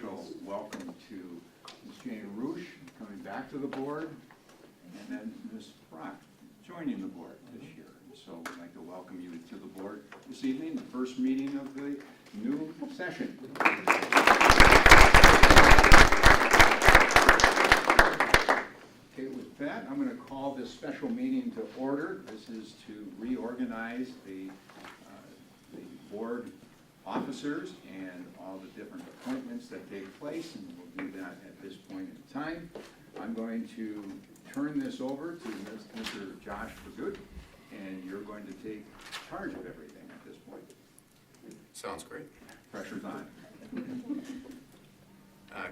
special welcome to Ms. Jane Roosh coming back to the board, and then Ms. Brock joining the board this year. So we'd like to welcome you to the board this evening, the first meeting of the new session. Okay, with that, I'm going to call this special meeting to order. This is to reorganize the board officers and all the different appointments that take place, and we'll do that at this point in time. I'm going to turn this over to Mr. Josh Pagut, and you're going to take charge of everything at this point. Sounds great. Pressure's on.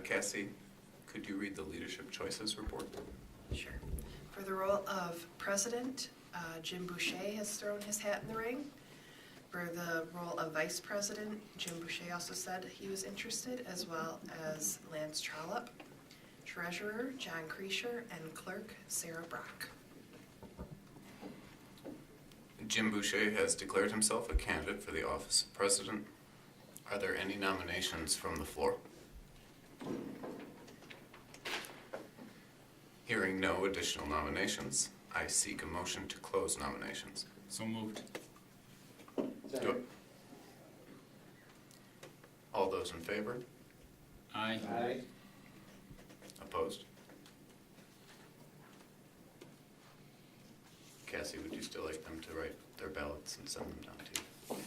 Cassie, could you read the leadership choices report? Sure. For the role of president, Jim Boucher has thrown his hat in the ring. For the role of vice president, Jim Boucher also said he was interested, as well as Lance Trollope. Treasurer, John Creasher, and clerk, Sarah Brock. Jim Boucher has declared himself a candidate for the office of president. Are there any nominations from the floor? Hearing no additional nominations, I seek a motion to close nominations. So moved. Do it. All those in favor? Aye. Opposed? Cassie, would you still like them to write their ballots and send them down to you?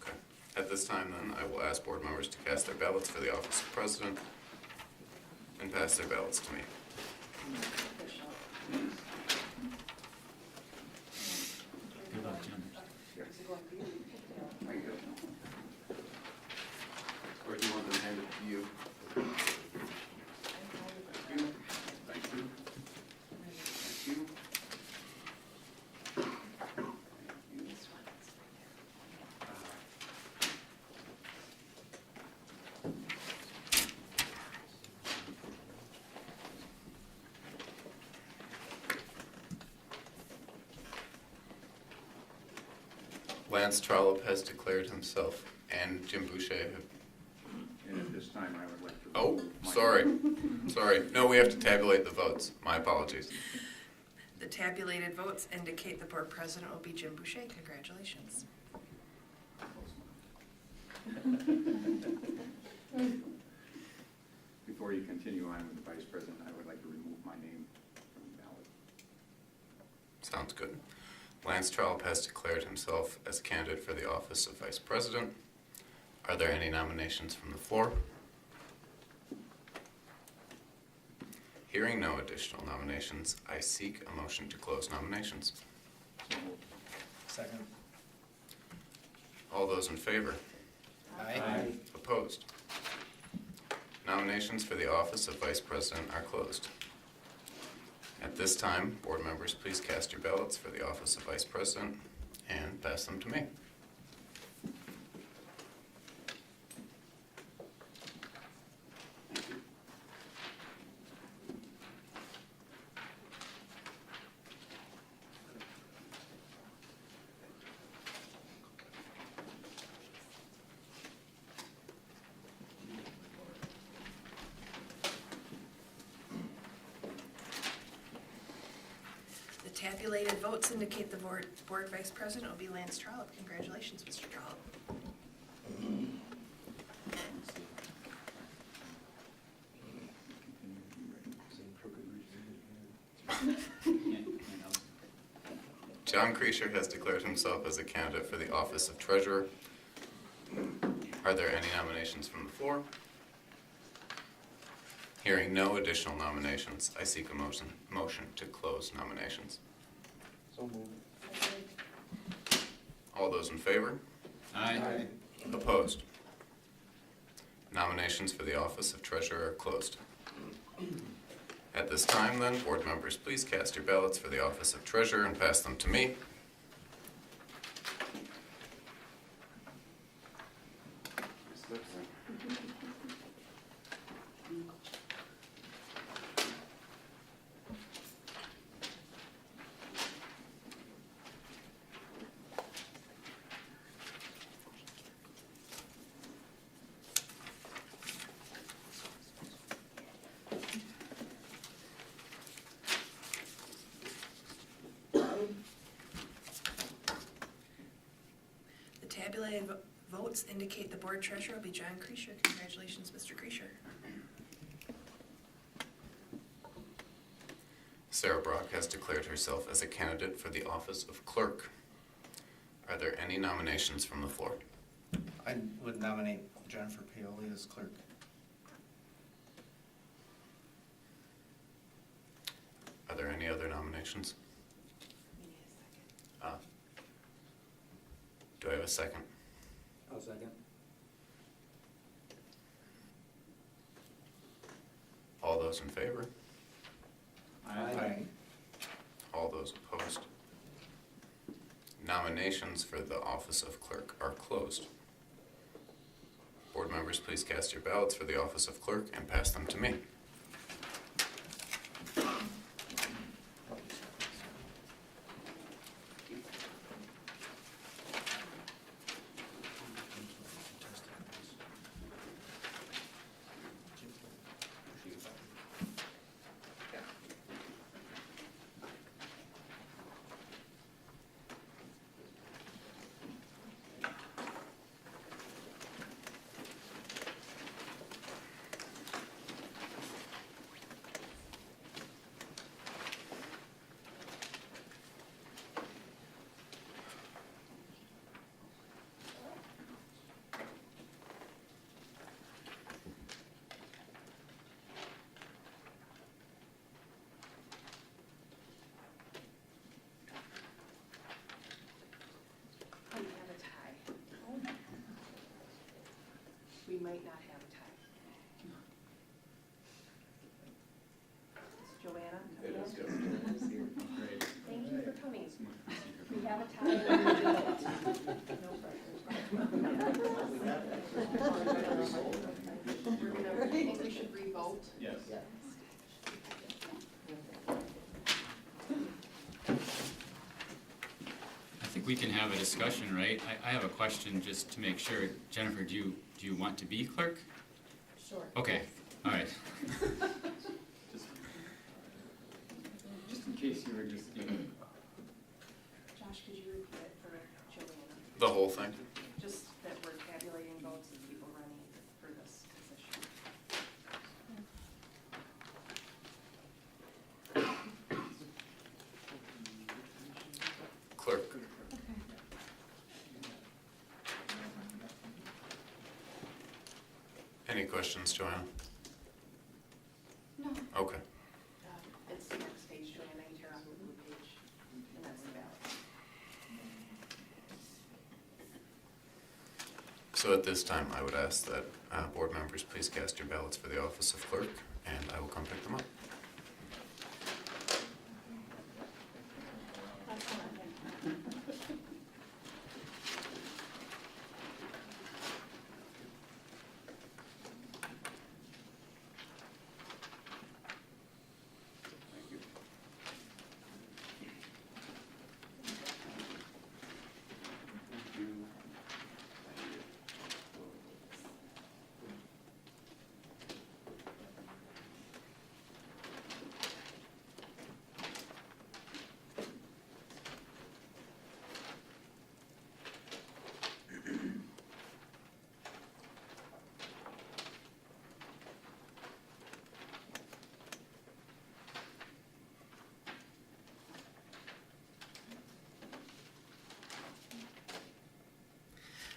Okay. At this time, then, I will ask board members to cast their ballots for the office of president and pass their ballots to me. Good luck, Jim. Or do you want them handed to you? Thank you. Lance Trollope has declared himself, and Jim Boucher have... And at this time, I would like to... Oh, sorry. Sorry. No, we have to tabulate the votes. My apologies. The tabulated votes indicate the board president will be Jim Boucher. Congratulations. Before you continue on with the vice president, I would like to remove my name from the ballot. Sounds good. Lance Trollope has declared himself as a candidate for the office of vice president. Are there any nominations from the floor? Hearing no additional nominations, I seek a motion to close nominations. Second. All those in favor? Aye. Opposed? Nominations for the office of vice president are closed. At this time, board members, please cast your ballots for the office of vice president and pass them to me. The tabulated votes indicate the board vice president will be Lance Trollope. Congratulations, Mr. Trollope. John Creasher has declared himself as a candidate for the office of treasurer. Are there any nominations from the floor? Hearing no additional nominations, I seek a motion to close nominations. So moved. All those in favor? Aye. Opposed? Nominations for the office of treasurer are closed. At this time, then, board members, please cast your ballots for the office of treasurer and pass them to me. tabulated votes indicate the board treasurer will be John Creasure. Congratulations, Mr. Creasure. Sarah Brock has declared herself as a candidate for the office of clerk. Are there any nominations from the floor? I would nominate Jennifer Paoli as clerk. Are there any other nominations? Do I have a second? I'll second. All those in favor? Aye. All those opposed? Nominations for the office of clerk are closed. Board members, please cast your ballots for the office of clerk and pass them to me. We have a tie. We might not have a tie. Is Joanna coming in? Great. Thank you for coming. We have a tie. and we do it. No pressure. I think we should re-vote. Yes. I think we can have a discussion, right? I have a question just to make sure. Jennifer, do you want to be clerk? Sure. Okay, all right. Just in case you were just, Josh, could you repeat it for Joanna? The whole thing? Just that we're tabulating votes of people running for this position. Clerk. Any questions, Joanna? No. Okay. It's the next page, Joanna, you tear off the blue page, and that's the ballot. So at this time, I would ask that board members please cast your ballots for the office of clerk, and I will come pick them up. thank you.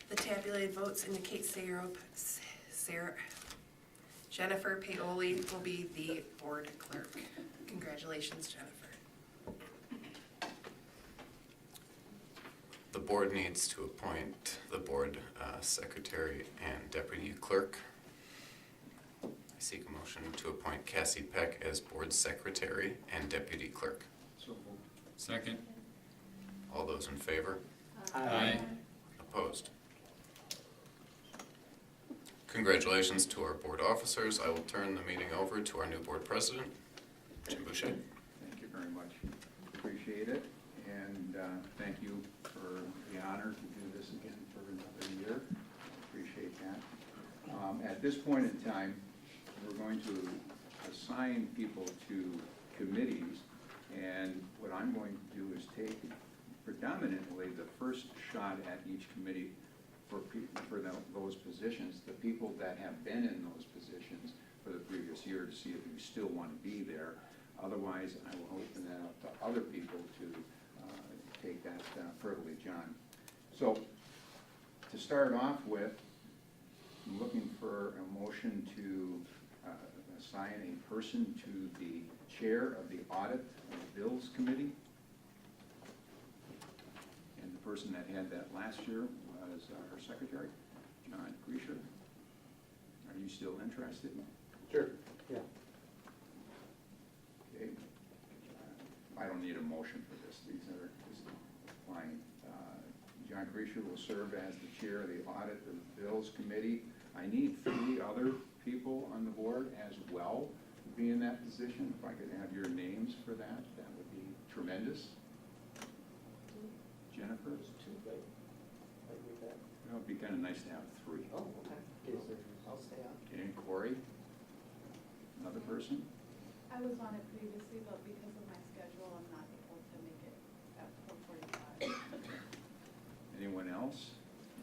The tabulated votes indicate Jennifer Paoli will be the board clerk. Congratulations, Jennifer. The board needs to appoint the board secretary and deputy clerk. I seek a motion to appoint Cassie Peck as board secretary and deputy clerk. So moved. Second? All those in favor? Aye. Opposed? Congratulations to our board officers. I will turn the meeting over to our new board president, Jim Boucher. Thank you very much. Appreciate it. And thank you for the honor to do this again for another year. Appreciate that. At this point in time, we're going to assign people to committees. And what I'm going to do is take predominantly the first shot at each committee those positions, the people that have been in those positions for the previous year to see if you still want to be there. Otherwise, I will open that up to other people to take that privilege on. So, to start off with, I'm looking for a motion to assign a person to the chair of the Audit and Bills Committee. And the person that had that last year was our secretary, John Grisha. Are you still interested? Sure, yeah. Okay. I don't need a motion for this. These are just fine. John Grisha will serve as the chair of the Audit and Bills Committee. I need 3 other people on the board as well to be in that position. If I could have your names for that, that would be tremendous. Jennifer? Right. Like with that. It would be kind of nice to have 3. Oh, okay. I'll stay on. Okay, and Corey? Another person? I was on it previously, but because of my schedule, I'm not able to make it at 4:45. Anyone else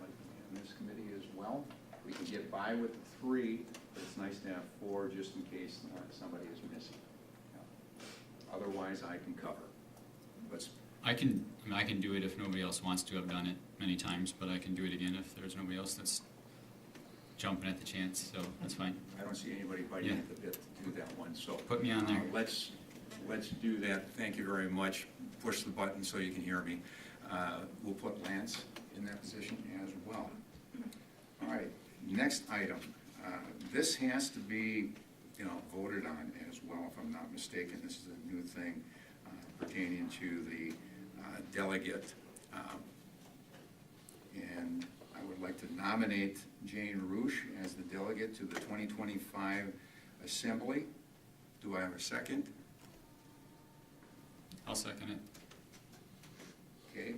like to be on this committee as well? We can get by with the 3, but it's nice to have 4 just in case somebody is missing. Yeah. Otherwise, I can cover. Let's, I can do it if nobody else wants to. I've done it many times, but I can do it again if there's nobody else that's jumping at the chance, so that's fine. I don't see anybody biting Yeah. at the bit to do that one, so. Put me on there. Let's do that. Thank you very much. Push the button so you can hear me. We'll put Lance in that position as well. All right, next item. This has to be, voted on as well, if I'm not mistaken. This is a new thing pertaining to the delegate. And I would like to nominate Jane Roosh as the delegate to the 2025 Assembly. Do I have a second? I'll second it. Okay.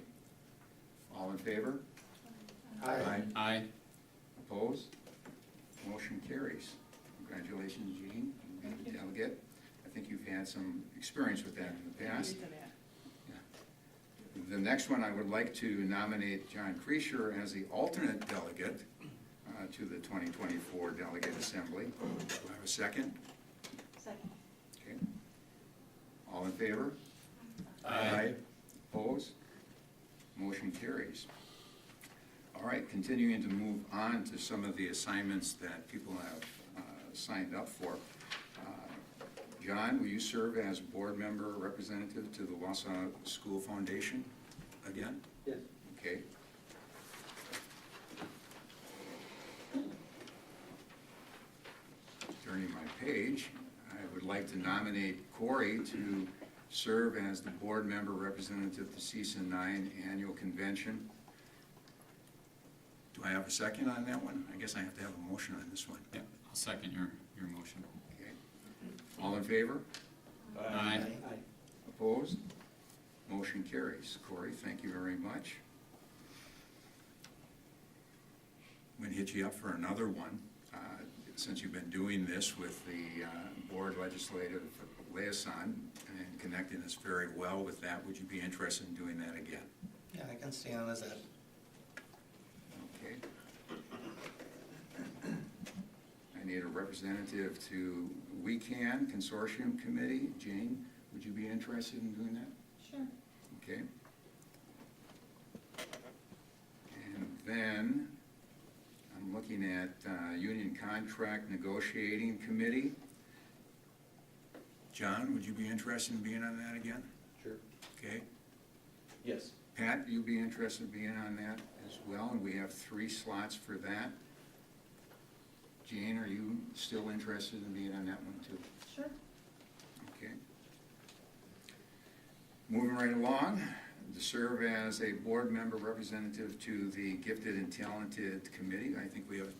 All in favor? Aye. Aye. Opposed? Motion carries. Congratulations, Jean, you've been the delegate. I think you've had some experience with that in the past. Yeah. The next one, I would like to nominate John Kreischer as the alternate delegate to the 2024 Delegate Assembly. Do I have a second? Second. Okay. All in favor? Aye. Opposed? Motion carries. All right, continuing to move on to some of the assignments that people have signed up for. John, will you serve as board member representative to the Wausau School Foundation again? Yes. Okay. Turning my page, I would like to nominate Corey to serve as the board member representative to CISA 9 Annual Convention. Do I have a second on that one? I guess I have to have a motion on this one. Yeah, I'll second your motion. Okay. All in favor? Aye. Aye. Opposed? Motion carries. Corey, thank you very much. I'm going to hit you up for another one. Since you've been doing this with the board legislative liaison and connecting us very well with that, would you be interested in doing that again? Yeah, I can stay on as that. Okay. I need a representative to We Can Consortium Committee. Jane, would you be interested in doing that? Sure. Okay. And then, I'm looking at Union Contract Negotiating Committee. John, would you be interested in being on that again? Sure. Okay. Yes. Pat, you'd be interested in being on that as well, and we have 3 slots for that. Jane, are you still interested in being on that one too? Sure. Okay. Moving right along, to serve as a board member representative to the Gifted and Talented Committee. I think we have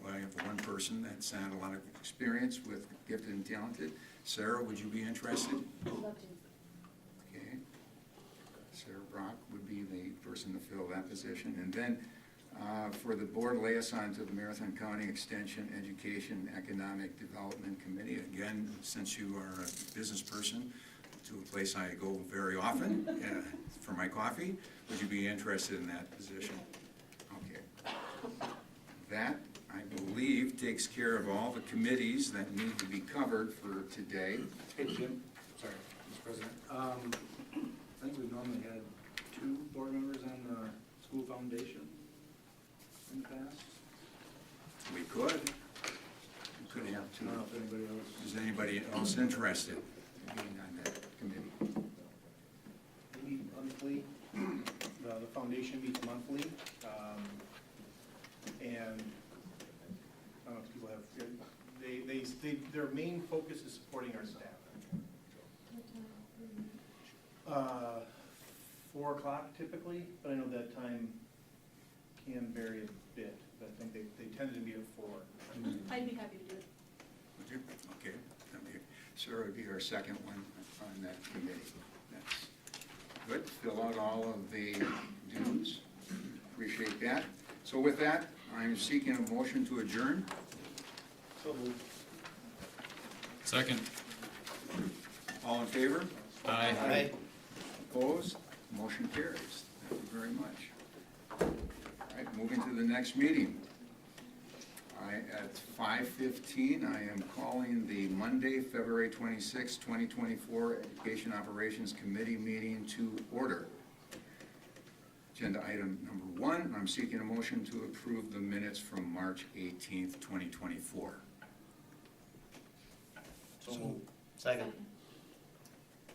I have one person that's had a lot of experience with Gifted and Talented. Sarah, would you be interested? I'd love to. Okay. Sarah Brock would be the person to fill that position. And then for the board liaison to the Marathon County Extension Education Economic Development Committee, again, since you are a business person, to a place I go very often for my coffee, would you be interested in that position? Okay. That, I believe, takes care of all the committees that need to be covered for today. Hey, Jim, sorry, Mr. President. I think we've normally had 2 board members on the school foundation in the past. We could. We could have I two. don't know if anybody else. Is anybody else interested in being on that committee? We meet monthly, the foundation meets monthly, and I don't know if people have, their main focus is supporting our staff. 4 o'clock typically, but I know that time can vary a bit, but I think they tend to be at 4. I'd be happy to do it. Would you? Okay. Sarah would be our second one on that committee. That's good. Fill out all of the dues. Appreciate that. So with that, I'm seeking a motion to adjourn. So moved. Second. All in favor? Aye. Opposed? Motion carries. Thank you very much. All right, moving to the next meeting. At 5:15, I am calling the Monday, February 26, 2024 Education Operations Committee meeting to order. Agenda item number 1, I'm seeking a motion to approve the minutes from March 18th, 2024. So moved. Second.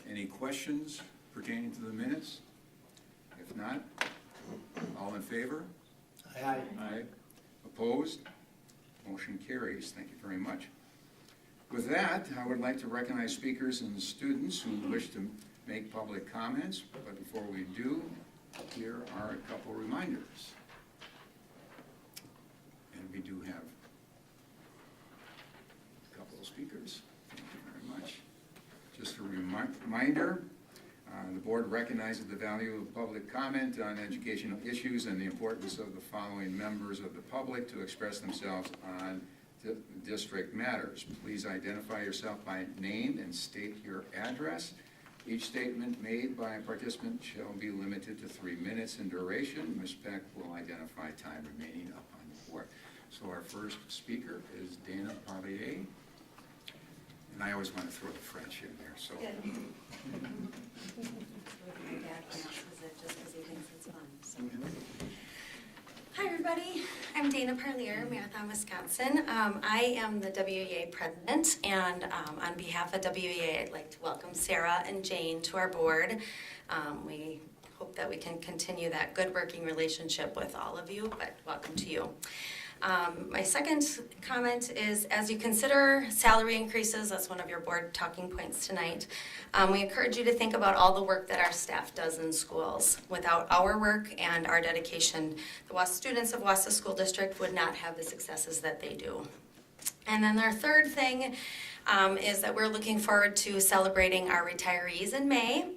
Any questions pertaining to the minutes? If not, all in favor? Aye. Aye. Opposed? Motion carries. Thank you very much. With that, I would like to recognize speakers and students who wish to make public comments, but before we do, here are a couple reminders. And we do have a couple of speakers. Thank you very much. Just a reminder, the board recognizes the value of public comment on educational issues and the importance of the following members of the public to express themselves on district matters. Please identify yourself by name and state your address. Each statement made by a participant shall be limited to 3 minutes in duration. Ms. Peck will identify time remaining up on the board. So our first speaker is Dana Parlier. And I always want to throw the French in there, so. My dad pronounces it just because he thinks it's fun. So. Hi, everybody. I'm Dana Parlier, Marathon, Wisconsin. I am the WEA president, and on behalf of WEA, I'd like to welcome Sarah and Jane to our board. We hope that we can continue that good working relationship with all of you, but welcome to you. My second comment is, as you consider salary increases, that's one of your board talking points tonight, we encourage you to think about all the work that our staff does in schools. Without our work and our dedication, the students of Wausau School District would not have the successes that they do. And then our third thing is that we're looking forward to celebrating our retirees in May.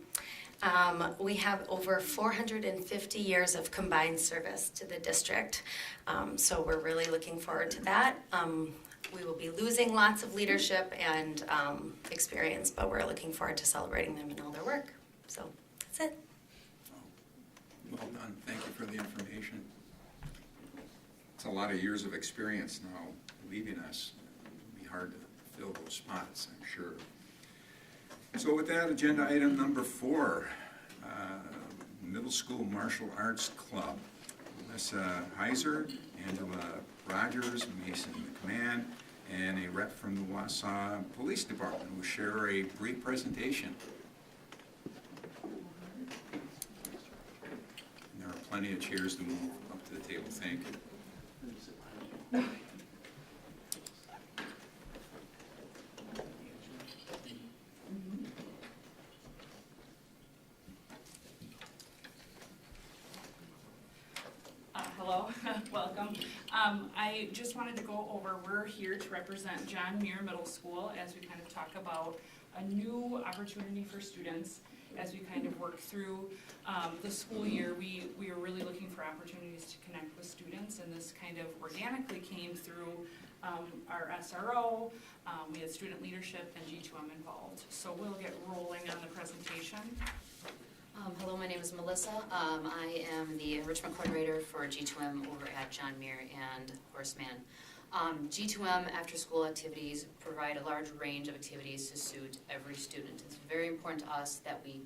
We have over 450 years of combined service to the district, so we're really looking forward to that. We will be losing lots of leadership and experience, but we're looking forward to celebrating them and all their work. So that's it. Well done. Thank you for the information. It's a lot of years of experience now leaving us. It'll be hard to fill those spots, I'm sure. So with that, agenda item number 4, Middle School Martial Arts Club. Melissa Heiser, Angela Rogers, Mason McMahon, and a rep from the Wausau Police Department will share a brief presentation. And there are plenty of chairs to move up to the table. Thank you. Hello, welcome. I just wanted to go over, we're here to represent John Muir Middle School as we kind of talk about a new opportunity for students as we kind of work through the school year. We are really looking for opportunities to connect with students, and this kind of organically came through our SRO. We had student leadership and G2M involved. So we'll get rolling on the presentation. Hello, my name is Melissa. I am the enrichment coordinator for G2M over at John Muir and Horseman. G2M after-school activities provide a large range of activities to suit every student. It's very important to us that we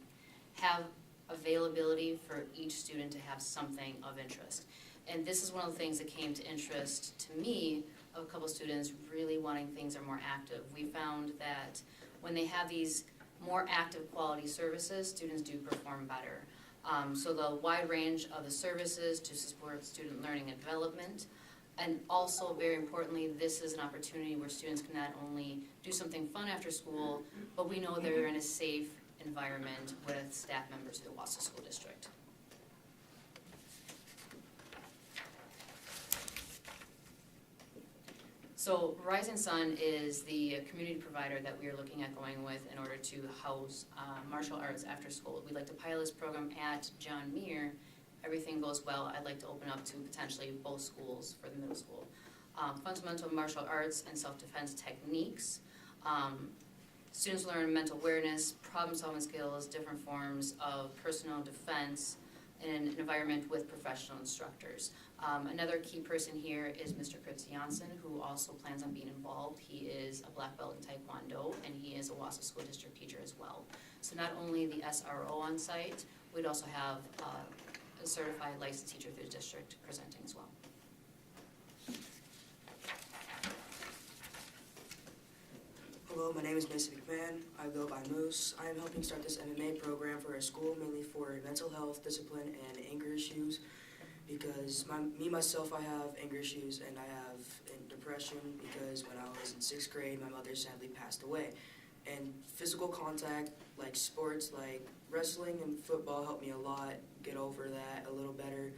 have availability for each student to have something of interest. And this is one of the things that came to interest to me of a couple students really wanting things that are more active. We found that when they have these more active quality services, students do perform better. So the wide range of the services to support student learning and development, and also very importantly, this is an opportunity where students can not only do something fun after school, but we know they're in a safe environment with staff members of the Wausau School District. So Rising Sun is the community provider that we are looking at going with in order to house martial arts after school. We'd like to pilot this program at John Muir. Everything goes well, I'd like to open up to potentially both schools for the middle school. Fundamental martial arts and self-defense techniques. Students learn mental awareness, problem-solving skills, different forms of personal defense in an environment with professional instructors. Another key person here is Mr. Fritz Janssen, who also plans on being involved. He is a black belt in Taekwondo, and he is a Wausau School District teacher as well. So not only the SRO on site, we'd also have a certified licensed teacher through the district presenting as well. Hello, my name is Mason McMahon. I go by Moose. I am helping start this MMA program for our school, mainly for mental health, discipline, and anger issues. Because myself, I have anger issues, and I have depression because when I was in 6th grade, my mother sadly passed away. And physical contact, like sports, like wrestling and football, helped me a lot get over that a little better.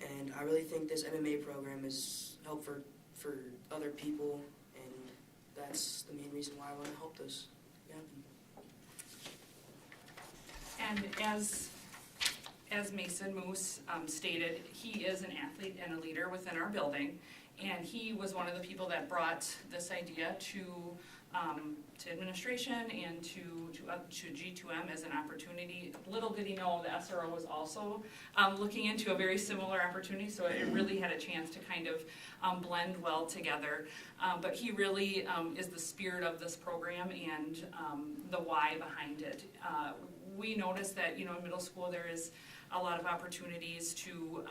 And I really think this MMA program is helpful for other people, and that's the main reason why I want to help this. Yeah. And as Mason Moose stated, he is an athlete and a leader within our building, and he was one of the people that brought this idea to administration and to G2M as an opportunity. Little did he know the SRO was also looking into a very similar opportunity, so it really had a chance to kind of blend well together. But he really is the spirit of this program and the why behind it. We noticed that, in middle school there is a lot of opportunities to,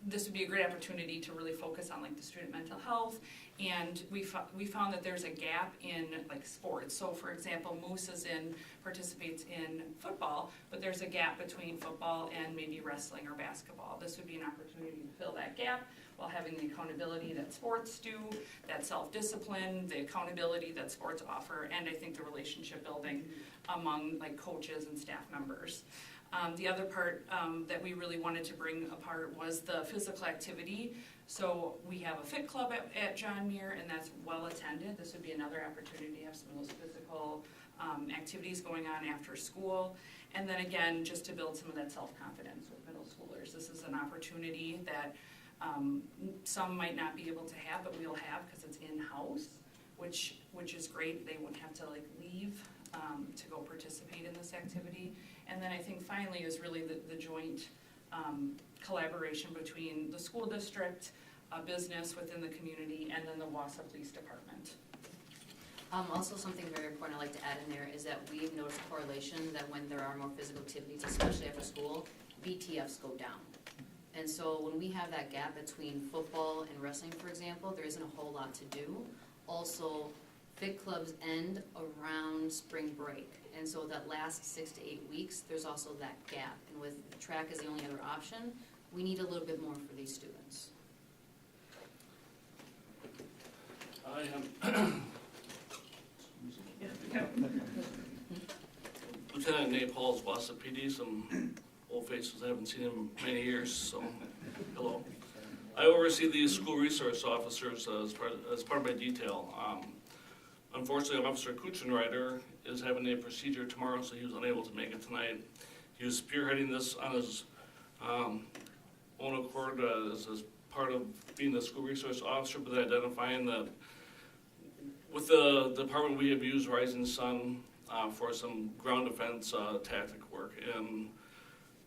this would be a great opportunity to really focus on like the student mental health, and we found that there's a gap in like sports. So for example, Moose participates in football, but there's a gap between football and maybe wrestling or basketball. This would be an opportunity to fill that gap while having the accountability that sports do, that self-discipline, the accountability that sports offer, and I think the relationship building among like coaches and staff members. The other part that we really wanted to bring apart was the physical activity. So we have a fit club at John Muir, and that's well attended. This would be another opportunity to have some of those physical activities going on after school. And then again, just to build some of that self-confidence with middle schoolers. This is an opportunity that some might not be able to have, but we'll have because it's in-house, which is great. They wouldn't have to like leave to go participate in this activity. And then I think finally is really the joint collaboration between the school district, business within the community, and then the Wausau Police Department. Also something very important I'd like to add in there is that we've noticed a correlation that when there are more physical activities, especially after school, BTFs go down. And so when we have that gap between football and wrestling, for example, there isn't a whole lot to do. Also, fit clubs end around spring break. And so that last 6 to 8 weeks, there's also that gap. And with track as the only other option, we need a little bit more for these students. I am Lieutenant Nate Paul's Wausau PD, some old faces. I haven't seen him in many years, so hello. I oversee the school resource officers as part of my detail. Unfortunately, Officer Kuchenreiter is having a procedure tomorrow, so he was unable to make it tonight. He was spearheading this on his own accord as part of being the school resource officer, but then identifying that with the department we have used Rising Sun for some ground defense tactic work, and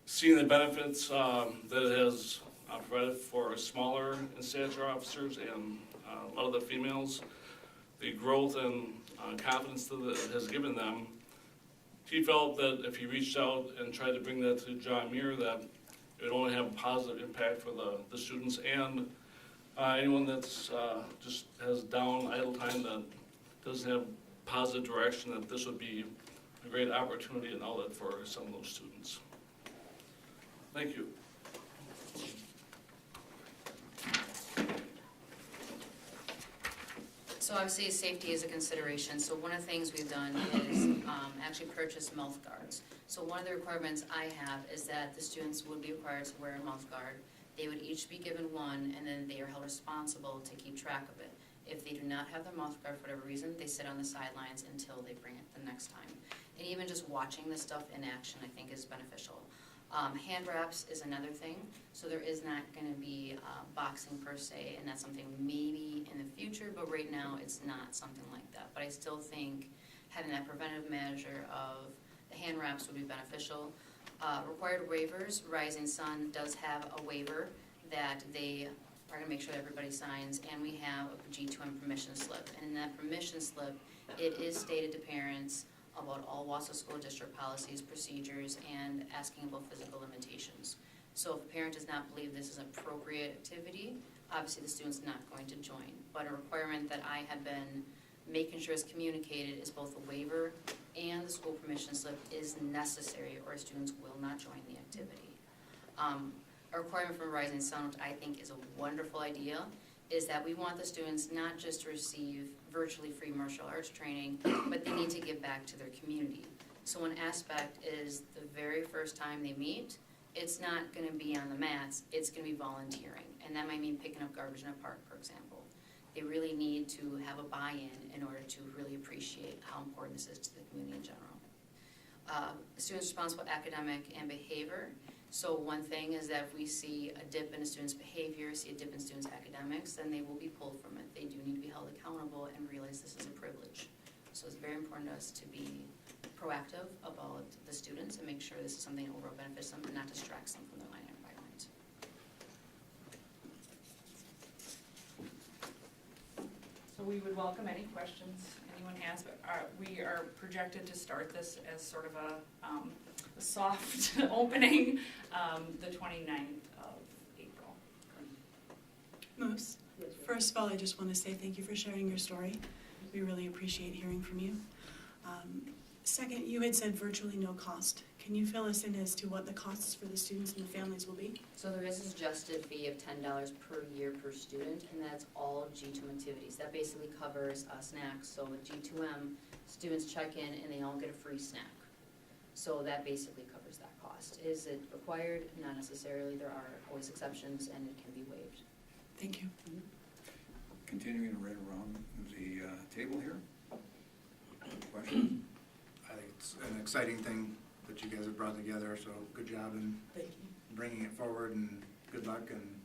seeing the benefits that it has provided for smaller in stature officers and a lot of the females, the growth and confidence that it has given them. He felt that if he reached out and tried to bring that to John Muir, that it would only have a positive impact for the students and anyone that's just has down idle time that doesn't have positive direction, that this would be a great opportunity and outlet for some of those students. Thank you. So obviously, safety is a consideration. So one of the things we've done is actually purchase mouth guards. So one of the requirements I have is that the students would be required to wear a mouth guard. They would each be given one, and then they are held responsible to keep track of it. If they do not have their mouth guard for whatever reason, they sit on the sidelines until they bring it the next time. And even just watching this stuff in action, I think, is beneficial. Hand wraps is another thing. So there is not going to be boxing per se, and that's something maybe in the future, but right now it's not something like that. But I still think having that preventative measure of the hand wraps would be beneficial. Required waivers, Rising Sun does have a waiver that they are going to make sure that everybody signs, and we have a G2M permission slip. And in that permission slip, it is stated to parents about all Wausau School District policies, procedures, and asking about physical limitations. So if a parent does not believe this is an appropriate activity, obviously the student's not going to join. But a requirement that I have been making sure is communicated is both the waiver and the school permission slip is necessary, or students will not join the activity. A requirement from Rising Sun, which I think is a wonderful idea, is that we want the students not just to receive virtually free martial arts training, but they need to give back to their community. So one aspect is the very first time they meet, it's not going to be on the mats, it's going to be volunteering. And that might mean picking up garbage in a park, for example. They really need to have a buy-in in order to really appreciate how important this is to the community in general. Students responsible for academic and behavior. So one thing is that if we see a dip in a student's behavior, see a dip in students' academics, then they will be pulled from it. They do need to be held accountable and realize this is a privilege. So it's very important to us to be proactive about the students and make sure this is something that overall benefits them and not distracts them from their learning environment. So we would welcome any questions anyone has, but we are projected to start this as sort of a soft opening, the 29th of April. Moose, first of all, I just want to say thank you for sharing your story. We really appreciate hearing from you. Second, you had said virtually no cost. Can you fill us in as to what the costs for the students and the families will be? So there is a suggested fee of $10 per year per student, and that's all G2M activities. That basically covers snacks. So with G2M, students check in and they all get a free snack. So that basically covers that cost. Is it required? Not necessarily. There are always exceptions, and it can be waived. Thank you. Continuing right around the table here. Questions? I think it's an exciting thing that you guys have brought together, so good job in Thank you. bringing it forward, and good luck. And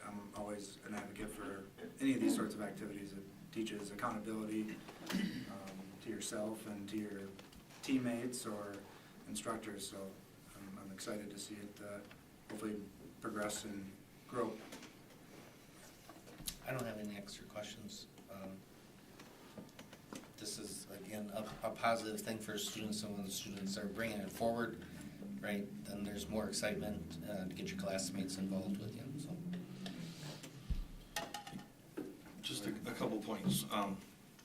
I'm always an advocate for any of these sorts of activities. It teaches accountability to yourself and to your teammates or instructors, so I'm excited to see it hopefully progress and grow. I don't have any extra questions. This is, again, a positive thing for students, and when the students are bringing it forward, right, then there's more excitement to get your classmates involved with you, so. Just a couple points.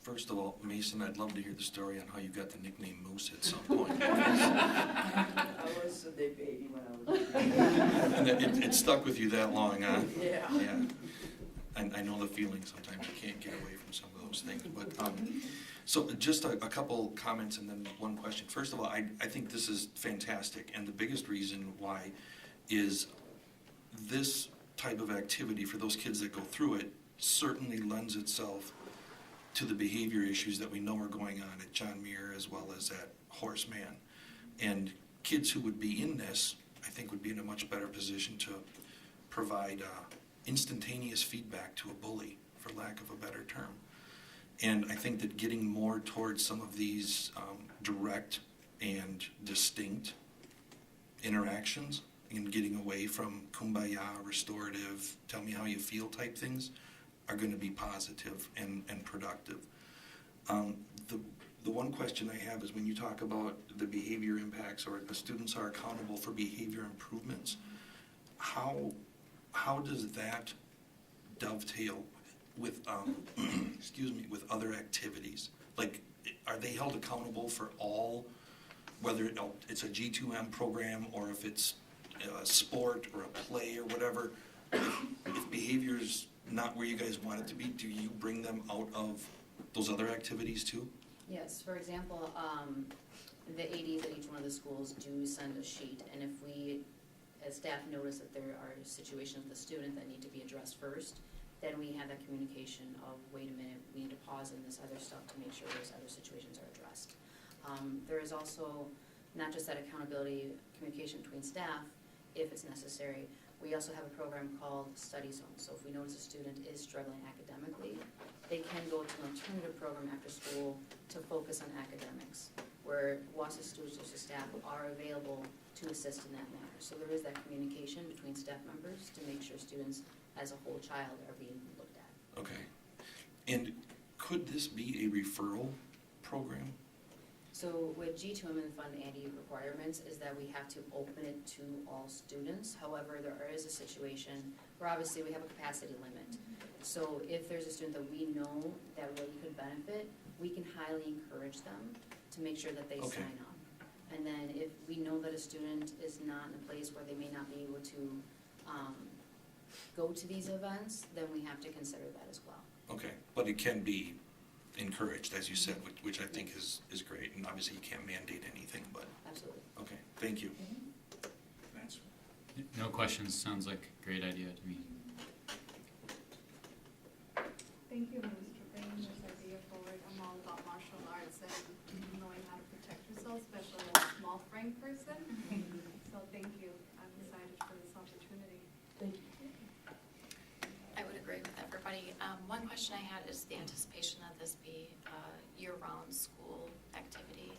First of all, Mason, I'd love to hear the story on how you got the nickname Moose at some point. I was a big baby when I was. And it stuck with you that long, huh? Yeah. Yeah. I know the feeling sometimes you can't get away from some of those things. But so just a couple comments and then one question. First of all, I think this is fantastic, and the biggest reason why is this type of activity for those kids that go through it certainly lends itself to the behavior issues that we know are going on at John Muir as well as at Horseman. And kids who would be in this, I think, would be in a much better position to provide instantaneous feedback to a bully, for lack of a better term. And I think that getting more towards some of these direct and distinct interactions and getting away from kumbaya, restorative, tell me how you feel type things are going to be positive and productive. The one question I have is when you talk about the behavior impacts or the students are accountable for behavior improvements, how does that dovetail with excuse me, with other activities? Like, are they held accountable for all, whether it's a G2M program or if it's a sport or a play or whatever? If behavior's not where you guys want it to be, do you bring them out of those other activities too? Yes, for example, the ADs at each one of the schools do send a sheet, and if we, as staff, notice that there are situations with the student that need to be addressed first, then we have that communication of, wait a minute, we need to pause in this other stuff to make sure those other situations are addressed. There is also not just that accountability communication between staff, if it's necessary. We also have a program called Study Zone. So if we notice a student is struggling academically, they can go to an alternative program after school to focus on academics, where Wausau students and staff are available to assist in that manner. So there is that communication between staff members to make sure students as a whole child are being looked at. Okay. And could this be a referral program? So with G2M and Fund AD requirements is that we have to open it to all students. However, there is a situation where obviously we have a capacity limit. So if there's a student that we know that really could benefit, we can highly encourage them to make sure that they Okay. sign up. And then if we know that a student is not in a place where they may not be able to go to these events, then we have to consider that as well. Okay, but it can be encouraged, as you said, which I think is great. And obviously you can't mandate anything, but, Absolutely. okay, thank you. That's No questions, sounds like a great idea to me. Thank you, Ms. for bringing this idea forward. I'm all about martial arts and knowing how to protect yourself, especially as a small frame person. So thank you. I'm excited for this opportunity. Thank you. I would agree with everybody. One question I had is the anticipation that this be a year-round school activity,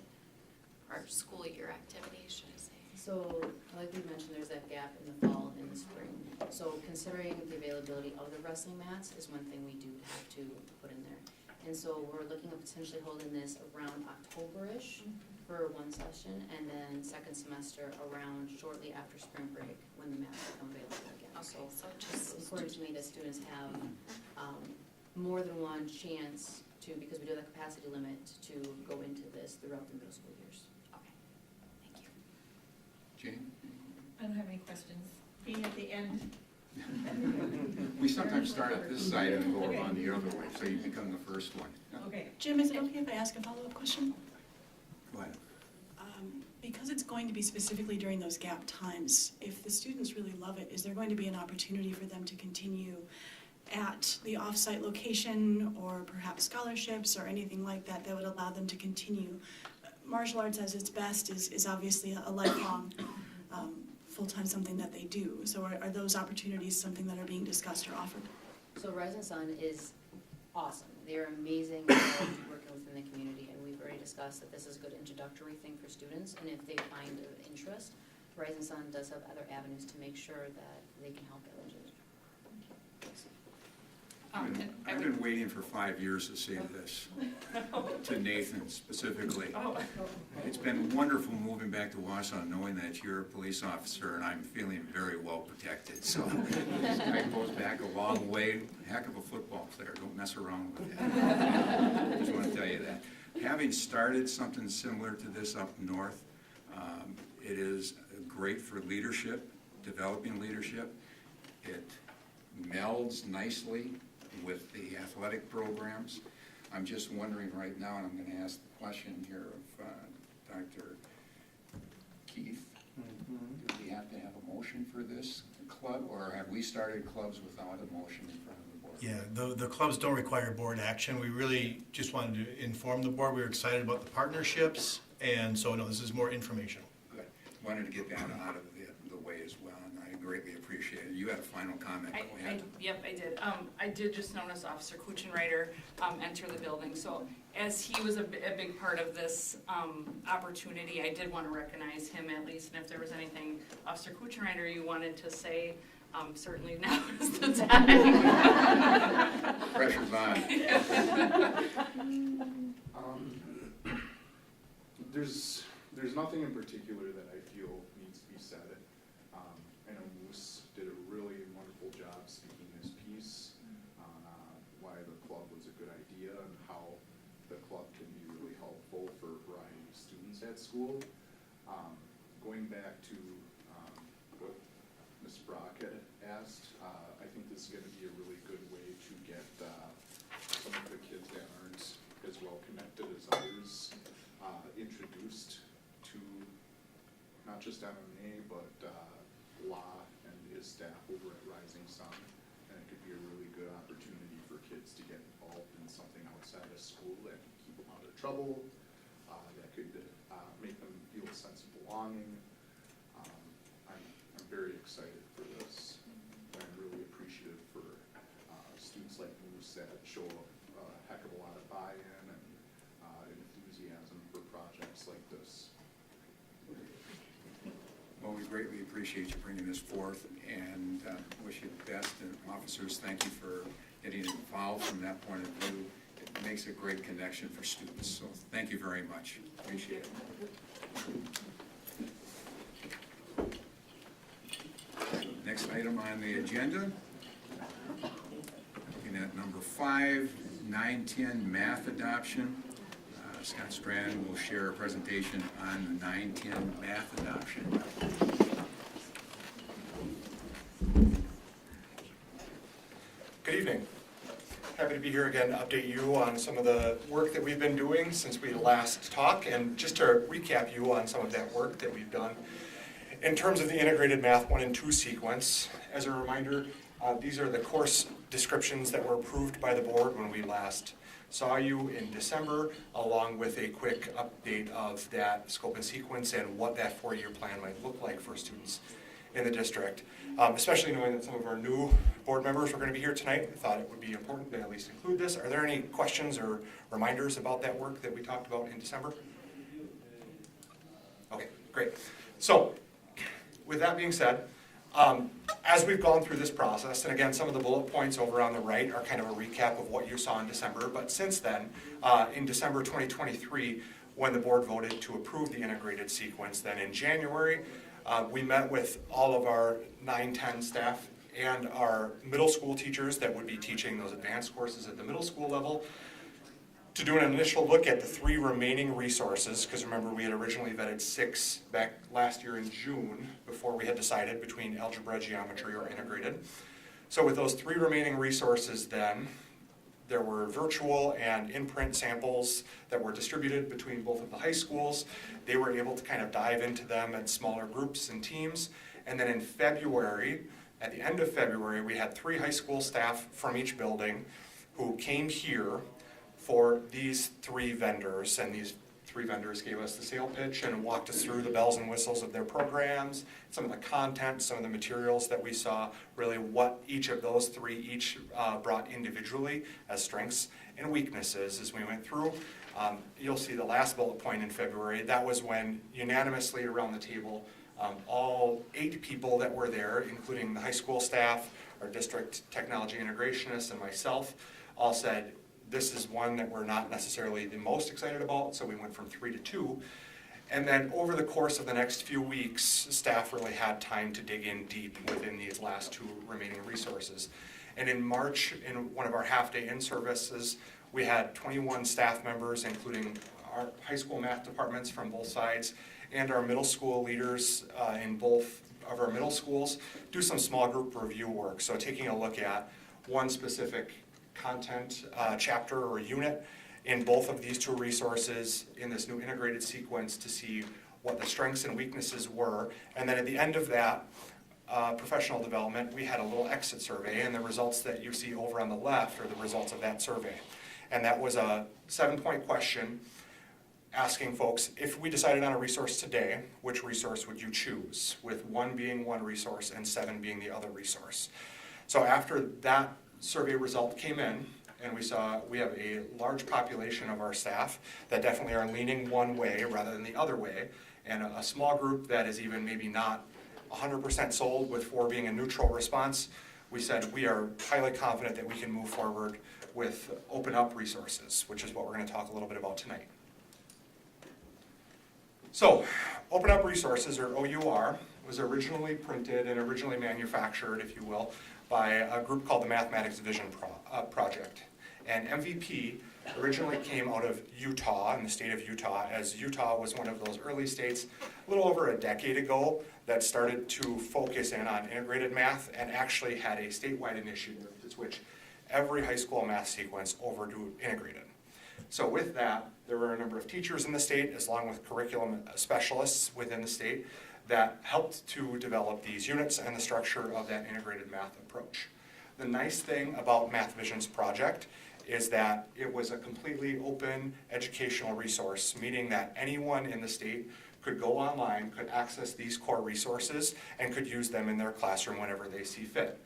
or school year activity, should I say? So, like we mentioned, there's that gap in the fall and the spring. So considering the availability of the wrestling mats is one thing we do have to put in there. And so we're looking at potentially holding this around October-ish for one session, and then second semester around shortly after spring break when the mats become available again. Okay, so It's just, important to me that students have more than one chance to, because we do have a capacity limit, to go into this throughout the middle school years. okay, thank you. Jane? I don't have any questions. Being at the end. We sometimes start at this side and go around the other way, so you become the first one. Okay. Jim, is it okay if I ask a follow-up question? Go ahead. Because it's going to be specifically during those gap times, if the students really love it, is there going to be an opportunity for them to continue at the off-site location or perhaps scholarships or anything like that that would allow them to continue? Martial arts as its best is obviously a lifelong, full-time something that they do. So are those opportunities something that are being discussed or offered? So Rise and Sun is awesome. They're amazing at working within the community, and we've already discussed that this is a good introductory thing for students, and if they find an interest, Rise and Sun does have other avenues to make sure that they can help others. I've been waiting for 5 years to say this, to Nathan specifically. It's been wonderful moving back to Wausau, knowing that you're a police officer and I'm feeling very well protected. So this guy goes back a long way, heck of a football player, don't mess around with that. I just want to tell you that. Having started something similar to this up north, it is great for leadership, developing leadership. It melds nicely with the athletic programs. I'm just wondering right now, and I'm going to ask the question here of Dr. Keith, do we have to have a motion for this club, or have we started clubs without a motion in front of the board? Yeah, the clubs don't require board action. We really just wanted to inform the board. We were excited about the partnerships, and so no, this is more informational. Good. Wanted to get that out of the way as well, and I agree greatly appreciate it. You had a final comment, go ahead. Yep, I did. I did just notice Officer Kuchenreiter enter the building, so as he was a big part of this opportunity, I did want to recognize him at least, and if there was anything, Officer Kuchenreiter, you wanted to say, certainly now is the time. Pressure's on. There's nothing in particular that I feel needs to be said. I know Moose did a really wonderful job speaking his piece on why the club was a good idea and how the club can be really helpful for a variety of students at school. Going back to what Ms. Brock had asked, I think this is going to be a really good way to get some of the kids that aren't as well connected as others introduced to not just MMA, but law and his staff over at Rising Sun. And it could be a really good opportunity for kids to get involved in something outside of school that could keep them out of trouble, that could make them feel a sense of belonging. I'm very excited for this. I'm really appreciative for students like Moose that show a heck of a lot of buy-in and enthusiasm for projects like this. Well, we greatly appreciate you bringing this forth and wish you the best. And officers, thank you for getting involved from that point of view. It makes a great connection for students. So thank you very much. Appreciate it. Next item on the agenda, looking at number 5, 9-10 math adoption. Scott Strand will share a presentation on the 9-10 math adoption. Good evening. Happy to be here again to update you on some of the work that we've been doing since we last talked, and just to recap you on some of that work that we've done. In terms of the integrated math 1 and 2 sequence, as a reminder, these are the course descriptions that were approved by the board when we last saw you in December, along with a quick update of that scope and sequence and what that 4-year plan might look like for students in the district. Especially knowing that some of our new board members are going to be here tonight, I thought it would be important to at least include this. Are there any questions or reminders about that work that we talked about in December? Okay, great. So, with that being said, as we've gone through this process, and again, some of the bullet points over on the right are kind of a recap of what you saw in December, but since then, in December 2023, when the board voted to approve the integrated sequence, then in January, we met with all of our 9-10 staff and our middle school teachers that would be teaching those advanced courses at the middle school level to do an initial look at the 3 remaining resources, because remember we had originally vetted 6 back last year in June before we had decided between algebra, geometry, or integrated. So with those 3 remaining resources then, there were virtual and in-print samples that were distributed between both of the high schools. They were able to kind of dive into them in smaller groups and teams. And then in February, at the end of February, we had 3 high school staff from each building who came here for these 3 vendors, and these 3 vendors gave us the sale pitch and walked us through the bells and whistles of their programs, some of the content, some of the materials that we saw, really what each of those 3 each brought individually as strengths and weaknesses as we went through. You'll see the last bullet point in February. That was when unanimously around the table, all 8 people that were there, including the high school staff, our district technology integrationists, and myself, all said, this is one that we're not necessarily the most excited about, so we went from 3 to 2. And then over the course of the next few weeks, staff really had time to dig in deep within these last 2 remaining resources. And in March, in one of our half-day in-services, we had 21 staff members, including our high school math departments from both sides, and our middle school leaders in both of our middle schools, do some small group review work. So taking a look at one specific content chapter or unit in both of these 2 resources in this new integrated sequence to see what the strengths and weaknesses were. And then at the end of that professional development, we had a little exit survey, and the results that you see over on the left are the results of that survey. And that was a 7-point question asking folks, if we decided on a resource today, which resource would you choose? With 1 being one resource and 7 being the other resource. So after that survey result came in, and we saw we have a large population of our staff that definitely are leaning one way rather than the other way, and a small group that is even maybe not 100% sold, with 4 being a neutral response, we said we are highly confident that we can move forward with open up resources, which is what we're going to talk a little bit about tonight. So, Open Up Resources, or OUR, was originally printed and originally manufactured, if you will, by a group called the Mathematics Division Project. And MVP originally came out of Utah, in the state of Utah, as Utah was one of those early states a little over a decade ago that started to focus in on integrated math and actually had a statewide initiative to switch every high school math sequence over to integrated. So with that, there were a number of teachers in the state, as long with curriculum specialists within the state, that helped to develop these units and the structure of that integrated math approach. The nice thing about Math Vision's project is that it was a completely open educational resource, meaning that anyone in the state could go online, could access these core resources, and could use them in their classroom whenever they see fit.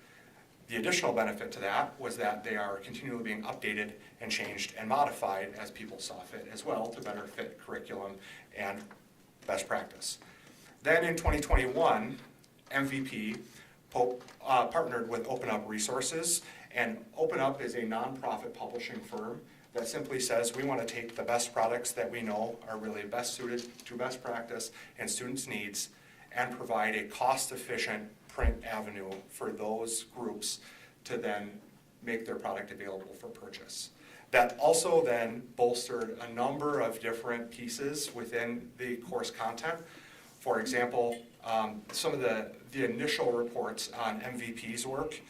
The additional benefit to that was that they are continually being updated and changed and modified as people saw fit as well, to better fit curriculum and best practice. Then in 2021, MVP partnered with Open Up Resources, and Open Up is a nonprofit publishing firm that simply says we want to take the best products that we know are really best suited to best practice and students' needs and provide a cost-efficient print avenue for those groups to then make their product available for purchase. That also then bolstered a number of different pieces within the course content. For example, some of the initial reports on MVP's work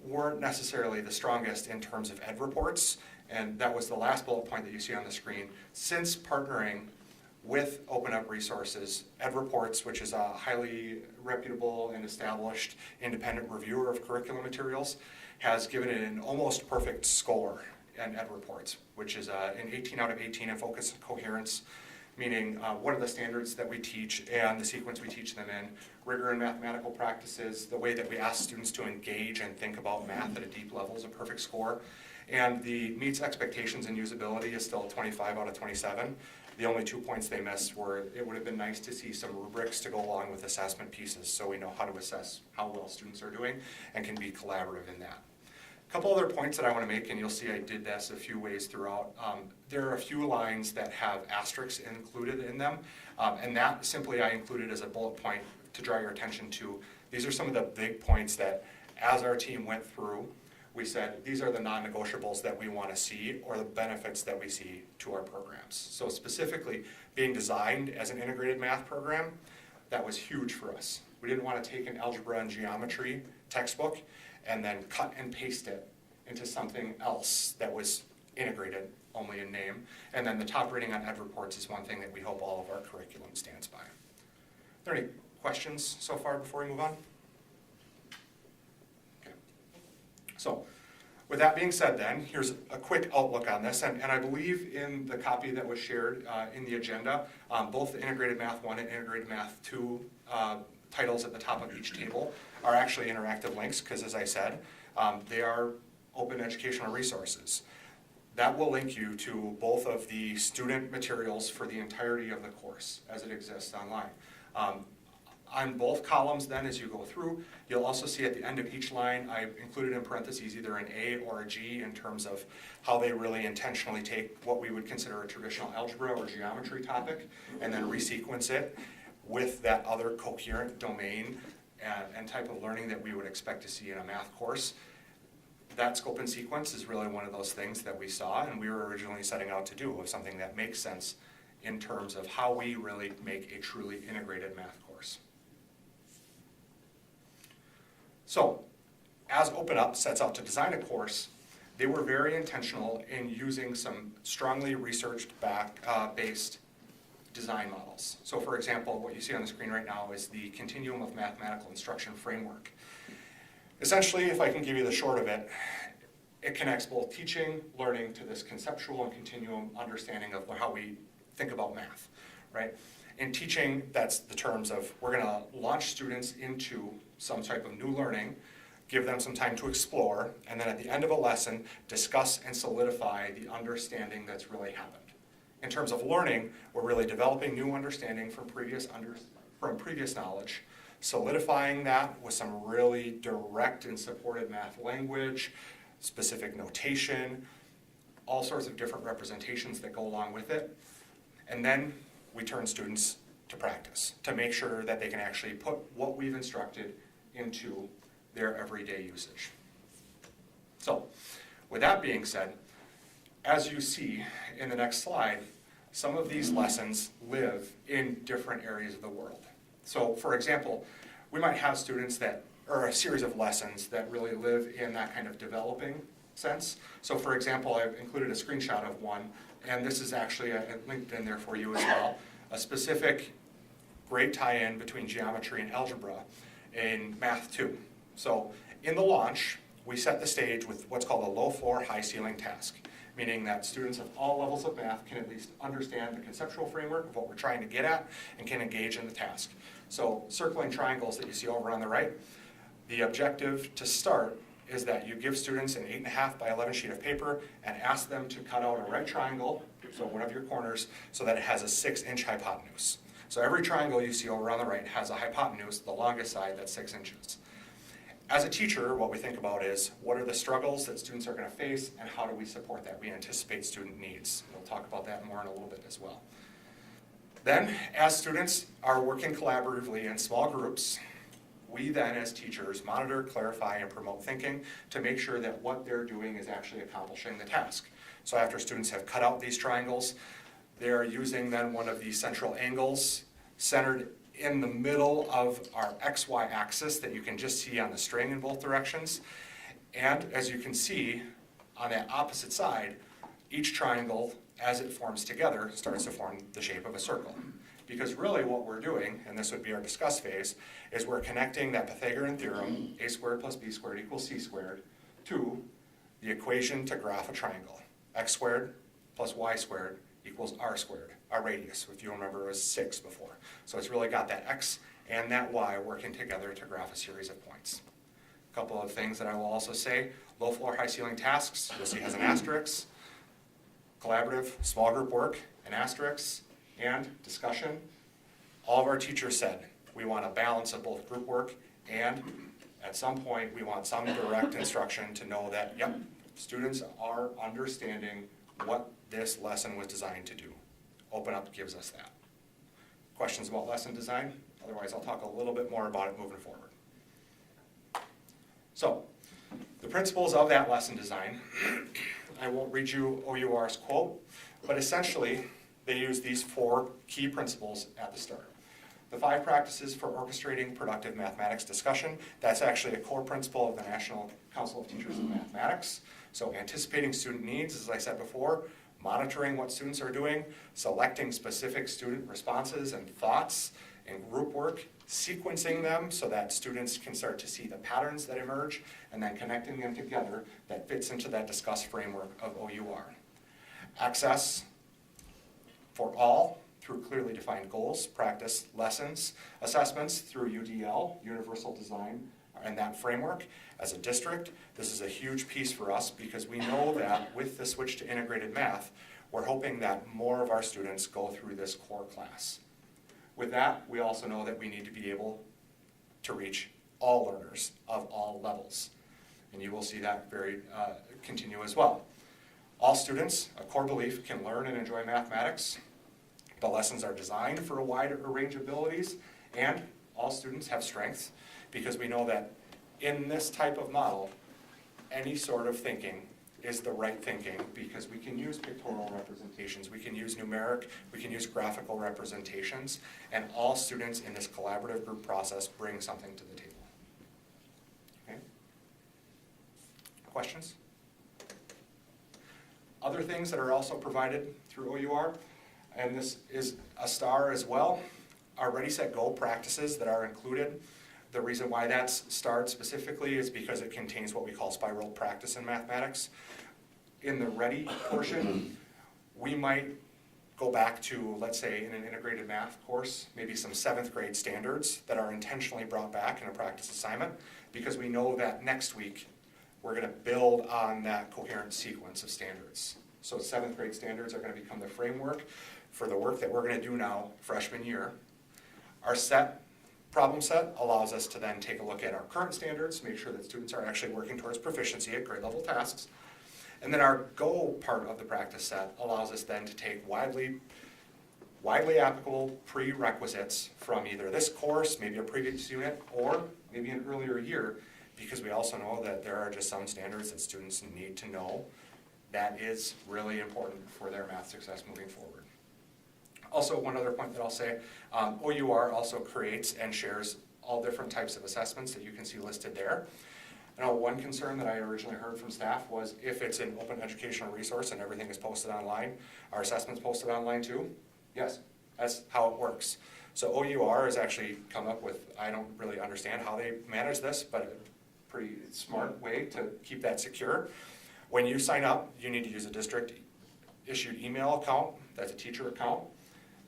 weren't necessarily the strongest in terms of ed reports, and that was the last bullet point that you see on the screen. Since partnering with Open Up Resources, Ed Reports, which is a highly reputable and established independent reviewer of curriculum materials, has given it an almost perfect score in Ed Reports, which is an 18 out of 18 in focus and coherence, meaning what are the standards that we teach and the sequence we teach them in, rigor in mathematical practices, the way that we ask students to engage and think about math at a deep level is a perfect score. And the meets expectations and usability is still 25 out of 27. The only 2 points they missed were it would have been nice to see some rubrics to go along with assessment pieces so we know how to assess how well students are doing and can be collaborative in that. A couple other points that I want to make, and you'll see I did this a few ways throughout. There are a few lines that have asterisks included in them, and that simply I included as a bullet point to draw your attention to. These are some of the big points that as our team went through, we said, these are the non-negotiables that we want to see or the benefits that we see to our programs. So specifically, being designed as an integrated math program, that was huge for us. We didn't want to take an algebra and geometry textbook and then cut and paste it into something else that was integrated only in name. And then the top rating on Ed Reports is one thing that we hope all of our curriculum stands by. Are there any questions so far before we move on? So, with that being said then, here's a quick outlook on this, and I believe in the copy that was shared in the agenda, both the Integrated Math 1 and Integrated Math 2 titles at the top of each table are actually interactive links, because as I said, they are open educational resources. That will link you to both of the student materials for the entirety of the course as it exists online. On both columns then, as you go through, you'll also see at the end of each line, I included in parentheses either an A or a G in terms of how they really intentionally take what we would consider a traditional algebra or geometry topic and then resequence it with that other coherent domain and type of learning that we would expect to see in a math course. That scope and sequence is really one of those things that we saw and we were originally setting out to do, of something that makes sense in terms of how we really make a truly integrated math course. So, as Open Up sets out to design a course, they were very intentional in using some strongly research-based design models. So for example, what you see on the screen right now is the Continuum of Mathematical Instruction framework. Essentially, if I can give you the short of it, it connects both teaching, learning to this conceptual and continuum understanding of how we think about math, right? In teaching, that's the terms of, we're gonna launch students into some type of new learning, give them some time to explore, and then at the end of a lesson, discuss and solidify the understanding that's really happened. In terms of learning, we're really developing new understanding from previous knowledge, solidifying that with some really direct and supported math language, specific notation, all sorts of different representations that go along with it. And then we turn students to practice to make sure that they can actually put what we've instructed into their everyday usage. So, with that being said, as you see in the next slide, some of these lessons live in different areas of the world. So, for example, we might have students that, or a series of lessons that really live in that kind of developing sense. So, for example, I've included a screenshot of one, and this is actually linked in there for you as well, a specific great tie-in between geometry and algebra in Math 2. So, in the launch, we set the stage with what's called a low floor, high ceiling task, meaning that students of all levels of math can at least understand the conceptual framework of what we're trying to get at and can engage in the task. So, circling triangles that you see over on the right, the objective to start is that you give students an 8.5 by 11 sheet of paper and ask them to cut out a right triangle, so one of your corners, so that it has a 6-inch hypotenuse. So every triangle you see over on the right has a hypotenuse, the longest side, that's 6 inches. As a teacher, what we think about is, what are the struggles that students are going to face, and how do we support that? We anticipate student needs. We'll talk about that more in a little bit as well. Then, as students are working collaboratively in small groups, we then, as teachers, monitor, clarify, and promote thinking to make sure that what they're doing is actually accomplishing the task. So after students have cut out these triangles, they're using then one of these central angles centered in the middle of our XY axis that you can just see on the string in both directions. And as you can see, on that opposite side, each triangle, as it forms together, starts to form the shape of a circle. Because really what we're doing, and this would be our discuss phase, is we're connecting that Pythagorean theorem, a squared plus b squared equals c squared, to the equation to graph a triangle. X squared plus y squared equals r squared, our radius. If you remember, it was 6 before. So it's really got that x and that y working together to graph a series of points. A couple of things that I will also say, low floor, high ceiling tasks, you'll see has an asterisk, collaborative, small group work, an asterisk, and discussion. All of our teachers said, we want a balance of both group work and at some point we want some direct instruction to know that, yep, students are understanding what this lesson was designed to do. Open Up gives us that. Questions about lesson design? Otherwise, I'll talk a little bit more about it moving forward. So, the principles of that lesson design, I won't read you OUR's quote, but essentially, they use these 4 key principles at the start. The 5 practices for orchestrating productive mathematics discussion, that's actually a core principle of the National Council of Teachers of Mathematics. So anticipating student needs, as I said before, monitoring what students are doing, selecting specific student responses and thoughts in group work, sequencing them so that students can start to see the patterns that emerge, and then connecting them together that fits into that discuss framework of OUR. Access for all through clearly defined goals, practice, lessons, assessments through UDL, Universal Design, and that framework. As a district, this is a huge piece for us because we know that with the switch to integrated math, we're hoping that more of our students go through this core class. With that, we also know that we need to be able to reach all learners of all levels. And you will see that continue as well. All students, a core belief, can learn and enjoy mathematics. The lessons are designed for a wide range of abilities, and all students have strengths because we know that in this type of model, any sort of thinking is the right thinking because we can use pictorial representations, we can use numeric, we can use graphical representations, and all students in this collaborative group process bring something to the table. Okay? Questions? Other things that are also provided through OUR, and this is a star as well, are Ready, Set, Go practices that are included. The reason why that's starred specifically is because it contains what we call spiral practice in mathematics. In the Ready portion, we might go back to, let's say, in an integrated math course, maybe some 7th grade standards that are intentionally brought back in a practice assignment, because we know that next week we're going to build on that coherent sequence of standards. So 7th grade standards are going to become the framework for the work that we're going to do now freshman year. Our problem set allows us to then take a look at our current standards, make sure that students are actually working towards proficiency at grade level tasks. And then our go part of the practice set allows us then to take widely applicable prerequisites from either this course, maybe a previous unit, or maybe an earlier year, because we also know that there are just some standards that students need to know that is really important for their math success moving forward. Also, one other point that I'll say, OUR also creates and shares all different types of assessments that you can see listed there. I know one concern that I originally heard from staff was if it's an open educational resource and everything is posted online, are assessments posted online too? Yes, that's how it works. So OUR has actually come up with, I don't really understand how they manage this, but a pretty smart way to keep that secure. When you sign up, you need to use a district issued email account, that's a teacher account.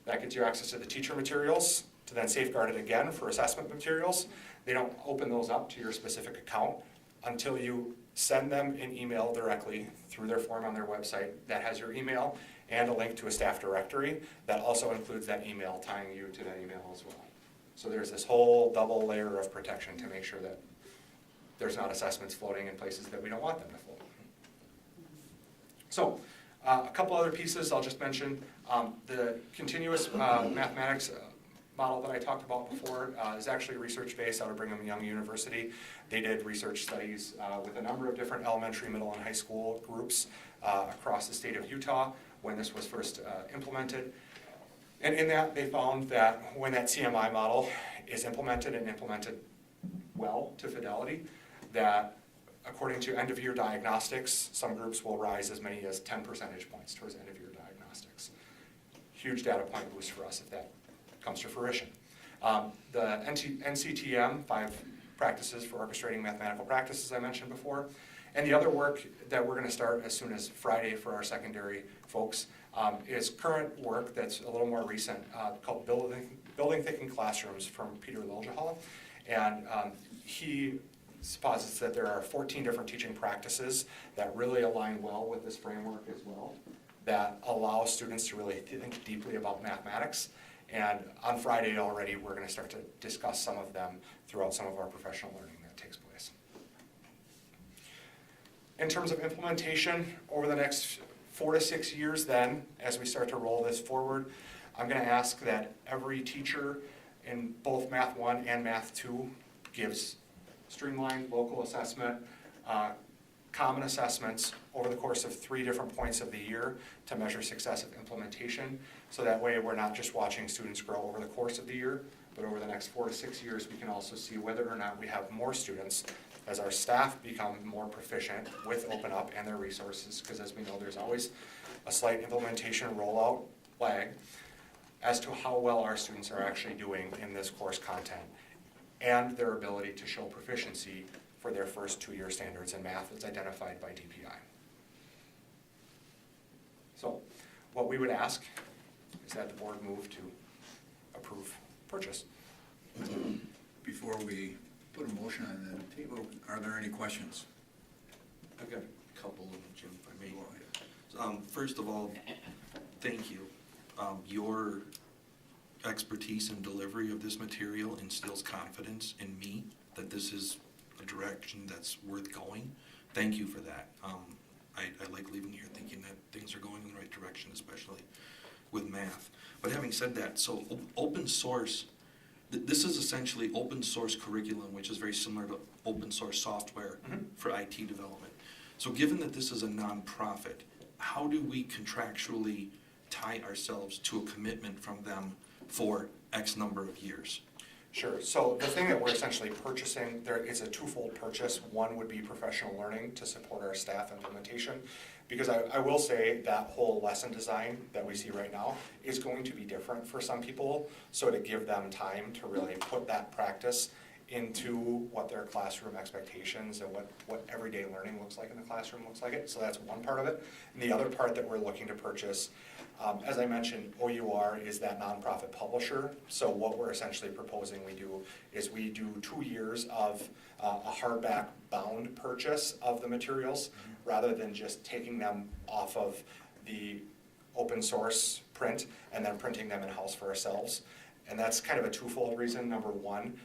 That gets you access to the teacher materials, to then safeguard it again for assessment materials. They don't open those up to your specific account until you send them an email directly through their form on their website that has your email and a link to a staff directory that also includes that email tying you to that email as well. So there's this whole double layer of protection to make sure that there's not assessments floating in places that we don't want them to float. So a couple other pieces I'll just mention. The continuous mathematics model that I talked about before is actually research-based out of Brigham Young University. They did research studies with a number of different elementary, middle, and high school groups across the state of Utah when this was first implemented. And in that, they found that when that CMI model is implemented and implemented well to fidelity, that according to end-of-year diagnostics, some groups will rise as many as 10 percentage points towards end-of-year diagnostics. Huge data point boost for us if that comes to fruition. The NCTM, 5 practices for orchestrating mathematical practices I mentioned before, and the other work that we're going to start as soon as Friday for our secondary folks is current work that's a little more recent called Building Thinking Classrooms from Peter Liljehall. And he posits that there are 14 different teaching practices that really align well with this framework as well, that allow students to really think deeply about mathematics. And on Friday already, we're going to start to discuss some of them throughout some of our professional learning that takes place. In terms of implementation, over the next 4 to 6 years then, as we start to roll this forward, I'm going to ask that every teacher in both Math 1 and Math 2 gives streamlined local assessment, common assessments over the course of 3 different points of the year to measure success of implementation. So that way we're not just watching students grow over the course of the year, but over the next 4 to 6 years we can also see whether or not we have more students as our staff become more proficient with Open Up and their resources, because as we know there's always a slight implementation rollout lag as to how well our students are actually doing in this course content and their ability to show proficiency for their first 2-year standards in math as identified by DPI. So what we would ask is that the board move to approve purchase. Before we put a motion on the table, are there any questions? I've got a couple of them, Jim, if I may. First of all, thank you. Your expertise and delivery of this material instills confidence in me that this is a direction that's worth going. Thank you for that. I like leaving here thinking that things are going in the right direction, especially with math. But having said that, so open source, this is essentially open source curriculum, which is very similar to open source software for IT development. So given that this is a nonprofit, how do we contractually tie ourselves to a commitment from them for X number of years? Sure. So the thing that we're essentially purchasing, there is a twofold purchase. One would be professional learning to support our staff implementation, because I will say that whole lesson design that we see right now is going to be different for some people. So to give them time to really put that practice into what their classroom expectations and what everyday learning looks like in the classroom looks like it. So that's one part of it. And the other part that we're looking to purchase, as I mentioned, OUR is that nonprofit publisher. So what we're essentially proposing we do is we do 2 years of a hardback bound purchase of the materials rather than just taking them off of the open source print and then printing them in-house for ourselves. And that's kind of a twofold reason. Number one,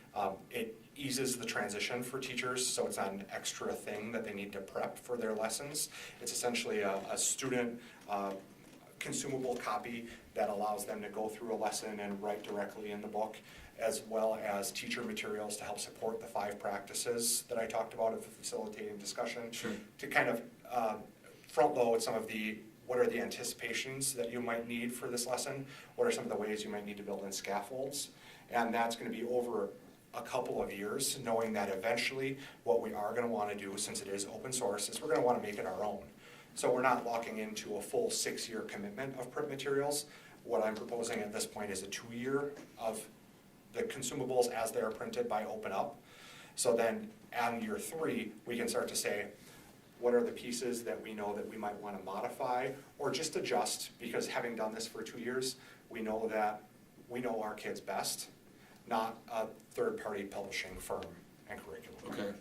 it eases the transition for teachers, so it's not an extra thing that they need to prep for their lessons. It's essentially a student consumable copy that allows them to go through a lesson and write directly in the book, as well as teacher materials to help support the 5 practices that I talked about of facilitating discussion. Sure. To kind of front load some of the, what are the anticipations that you might need for this lesson? What are some of the ways you might need to build in scaffolds? And that's going to be over a couple of years, knowing that eventually what we are going to want to do, since it is open source, is we're going to want to make it our own. So we're not locking into a full 6-year commitment of print materials. What I'm proposing at this point is a 2-year of the consumables as they are printed by Open Up. So then on year 3, we can start to say, what are the pieces that we know that we might want to modify or just adjust, because having done this for 2 years, we know that we know our kids best, not a third-party publishing firm and curriculum. Okay.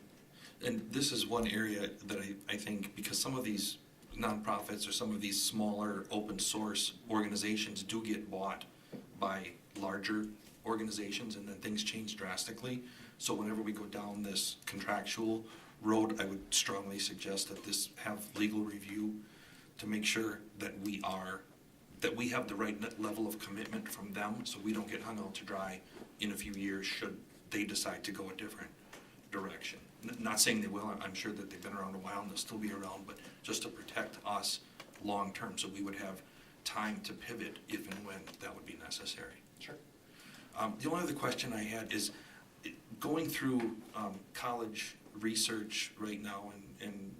And this is one area that I think, because some of these nonprofits or some of these smaller open source organizations do get bought by larger organizations, and then things change drastically. So whenever we go down this contractual road, I would strongly suggest that this have legal review to make sure that we have the right level of commitment from them, so we don't get hung out to dry in a few years should they decide to go a different direction. Not saying they will, I'm sure that they've been around a while and they'll still be around, but just to protect us long-term, so we would have time to pivot if and when that would be necessary. Sure. The only other question I had is, going through college research right now and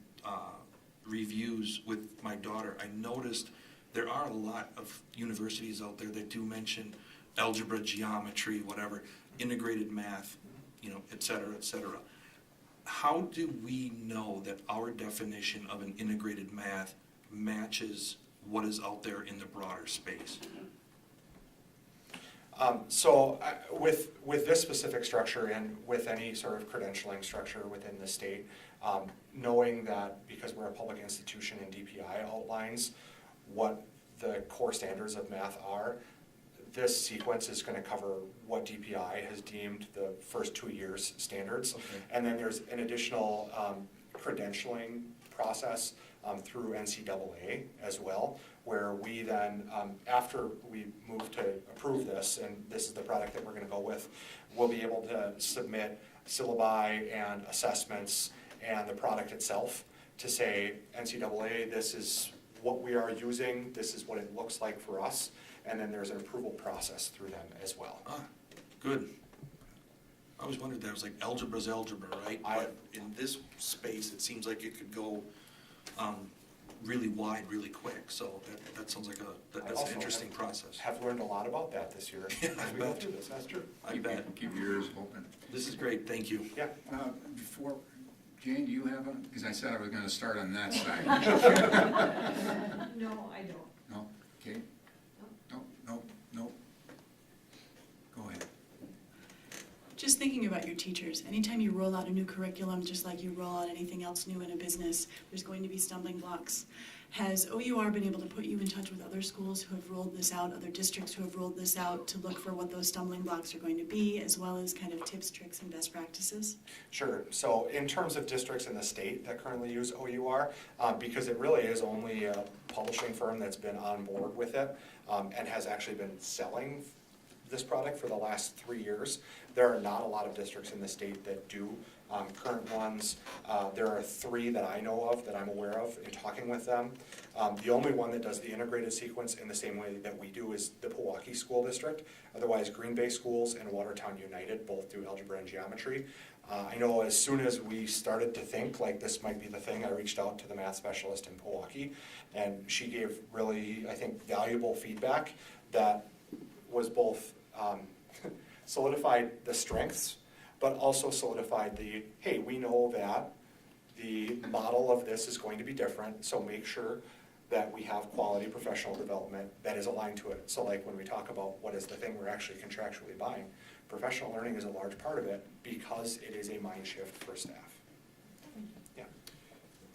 reviews with my daughter, I noticed there are a lot of universities out there that do mention algebra, geometry, whatever, integrated math, et cetera, et cetera. How do we know that our definition of an integrated math matches what is out there in the broader space? With this specific structure and with any sort of credentialing structure within the state, knowing that because we're a public institution and DPI outlines what the core standards of math are, this sequence is going to cover what DPI has deemed the first 2 years standards. Okay. And then there's an additional credentialing process through NCAA as well, where we then, after we move to approve this, and this is the product that we're going to go with, we'll be able to submit syllabi and assessments and the product itself to say, NCAA, this is what we are using, this is what it looks like for us, and then there's an approval process through them as well. Ah, good. I always wondered that. I was like, algebra's algebra, right? But in this space, it seems like it could go really wide, really quick. So that sounds like that's an interesting process. Have learned a lot about that this year. As we go through this, that's true. I bet. Keep your ears open. This is great, thank you. Yeah. Before, Jane, do you have a, because I said I was going to start on that side. No, I don't. No? Okay. No. Go ahead. Just thinking about your teachers, anytime you roll out a new curriculum, just like you roll out anything else new in a business, there's going to be stumbling blocks. Has OUR been able to put you in touch with other schools who have rolled this out, other districts who have rolled this out, to look for what those stumbling blocks are going to be, as well as kind of tips, tricks, and best practices? Sure. So in terms of districts in the state that currently use OUR, because it really is only a publishing firm that's been on board with it and has actually been selling this product for the last 3 years, there are not a lot of districts in the state that do. Current ones, there are 3 that I know of, that I'm aware of in talking with them. The only one that does the integrated sequence in the same way that we do is the Pewaukee School District. Otherwise, Green Bay Schools and Watertown United both do algebra and geometry. I know as soon as we started to think like this might be the thing, I reached out to the math specialist in Pewaukee, and she gave really, I think, valuable feedback that was both solidified the strengths but also solidified the, hey, we know that the model of this is going to be different, so make sure that we have quality professional development that is aligned to it. So like when we talk about what is the thing we're actually contractually buying, professional learning is a large part of it because it is a mind shift for staff. Yeah.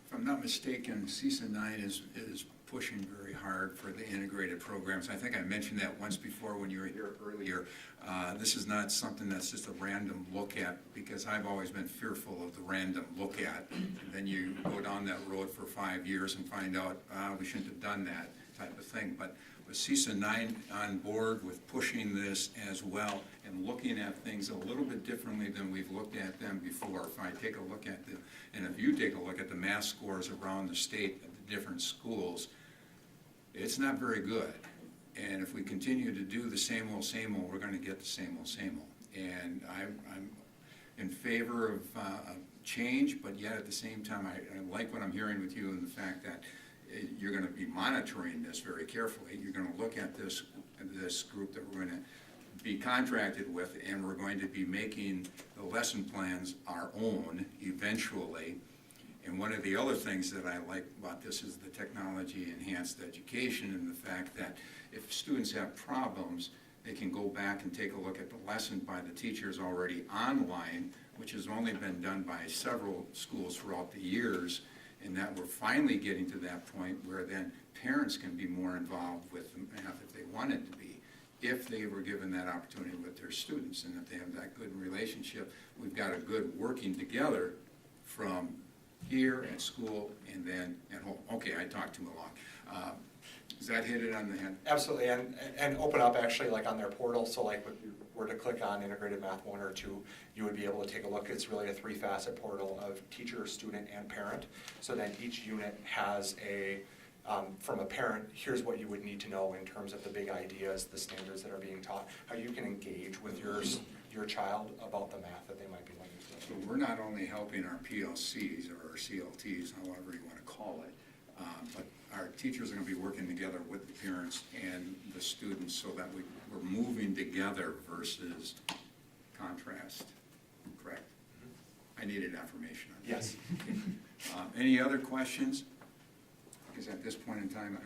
If I'm not mistaken, CISA 9 is pushing very hard for the integrated programs. I think I mentioned that once before when you were here earlier. This is not something that's just a random look at, because I've always been fearful of the random look at. And then you go down that road for 5 years and find out, we shouldn't have done that type of thing. But with CISA 9 on board with pushing this as well and looking at things a little bit differently than we've looked at them before. If I take a look at and if you take a look at the math scores around the state at the different schools, it's not very good. And if we continue to do the same old, we're going to get the same old. And I'm in favor of change, but yet at the same time, I like what I'm hearing with you and the fact that you're going to be monitoring this very carefully. You're going to look at this group that we're going to be contracted with, and we're going to be making the lesson plans our own eventually. And one of the other things that I like about this is the technology-enhanced education and the fact that if students have problems, they can go back and take a look at the lesson by the teachers already online, which has only been done by several schools throughout the years, and that we're finally getting to that point where then parents can be more involved with the math if they wanted to be, if they were given that opportunity with their students, and if they have that good relationship. We've got a good working together from here at school and then at home. Okay, I talked too long. Does that hit it on the head? Absolutely, and open up actually like on their portal, so like if you were to click on Integrated Math 1 or 2, you would be able to take a look. It's really a 3-facet portal of teacher, student, and parent. So then each unit has a, from a parent, here's what you would need to know in terms of the big ideas, the standards that are being taught, how you can engage with your child about the math that they might be learning. So we're not only helping our PLCs or our CLTs, however you want to call it, but our teachers are going to be working together with the parents and the students so that we're moving together versus contrast, correct? I needed affirmation on that. Yes. Any other questions? Because at this point in time,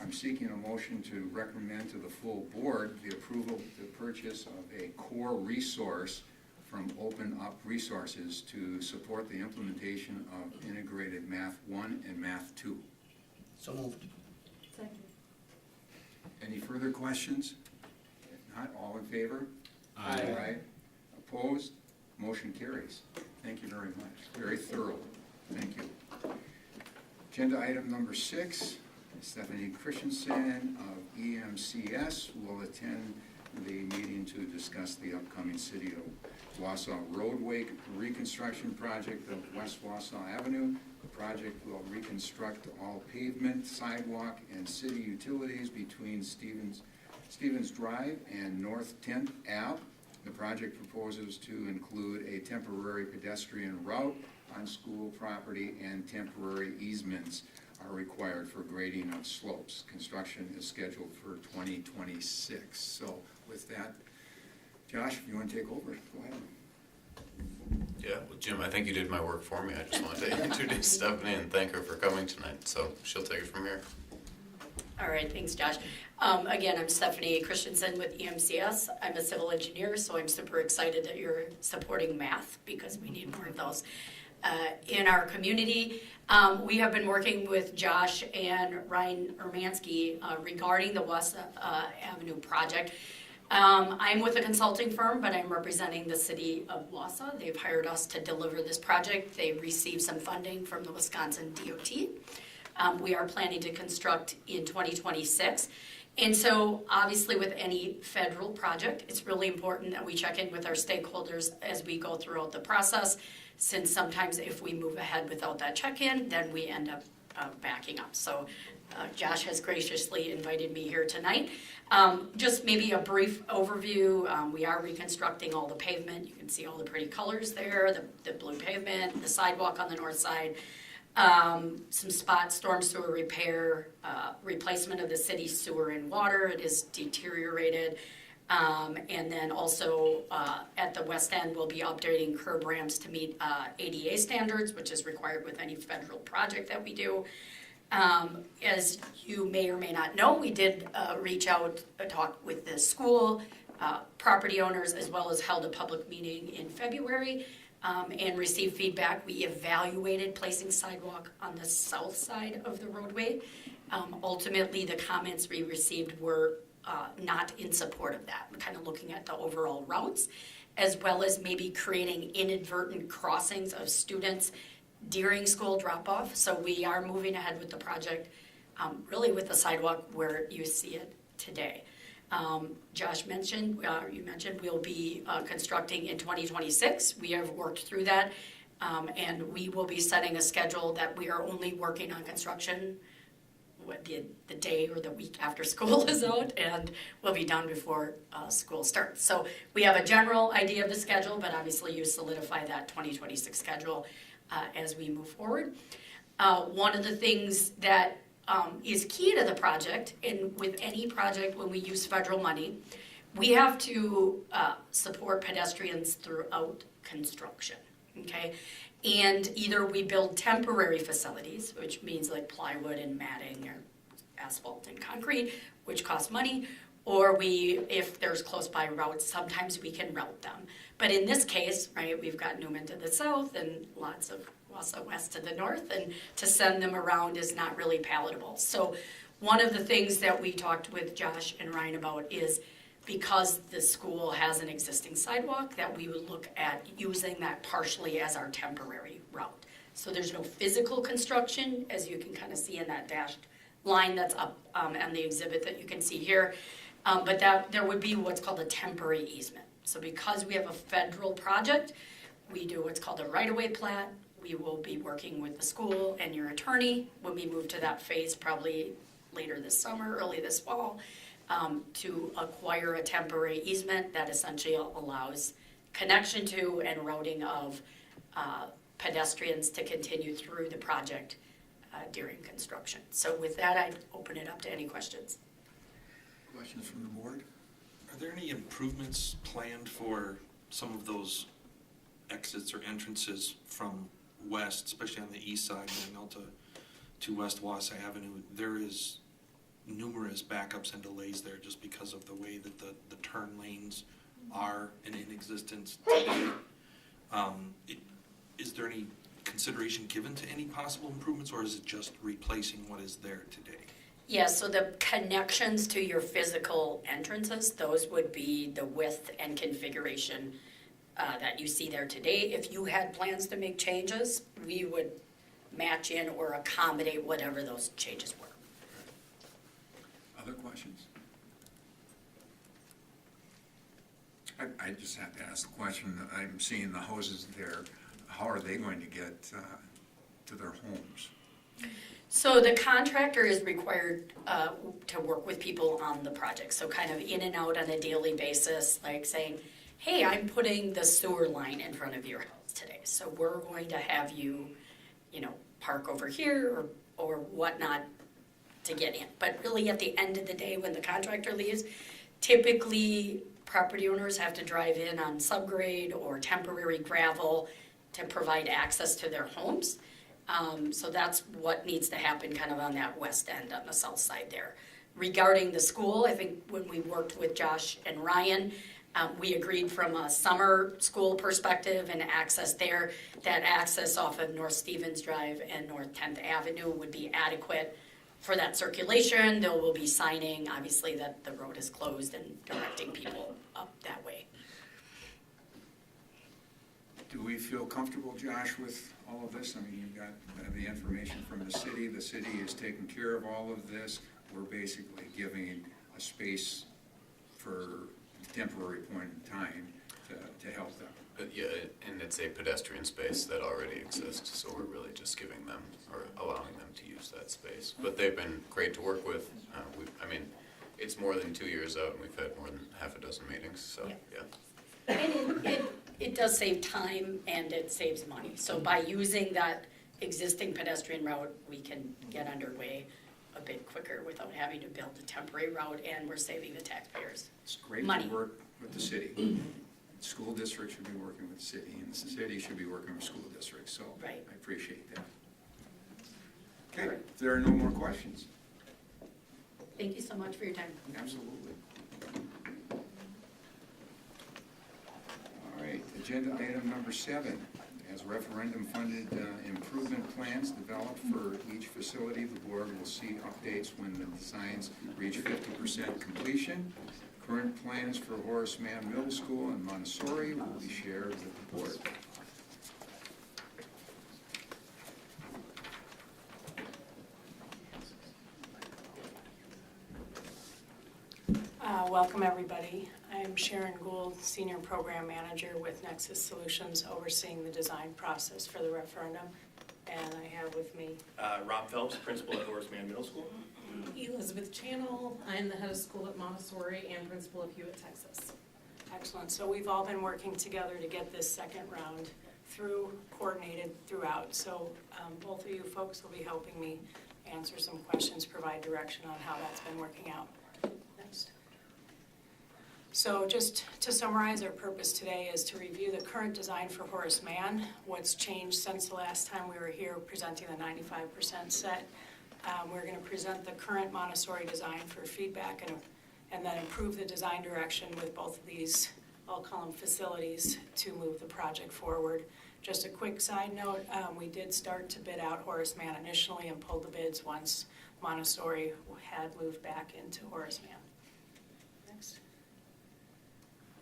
I'm seeking a motion to recommend to the full board the approval to purchase of a core resource from Open Up Resources to support the implementation of Integrated Math 1 and Math 2. So moved. Second. Any further questions? If not, all in favor? Aye. Opposed? Motion carries. Thank you very much. Very thorough. Thank you. Agenda item number 6, Stephanie Christensen of EMCS will attend the meeting to discuss the upcoming City of Wausau Roadway reconstruction project of West Wausau Avenue. The project will reconstruct all pavement, sidewalk, and city utilities between Stevens Drive and North 10th Ave. The project proposes to include a temporary pedestrian route on school property, and temporary easements are required for grading of slopes. Construction is scheduled for 2026. So with that, Josh, if you want to take over, go ahead. Yeah, well, Jim, I think you did my work for me. I just wanted to introduce Stephanie and thank her for coming tonight. So she'll take it from here. All right, thanks, Josh. Again, I'm Stephanie Christensen with EMCS. I'm a civil engineer, so I'm super excited that you're supporting math because we need more of those in our community. We have been working with Josh and Ryan Ermansky regarding the West Avenue project. I'm with a consulting firm, but I'm representing the city of Wausau. They've hired us to deliver this project. They received some funding from the Wisconsin DOT. We are planning to construct in 2026. And so obviously with any federal project, it's really important that we check in with our stakeholders as we go throughout the process, since sometimes if we move ahead without that check-in, then we end up backing up. So Josh has graciously invited me here tonight. Just maybe a brief overview. We are reconstructing all the pavement. You can see all the pretty colors there, the blue pavement, the sidewalk on the north side, some spot storm sewer repair, replacement of the city sewer and water. It is deteriorated. And then also at the west end, we'll be updating curb ramps to meet ADA standards, which is required with any federal project that we do. As you may or may not know, we did reach out, talk with the school, property owners, as well as held a public meeting in February and received feedback. We evaluated placing sidewalk on the south side of the roadway. Ultimately, the comments we received were not in support of that. We're kind of looking at the overall routes, as well as maybe creating inadvertent crossings of students during school drop-off. So we are moving ahead with the project, really with the sidewalk where you see it today. Josh mentioned, you mentioned we'll be constructing in 2026. We have worked through that, and we will be setting a schedule that we are only working on construction the day or the week after school is out, and we'll be done before school starts. So we have a general idea of the schedule, but obviously you solidify that 2026 schedule as we move forward. One of the things that is key to the project, and with any project when we use federal money, we have to support pedestrians throughout construction, okay? And either we build temporary facilities, which means like plywood and matting or asphalt and concrete, which costs money, or if there's close by routes, sometimes we can route them. But in this case, right, we've got Newman to the south and lots of Wausau west to the north, and to send them around is not really palatable. So one of the things that we talked with Josh and Ryan about is, because the school has an existing sidewalk, that we would look at using that partially as our temporary route. So there's no physical construction, as you can kind of see in that dashed line that's up on the exhibit that you can see here, but that there would be what's called a temporary easement. So because we have a federal project, we do what's called a right-of-way plat. We will be working with the school and your attorney when we move to that phase, probably later this summer, early this fall, to acquire a temporary easement that essentially allows connection to and routing of pedestrians to continue through the project during construction. So with that, I'd open it up to any questions. Questions from the board? Are there any improvements planned for some of those exits or entrances from west, especially on the east side, going out to West Wausau Avenue? There is numerous backups and delays there just because of the way that the turn lanes are in existence today. Is there any consideration given to any possible improvements, or is it just replacing what is there today? Yeah, so the connections to your physical entrances, those would be the width and configuration that you see there today. If you had plans to make changes, we would match in or accommodate whatever those changes were. Other questions? I just have to ask the question. I'm seeing the houses there. How are they going to get to their homes? So the contractor is required to work with people on the project. So kind of in and out on a daily basis, like saying, hey, I'm putting the sewer line in front of your house today. So we're going to have you, park over here or whatnot to get in. But really at the end of the day, when the contractor leaves, typically property owners have to drive in on subgrade or temporary gravel to provide access to their homes. So that's what needs to happen kind of on that west end on the south side there. Regarding the school, I think when we worked with Josh and Ryan, we agreed from a summer school perspective and access there, that access off of North Stevens Drive and North 10th Avenue would be adequate for that circulation. They will be signing, obviously, that the road is closed and directing people up that way. Do we feel comfortable, Josh, with all of this? I mean, you've got the information from the city. The city is taking care of all of this. We're basically giving a space for a temporary point in time to help them. But yeah, and it's a pedestrian space that already exists, so we're really just giving them, or allowing them to use that space. But they've been great to work with. It's more than 2 years out, and we've had more than half a dozen meetings, so yeah. And it does save time and it saves money. So by using that existing pedestrian route, we can get underway a bit quicker without having to build a temporary route, and we're saving the taxpayers It's great money. to work with the city. School district should be working with the city, and the city should be working with school districts, so Right. I appreciate that. Okay, if there are no more questions, Thank you so much for your time. absolutely. All right, agenda item number 7. As referendum-funded improvement plans developed for each facility, the board will see updates when the designs reach 50% completion. Current plans for Horace Mann Middle School and Montessori will be shared with the board. Welcome, everybody. I'm Sharon Gould, Senior Program Manager with Nexus Solutions, overseeing the design process for the referendum. And I have with me Rob Phelps, Principal at Horace Mann Middle School. Elizabeth Channel, I'm the head of school at Montessori and principal of Hewitt, Texas. Excellent. So we've all been working together to get this second round through, coordinated throughout. So both of you folks will be helping me answer some questions, provide direction on how that's been working out. Next. So just to summarize, our purpose today is to review the current design for Horace Mann, what's changed since the last time we were here presenting the 95% set. We're going to present the current Montessori design for feedback and then improve the design direction with both of these, I'll call them facilities, to move the project forward. Just a quick side note, we did start to bid out Horace Mann initially and pulled the bids once Montessori had moved back into Horace Mann. Next.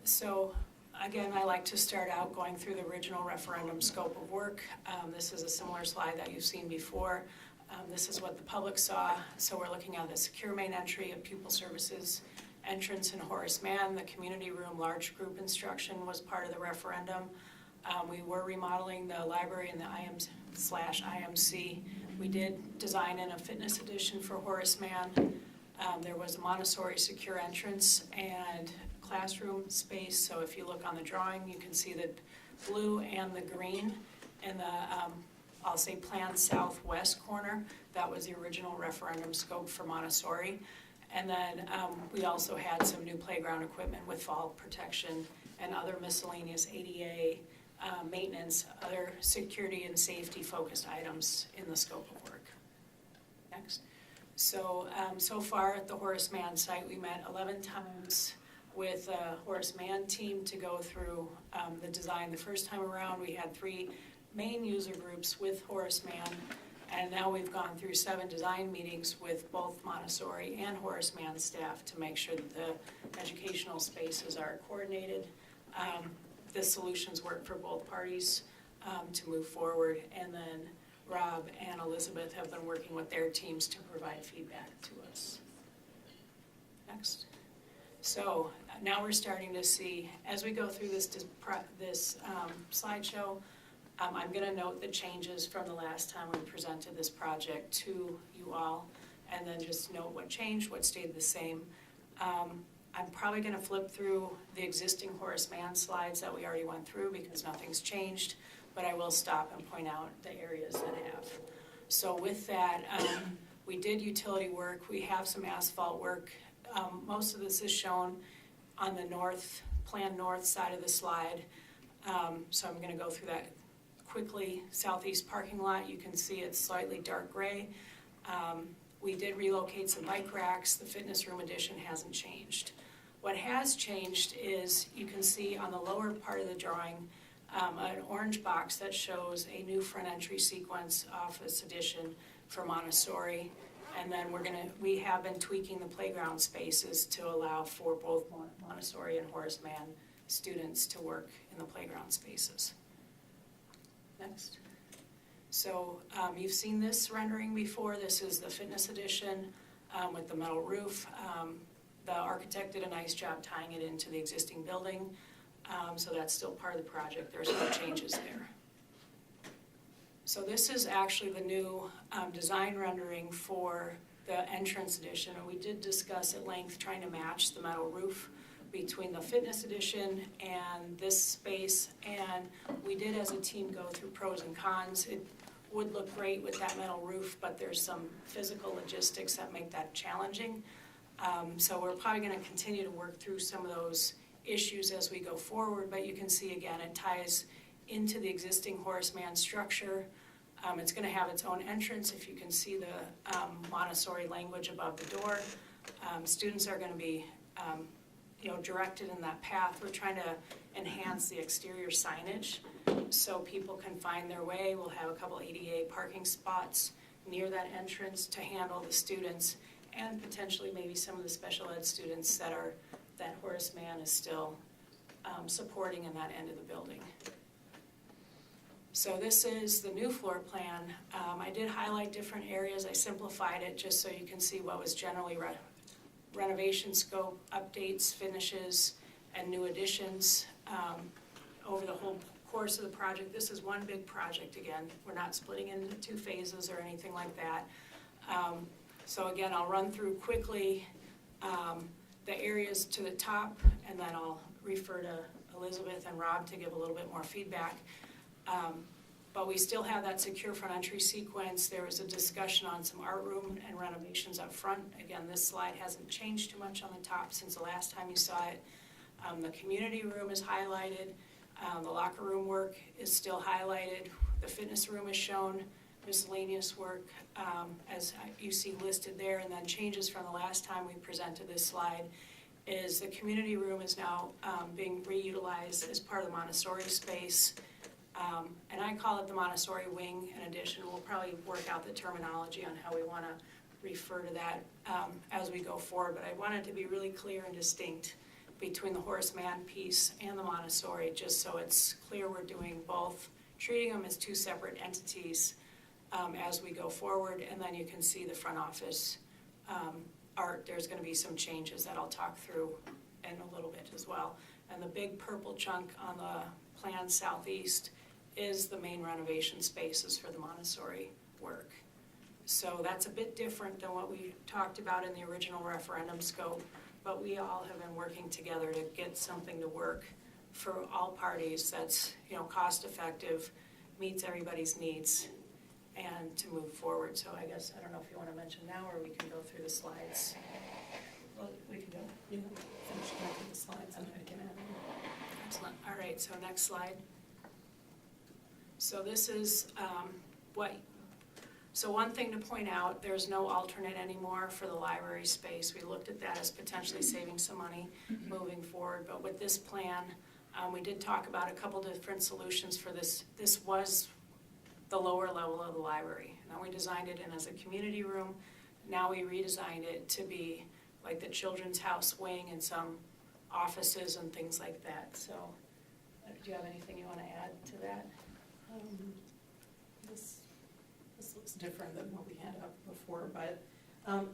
So again, I like to start out going through the original referendum scope of work. This is a similar slide that you've seen before. This is what the public saw. So we're looking at the secure main entry of pupil services entrance in Horace Mann. The community room large group instruction was part of the referendum. We were remodeling the library and the IM/IMC. We did design in a fitness edition for Horace Mann. There was a Montessori secure entrance and classroom space. So if you look on the drawing, you can see the blue and the green in the I'll say planned southwest corner. That was the original referendum scope for Montessori. And then we also had some new playground equipment with fall protection and other miscellaneous ADA maintenance, other security and safety focused items in the scope of work. Next. So, so far at the Horace Mann site, we met 11 times with the Horace Mann team to go through the design. The first time around, we had 3 main user groups with Horace Mann, and now we've gone through 7 design meetings with both Montessori and Horace Mann staff to make sure that the educational spaces are coordinated. The solutions work for both parties to move forward, and then Rob and Elizabeth have been working with their teams to provide feedback to us. Next. So now we're starting to see, as we go through this slideshow, I'm going to note the changes from the last time we presented this project to you all, and then just note what changed, what stayed the same. I'm probably going to flip through the existing Horace Mann slides that we already went through because nothing's changed, but I will stop and point out the areas that have. So with that, we did utility work. We have some asphalt work. Most of this is shown on the planned north side of the slide. So I'm going to go through that quickly. Southeast parking lot, you can see it's slightly dark gray. We did relocate some bike racks. The fitness room addition hasn't changed. What has changed is you can see on the lower part of the drawing an orange box that shows a new front entry sequence office addition for Montessori. And then we have been tweaking the playground spaces to allow for both Montessori and Horace Mann students to work in the playground spaces. Next. So you've seen this rendering before. This is the fitness edition with the metal roof. The architect did a nice job tying it into the existing building. So that's still part of the project. There's no changes there. So this is actually the new design rendering for the entrance edition. And we did discuss at length trying to match the metal roof between the fitness edition and this space. And we did as a team go through pros and cons. would look great with that metal roof, but there's some physical logistics that make that challenging. So we're probably gonna continue to work through some of those issues as we go forward, but you can see again, it ties into the existing Horace Mann structure. It's gonna have its own entrance, if you can see the Montessori language above the door. Students are gonna be directed in that path. We're trying to enhance the exterior signage so people can find their way. We'll have a couple ADA parking spots near that entrance to handle the students and potentially maybe some of the special ed students that Horace Mann is still supporting in that end of the building. So this is the new floor plan. I did highlight different areas. I simplified it just so you can see what was generally renovation scope, updates, finishes, and new additions over the whole course of the project. This is one big project again. We're not splitting it into 2 phases or anything like that. So again, I'll run through quickly the areas to the top, and then I'll refer to Elizabeth and Rob to give a little bit more feedback. But we still have that secure front entry sequence. There was a discussion on some art room and renovations up front. Again, this slide hasn't changed too much on the top since the last time you saw it. The community room is highlighted. The locker room work is still highlighted. The fitness room is shown. Miscellaneous work, as you see listed there, and then changes from the last time we presented this slide is the community room is now being reutilized as part of the Montessori space. And I call it the Montessori wing in addition. We'll probably work out the terminology on how we want to refer to that as we go forward, but I want it to be really clear and distinct between the Horace Mann piece and the Montessori, just so it's clear we're doing both, treating them as 2 separate entities as we go forward. And then you can see the front office art. There's going to be some changes that I'll talk through in a little bit as well. And the big purple chunk on the plan southeast is the main renovation spaces for the Montessori work. So that's a bit different than what we talked about in the original referendum scope, but we all have been working together to get something to work for all parties that's cost effective, meets everybody's needs, and to move forward. So I guess, I don't know if you want to mention now or we can go through the slides. Well, we can go, finish going through the slides and I can add them. Excellent. All right, so next slide. So this is so one thing to point out, there's no alternate anymore for the library space. We looked at that as potentially saving some money moving forward, but with this plan, we did talk about a couple different solutions for this. This was the lower level of the library. Now we designed it in as a community room. Now we redesigned it to be like the children's house wing and some offices and things like that. So do you have anything you want to add to that? This looks different than what we had up before, but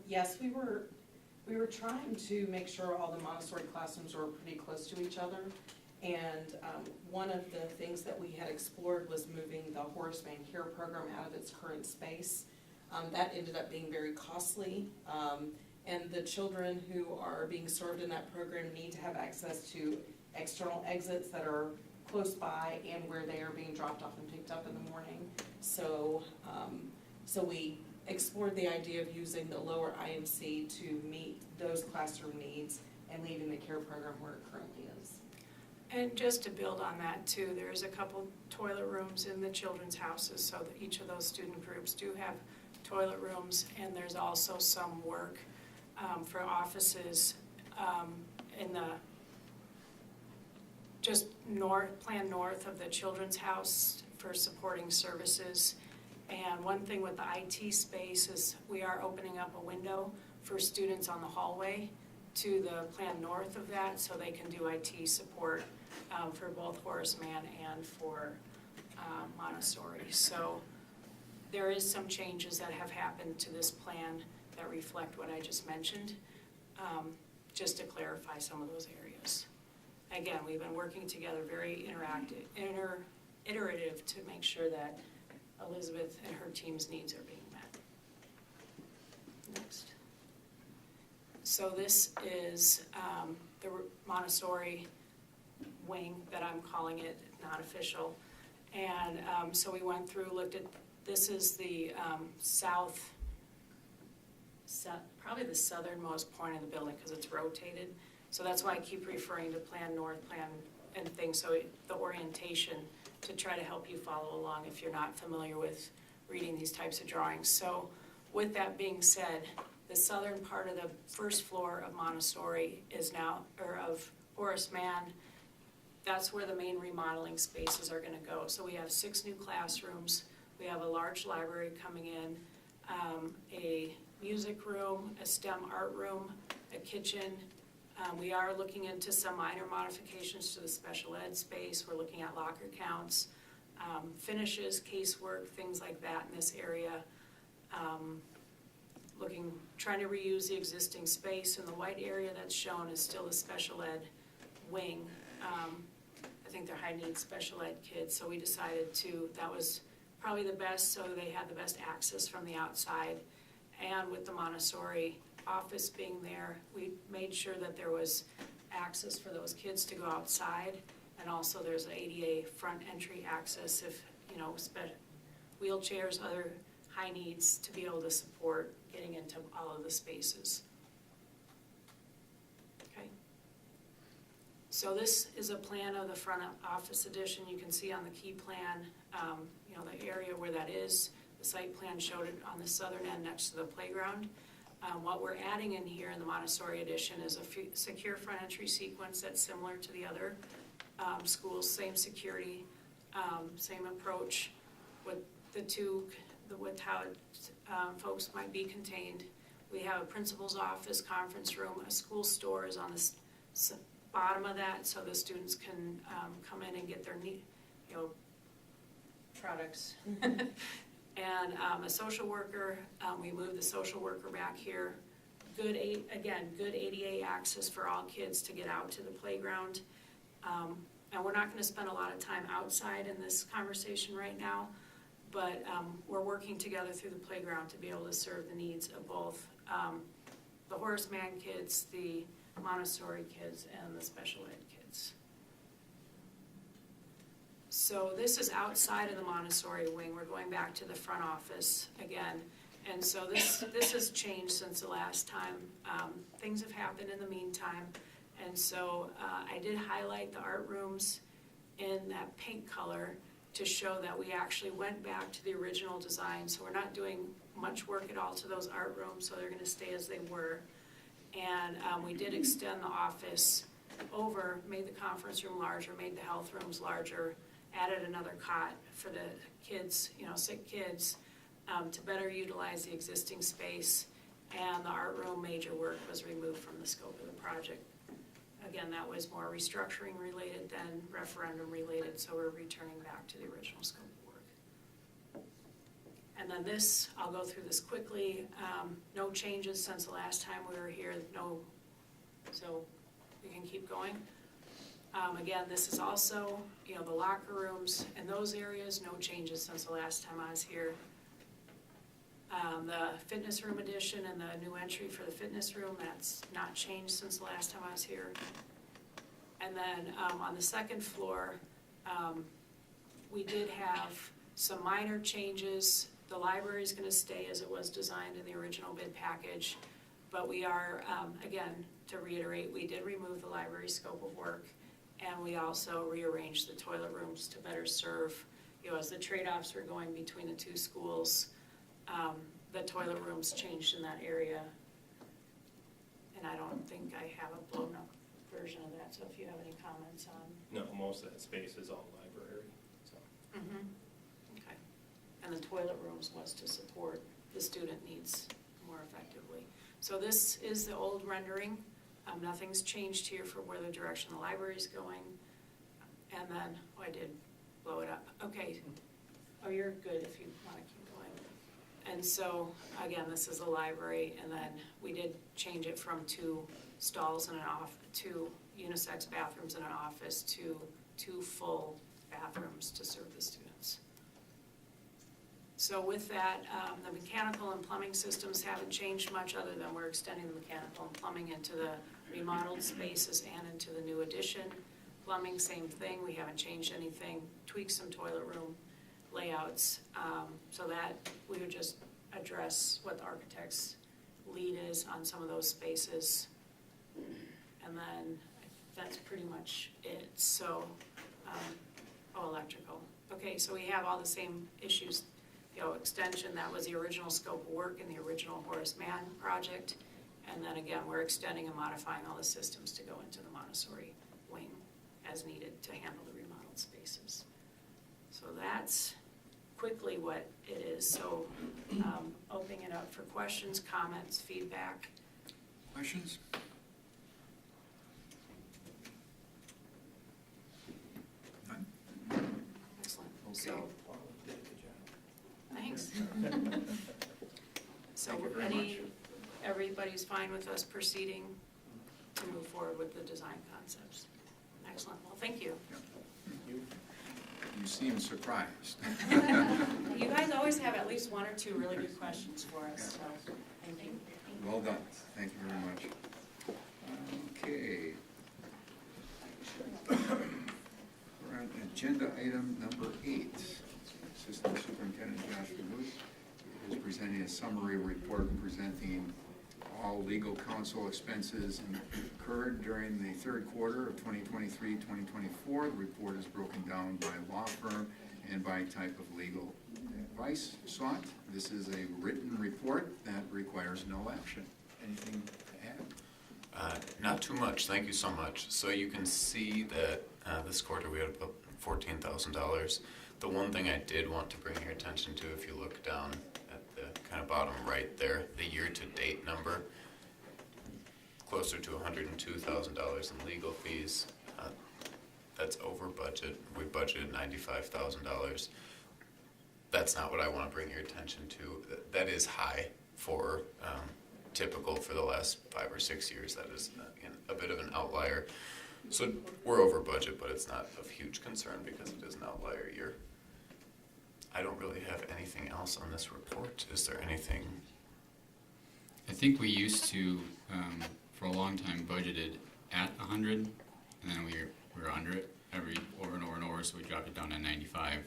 yes, we were trying to make sure all the Montessori classrooms were pretty close to each other. And one of the things that we had explored was moving the Horace Mann Care program out of its current space. That ended up being very costly. And the children who are being served in that program need to have access to external exits that are close by and where they are being dropped off and picked up in the morning. So we explored the idea of using the lower IMC to meet those classroom needs and leaving the care program where it currently is. And just to build on that too, there's a couple toilet rooms in the children's houses, so that each of those student groups do have toilet rooms, and there's also some work for offices in the just plan north of the children's house for supporting services. And one thing with the IT space is we are opening up a window for students on the hallway to the plan north of that, so they can do IT support for both Horace Mann and for Montessori. So there is some changes that have happened to this plan that reflect what I just mentioned, just to clarify some of those areas. Again, we've been working together very iterative to make sure that Elizabeth and her team's needs are being met. Next. So this is the Montessori wing that I'm calling it, not official. And so we went through, looked at This is the probably the southernmost point of the building because it's rotated. So that's why I keep referring to Plan North, Plan and things, so the orientation to try to help you follow along if you're not familiar with reading these types of drawings. So with that being said, the southern part of the first floor of Montessori is now, or of Horace Mann, that's where the main remodeling spaces are gonna go. So we have 6 new classrooms, we have a large library coming in, a music room, a STEM art room, a kitchen. We are looking into some minor modifications to the special ed space. We're looking at locker counts, finishes, casework, things like that in this area. Trying to reuse the existing space, and the white area that's shown is still the special ed wing. I think they're high needs special ed kids, so we decided that was probably the best, so they had the best access from the outside. And with the Montessori office being there, we made sure that there was access for those kids to go outside, and also there's an ADA front entry access if, wheelchairs, other high needs to be able to support getting into all of the spaces. Okay. So this is a plan of the front office addition. You can see on the key plan, the area where that is. The site plan showed it on the southern end next to the playground. What we're adding in here in the Montessori edition is a secure front entry sequence that's similar to the other schools, same security, same approach with with how folks might be contained. We have a principal's office, conference room, a school store is on the bottom of that, so the students can come in and get their products. And a social worker, we moved the social worker back here. Good ADA access for all kids to get out to the playground. And we're not gonna spend a lot of time outside in this conversation right now, but we're working together through the playground to be able to serve the needs of both the Horace Mann kids, the Montessori kids, and the special ed kids. So this is outside of the Montessori wing. We're going back to the front office again. And so this has changed since the last time. Things have happened in the meantime. And so I did highlight the art rooms in that pink color to show that we actually went back to the original design. So we're not doing much work at all to those art rooms, so they're gonna stay as they were. And we did extend the office over, made the conference room larger, made the health rooms larger, added another cot for the kids, sick kids, to better utilize the existing space. And the art room major work was removed from the scope of the project. Again, that was more restructuring related than referendum related, so we're returning back to the original scope of work. And then this, I'll go through this quickly. No changes since the last time we were here, so we can keep going. Again, this is also, the locker rooms and those areas, no changes since the last time I was here. The fitness room addition and the new entry for the fitness room, that's not changed since the last time I was here. And then on the second floor, we did have some minor changes. The library is going to stay as it was designed in the original bid package, but we are, again, to reiterate, we did remove the library scope of work, and we also rearranged the toilet rooms to better serve, as the trade-offs were going between the two schools. The toilet rooms changed in that area, and I don't think I have a blown up version of that, so if you have any comments on. No, most of that space is all library, so. Okay. And the toilet rooms was to support the student needs more effectively. So this is the old rendering. Nothing's changed here for where the direction the library is going. And then, I did blow it up. Okay. Oh, you're good if you want to keep going. And so, again, this is the library, and then we did change it from 2 stalls and two unisex bathrooms in an office to 2 full bathrooms to serve the students. So with that, the mechanical and plumbing systems haven't changed much other than we're extending the mechanical and plumbing into the remodeled spaces and into the new addition. Plumbing, same thing, we haven't changed anything, tweaked some toilet room layouts, so that we would just address what the architect's lead is on some of those spaces. And then that's pretty much it, so, electrical. Okay, so we have all the same issues, extension, that was the original scope of work in the original Horace Mann project. And then again, we're extending and modifying all the systems to go into the Montessori wing as needed to handle the remodeled spaces. So that's quickly what it is. So opening it up for questions, comments, feedback. Questions? None? Excellent. Okay. So, thanks. So Thank you very much. Everybody's fine with us proceeding to move forward with the design concepts? Excellent. Well, thank you. You seem surprised. You guys always have at least one or two really good questions for us, so thank you. Well done. Thank you very much. Okay. We're on agenda item number 8. Assistant Superintendent Josh Booth is presenting a summary report presenting all legal counsel expenses incurred during the third quarter of 2023-2024. The report is broken down by law firm and by type of legal advice sought. This is a written report that requires no action. Anything to add? Not too much, thank you so much. So you can see that this quarter we had about $14,000. The one thing I did want to bring your attention to, if you look down at the kind of bottom right there, the year-to-date number, closer to $102,000 in legal fees. That's over budget. We budgeted $95,000. That's not what I want to bring your attention to. That is high for typical for the last 5 or 6 years. That is a bit of an outlier. So we're over budget, but it's not of huge concern because it is an outlier year. I don't really have anything else on this report. Is there anything? I think we used to, for a long time, budgeted at 100, and then we were under it over and over, so we dropped it down to 95.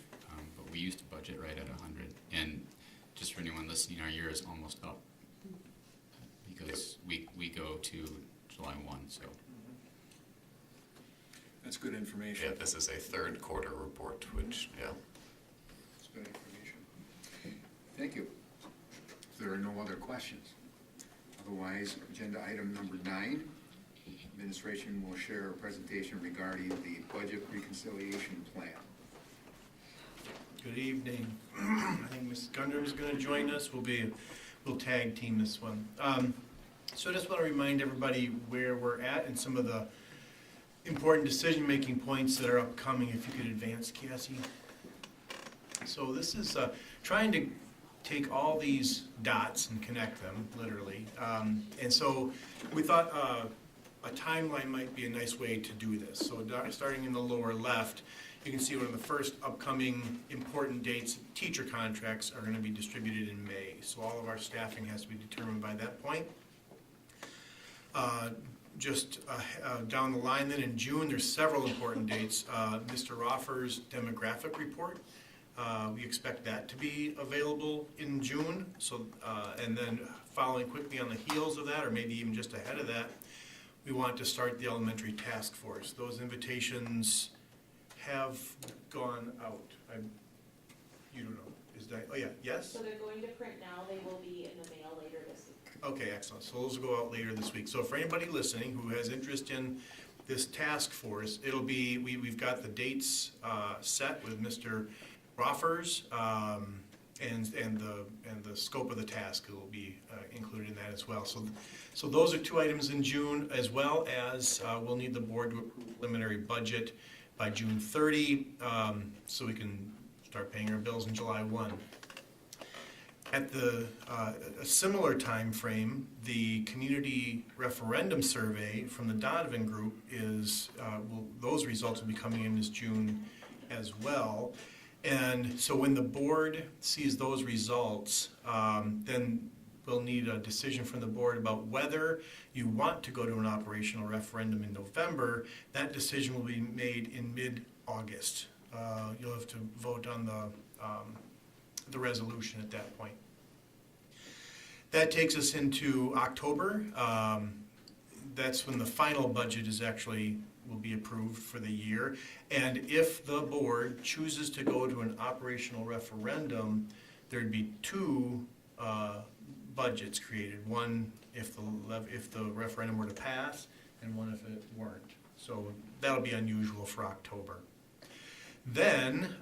But we used to budget right at 100. And just for anyone listening, our year is almost up because we go to July 1. So That's good information. Yeah, this is a third quarter report, which, yeah. That's good information. Thank you. If there are no other questions. Otherwise, agenda item number 9, administration will share a presentation regarding the budget reconciliation plan. Good evening. I think Ms. Gundrum is going to join us. We'll tag team this one. So I just want to remind everybody where we're at and some of the important decision-making points that are upcoming. If you could advance, Cassie. So this is trying to take all these dots and connect them, literally. And so we thought a timeline might be a nice way to do this. So starting in the lower left, you can see one of the first upcoming important dates. Teacher contracts are going to be distributed in May. So all of our staffing has to be determined by that point. Just down the line then in June, there's several important dates. Mr. Roffer's demographic report. We expect that to be available in June. So, and then following quickly on the heels of that, or maybe even just ahead of that, we want to start the elementary task force. Those invitations have gone out. You don't know. Is that, oh yeah, yes? So they're going to print now. They will be in the mail later this week. Okay, excellent. So those will go out later this week. So for anybody listening who has interest in this task force, it'll be, we've got the dates set with Mr. Roffers, and the scope of the task will be included in that as well. So those are 2 items in June, as well as we'll need the board to approve preliminary budget by June 30, so we can start paying our bills in July 1. At a similar time frame, the community referendum survey from the Donovan Group is, those results will be coming in as June as well. And so when the board sees those results, then we'll need a decision from the board about whether you want to go to an operational referendum in November. That decision will be made in mid-August. You'll have to vote on the resolution at that point. That takes us into October. That's when the final budget is actually will be approved for the year. And if the board chooses to go to an operational referendum, there'd be two budgets created. One if the referendum were to pass, and one if it weren't. So that'll be unusual for October. Then,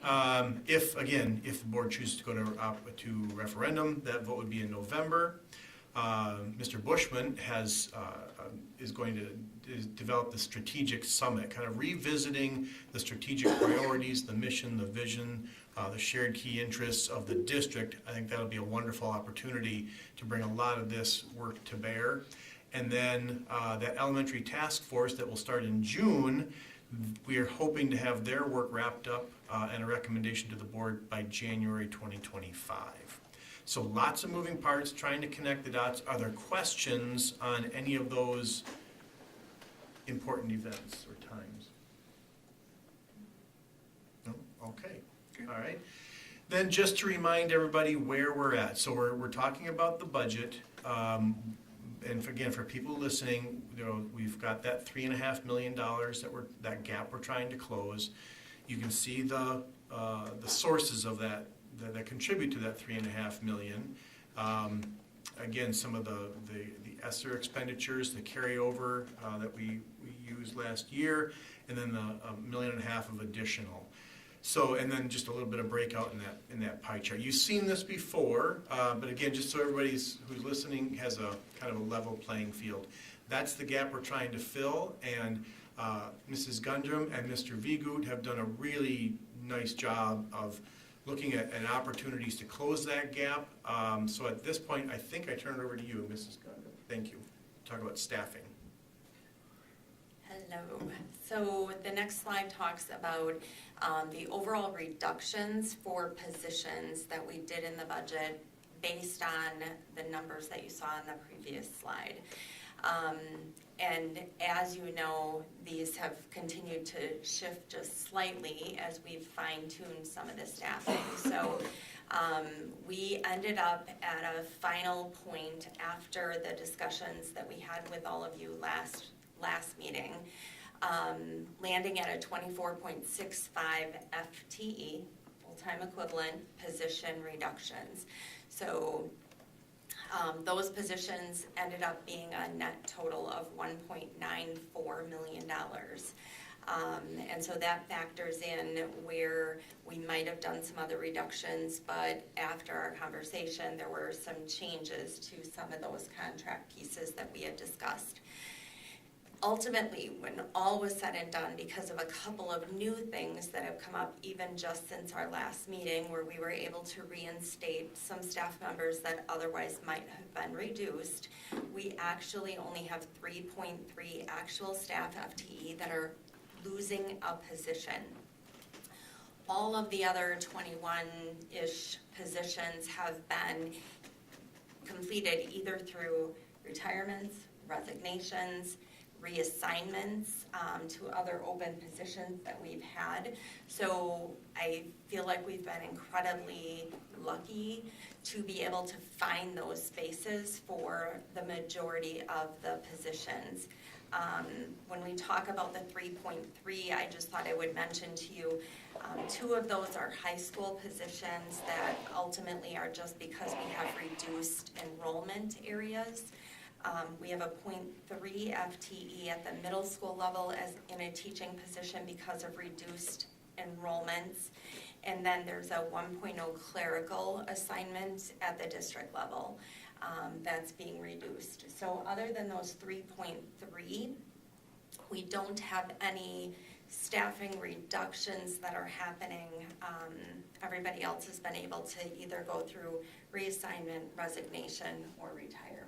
if the board chooses to go to referendum, that vote would be in November. Mr. Bushman is going to develop the strategic summit, kind of revisiting the strategic priorities, the mission, the vision, the shared key interests of the district. I think that'll be a wonderful opportunity to bring a lot of this work to bear. And then that elementary task force that will start in June, we are hoping to have their work wrapped up and a recommendation to the board by January 2025. So lots of moving parts, trying to connect the dots. Are there questions on any of those important events or times? No? Okay. All right. Then just to remind everybody where we're at. So we're talking about the budget. And again, for people listening, we've got that $3.5 million that gap we're trying to close. You can see the sources of that contribute to that $3.5 million. Again, some of the ESSER expenditures, the carryover that we used last year, and then the $1.5 million of additional. So, and then just a little bit of breakout in that pie chart. You've seen this before, but again, just so everybody who's listening has a kind of a level playing field. That's the gap we're trying to fill, and Mrs. Gundrum and Mr. Vigut have done a really nice job of looking at opportunities to close that gap. So at this point, I think I turn it over to you, Mrs. Gundrum. Thank you. Talk about staffing. Hello. So the next slide talks about the overall reductions for positions that we did in the budget based on the numbers that you saw on the previous slide. And as you know, these have continued to shift just slightly as we've fine-tuned some of the staffing. So we ended up at a final point after the discussions that we had with all of you last meeting, landing at a 24.65 FTE, full-time equivalent, position reductions. So those positions ended up being a net total of $1.94 million. And so that factors in where we might have done some other reductions, but after our conversation, there were some changes to some of those contract pieces that we had discussed. Ultimately, when all was said and done, because of a couple of new things that have come up even just since our last meeting, where we were able to reinstate some staff members that otherwise might have been reduced, we actually only have 3.3 actual staff FTE that are losing a position. All of the other 21-ish positions have been completed either through retirements, resignations, reassignments to other open positions that we've had. So I feel like we've been incredibly lucky to be able to find those spaces for the majority of the positions. When we talk about the 3.3, I just thought I would mention to you, two of those are high school positions that ultimately are just because we have reduced enrollment areas. We have a 0.3 FTE at the middle school level as in a teaching position because of reduced enrollments. And then there's a 1.0 clerical assignment at the district level that's being reduced. So other than those 3.3, we don't have any staffing reductions that are happening. Everybody else has been able to either go through reassignment, resignation, or retirement.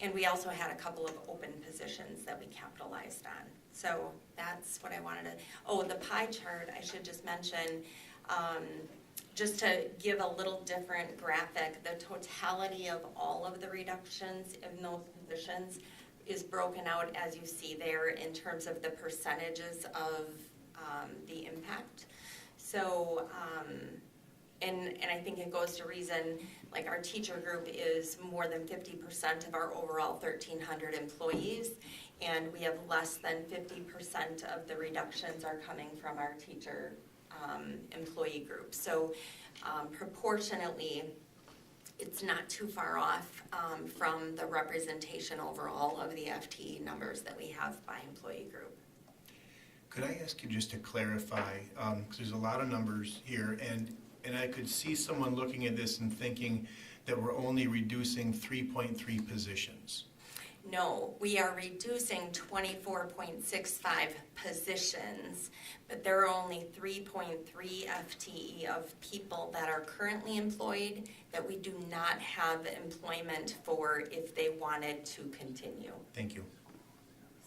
And we also had a couple of open positions that we capitalized on. So that's what I wanted to, the pie chart, I should just mention, just to give a little different graphic, the totality of all of the reductions in those positions is broken out as you see there in terms of the percentages of the impact. So, and I think it goes to reason, like our teacher group is more than 50% of our overall 1,300 employees, and we have less than 50% of the reductions are coming from our teacher employee group. So proportionately, it's not too far off from the representation overall of the FTE numbers that we have by employee group. Could I ask you just to clarify, because there's a lot of numbers here, and I could see someone looking at this and thinking that we're only reducing 3.3 positions. No, we are reducing 24.65 positions, but there are only 3.3 FTE of people that are currently employed that we do not have employment for if they wanted to continue. Thank you.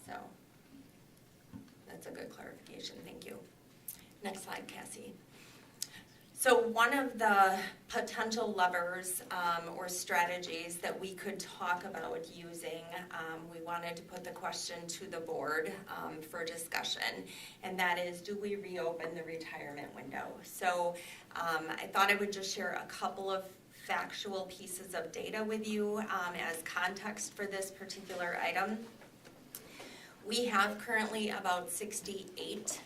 So that's a good clarification, thank you. Next slide, Cassie. So one of the potential levers or strategies that we could talk about using, we wanted to put the question to the board for discussion, and that is, do we reopen the retirement window? So I thought I would just share a couple of factual pieces of data with you as context for this particular item. We have currently about 68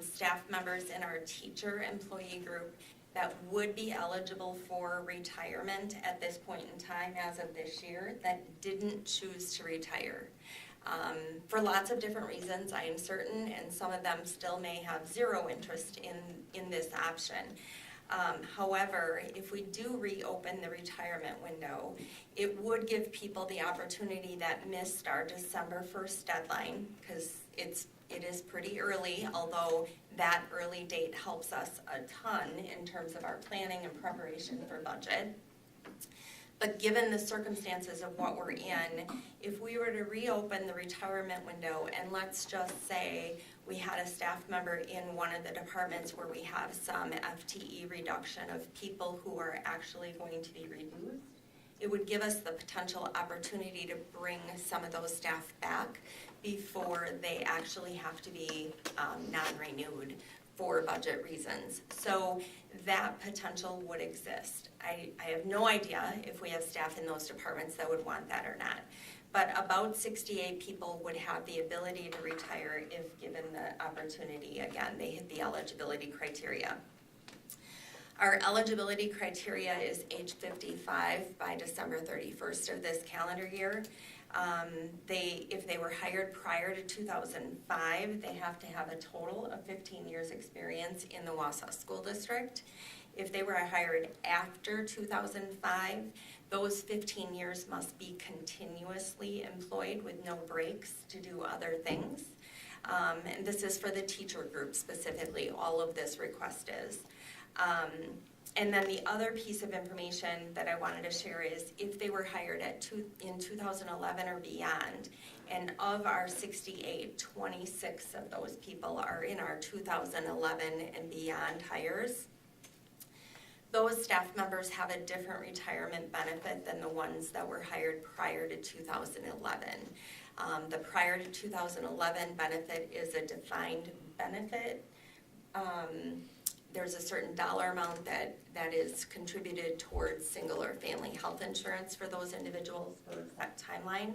staff members in our teacher employee group that would be eligible for retirement at this point in time as of this year that didn't choose to retire. For lots of different reasons, I am certain, and some of them still may have zero interest in this option. However, if we do reopen the retirement window, it would give people the opportunity that missed our December 1st deadline, because it is pretty early, although that early date helps us a ton in terms of our planning and preparation for budget. But given the circumstances of what we're in, if we were to reopen the retirement window, and let's just say we had a staff member in one of the departments where we have some FTE reduction of people who are actually going to be reduced, it would give us the potential opportunity to bring some of those staff back before they actually have to be non-renewed for budget reasons. So that potential would exist. I have no idea if we have staff in those departments that would want that or not. But about 68 people would have the ability to retire if given the opportunity. Again, they hit the eligibility criteria. Our eligibility criteria is age 55 by December 31st of this calendar year. If they were hired prior to 2005, they have to have a total of 15 years experience in the Wausau School District. If they were hired after 2005, those 15 years must be continuously employed with no breaks to do other things. And this is for the teacher group specifically, all of this request is. And then the other piece of information that I wanted to share is if they were hired in 2011 or beyond, and of our 68, 26 of those people are in our 2011 and beyond hires. Those staff members have a different retirement benefit than the ones that were hired prior to 2011. The prior to 2011 benefit is a defined benefit. There's a certain dollar amount that is contributed towards single or family health insurance for those individuals for that timeline.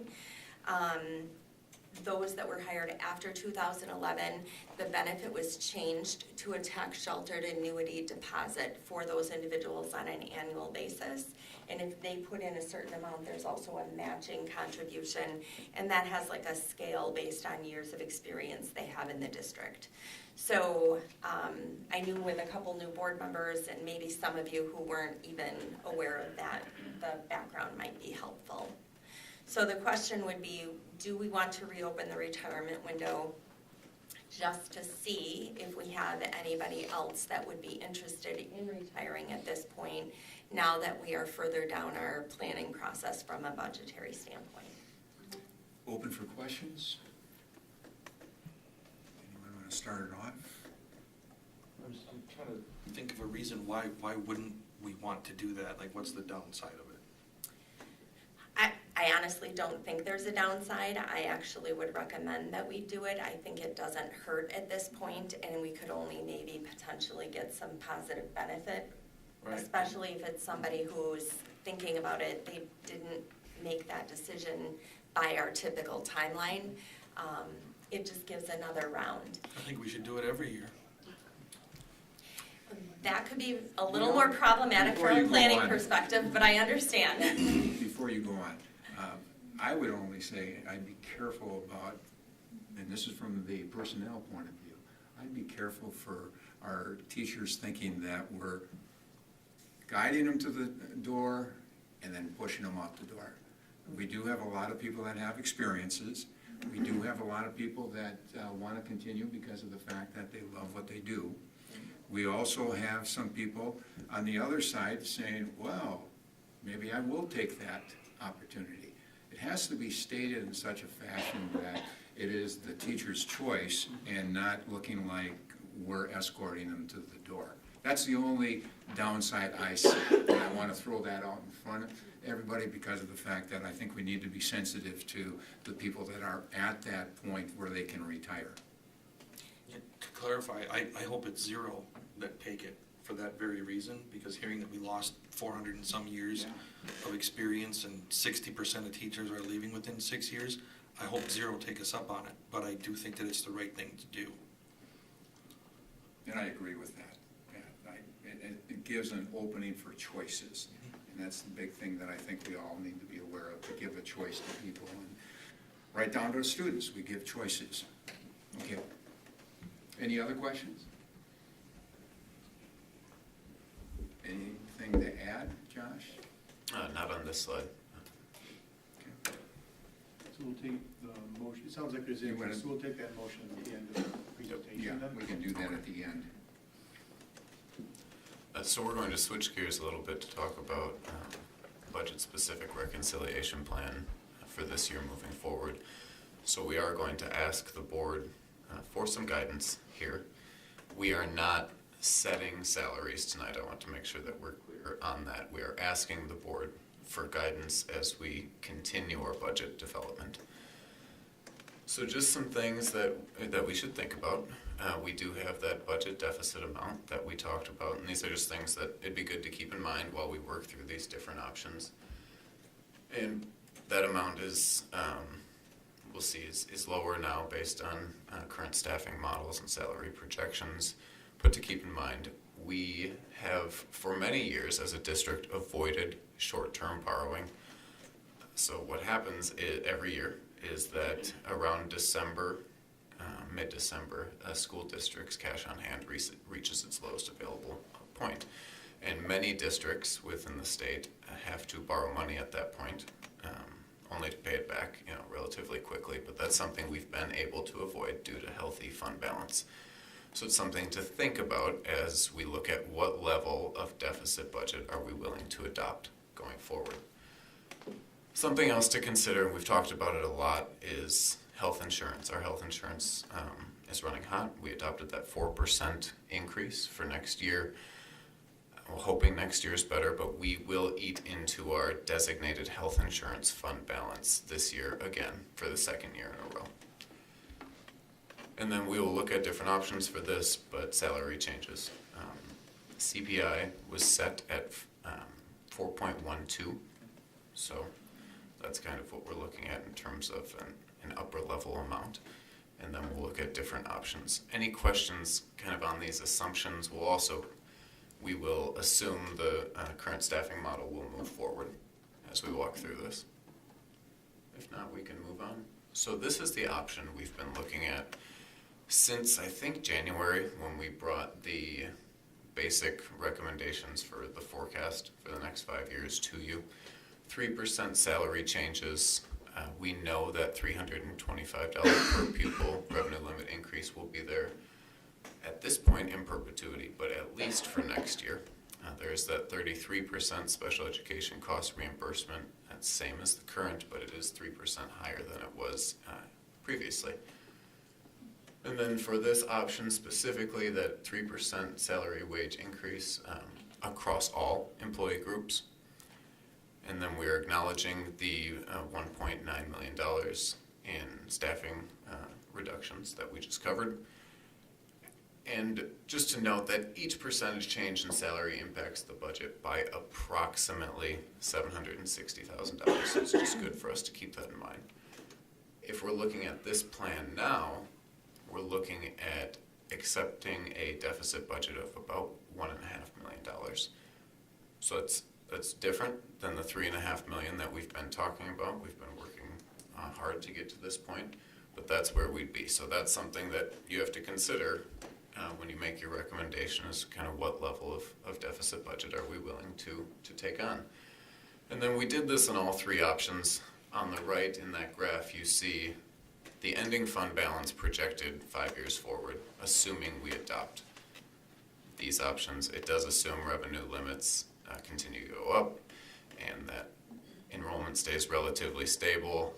Those that were hired after 2011, the benefit was changed to a tax-sheltered annuity deposit for those individuals on an annual basis. And if they put in a certain amount, there's also a matching contribution, and that has like a scale based on years of experience they have in the district. So I knew with a couple new board members and maybe some of you who weren't even aware of that, the background might be helpful. So the question would be, do we want to reopen the retirement window just to see if we have anybody else that would be interested in retiring at this point, now that we are further down our planning process from a budgetary standpoint? Open for questions? Anyone want to start it off? I'm trying to think of a reason why wouldn't we want to do that? Like, what's the downside of it? I honestly don't think there's a downside. I actually would recommend that we do it. I think it doesn't hurt at this point, and we could only maybe potentially get some positive benefit. Right. Especially if it's somebody who's thinking about it, they didn't make that decision by our typical timeline. It just gives another round. I think we should do it every year. That could be a little more problematic Before from you a go planning on. perspective, but I understand. Before you go on, I would only say I'd be careful about, and this is from the personnel point of view, I'd be careful for our teachers thinking that we're guiding them to the door and then pushing them out the door. We do have a lot of people that have experiences. We do have a lot of people that want to continue because of the fact that they love what they do. We also have some people on the other side saying, well, maybe I will take that opportunity. It has to be stated in such a fashion that it is the teacher's choice and not looking like we're escorting them to the door. That's the only downside I see, and I want to throw that out in front of everybody because of the fact that I think we need to be sensitive to the people that are at that point where they can retire. Yeah, to clarify, I hope it's zero that take it for that very reason, because hearing that we lost 400 and some years of experience and 60% of teachers are leaving within 6 years, I hope zero take us up on it, but I do think that it's the right thing to do. And I agree with that. It gives an opening for choices. And that's the big thing that I think we all need to be aware of, to give a choice to people. And right down to the students, we give choices. Okay. Any other questions? Anything to add, Josh? Not on this slide. Okay. So we'll take the motion, it sounds like there's interest, so we'll take that motion at the end of the presentation Yeah, then. we can do that at the end. So we're going to switch gears a little bit to talk about budget-specific reconciliation plan for this year moving forward. So we are going to ask the board for some guidance here. We are not setting salaries tonight. I want to make sure that we're clear on that. We are asking the board for guidance as we continue our budget development. So just some things that we should think about. We do have that budget deficit amount that we talked about, and these are just things that it'd be good to keep in mind while we work through these different options. And that amount is, we'll see, is lower now based on current staffing models and salary projections. But to keep in mind, we have for many years as a district avoided short-term borrowing. So what happens every year is that around December, mid-December, a school district's cash on hand reaches its lowest available point. And many districts within the state have to borrow money at that point, only to pay it back, relatively quickly. But that's something we've been able to avoid due to healthy fund balance. So it's something to think about as we look at what level of deficit budget are we willing to adopt going forward. Something else to consider, and we've talked about it a lot, is health insurance. Our health insurance is running hot. We adopted that 4% increase for next year. We're hoping next year is better, but we will eat into our designated health insurance fund balance this year again for the second year in a row. And then we will look at different options for this, but salary changes. CPI was set at 4.12, so that's kind of what we're looking at in terms of an upper level amount. And then we'll look at different options. Any questions kind of on these assumptions? We will assume the current staffing model will move forward as we walk through this. If not, we can move on. So this is the option we've been looking at since, I think, January, when we brought the basic recommendations for the forecast for the next 5 years to you. 3% salary changes. We know that $325 per pupil revenue limit increase will be there at this point in perpetuity, but at least for next year. There's that 33% special education cost reimbursement. That's same as the current, but it is 3% higher than it was previously. And then for this option specifically, that 3% salary wage increase across all employee groups. And then we're acknowledging the $1.9 million in staffing reductions that we just covered. And just to note that each percentage change in salary impacts the budget by approximately $760,000. So it's just good for us to keep that in mind. If we're looking at this plan now, we're looking at accepting a deficit budget of about $1.5 million. So that's different than the $3.5 million that we've been talking about. We've been working hard to get to this point, but that's where we'd be. So that's something that you have to consider when you make your recommendation, is kind of what level of deficit budget are we willing to take on. And then we did this in all three options. On the right in that graph, you see the ending fund balance projected 5 years forward, assuming we adopt these options. It does assume revenue limits continue to go up, and that enrollment stays relatively stable,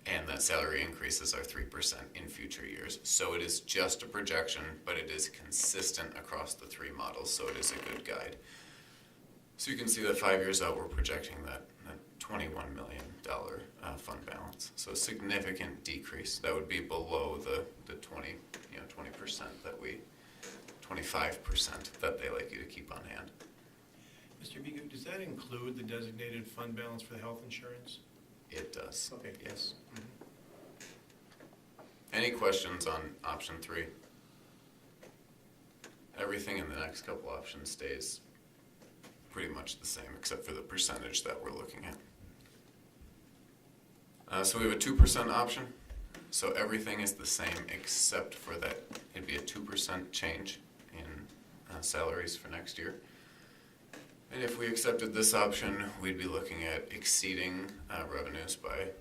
and that salary increases are 3% in future years. So it is just a projection, but it is consistent across the three models, so it is a good guide. So you can see that 5 years out, we're projecting that $21 million fund balance. So a significant decrease. That would be below the 20% that 25% that they like you to keep on hand. Mr. Bigu, does that include the designated fund balance for the health insurance? It does. Okay. Yes. Any questions on option 3? Everything in the next couple options stays pretty much the same, except for the percentage that we're looking at. So we have a 2% option. So everything is the same except for that it'd be a 2% change in salaries for next year. And if we accepted this option, we'd be looking at exceeding revenues by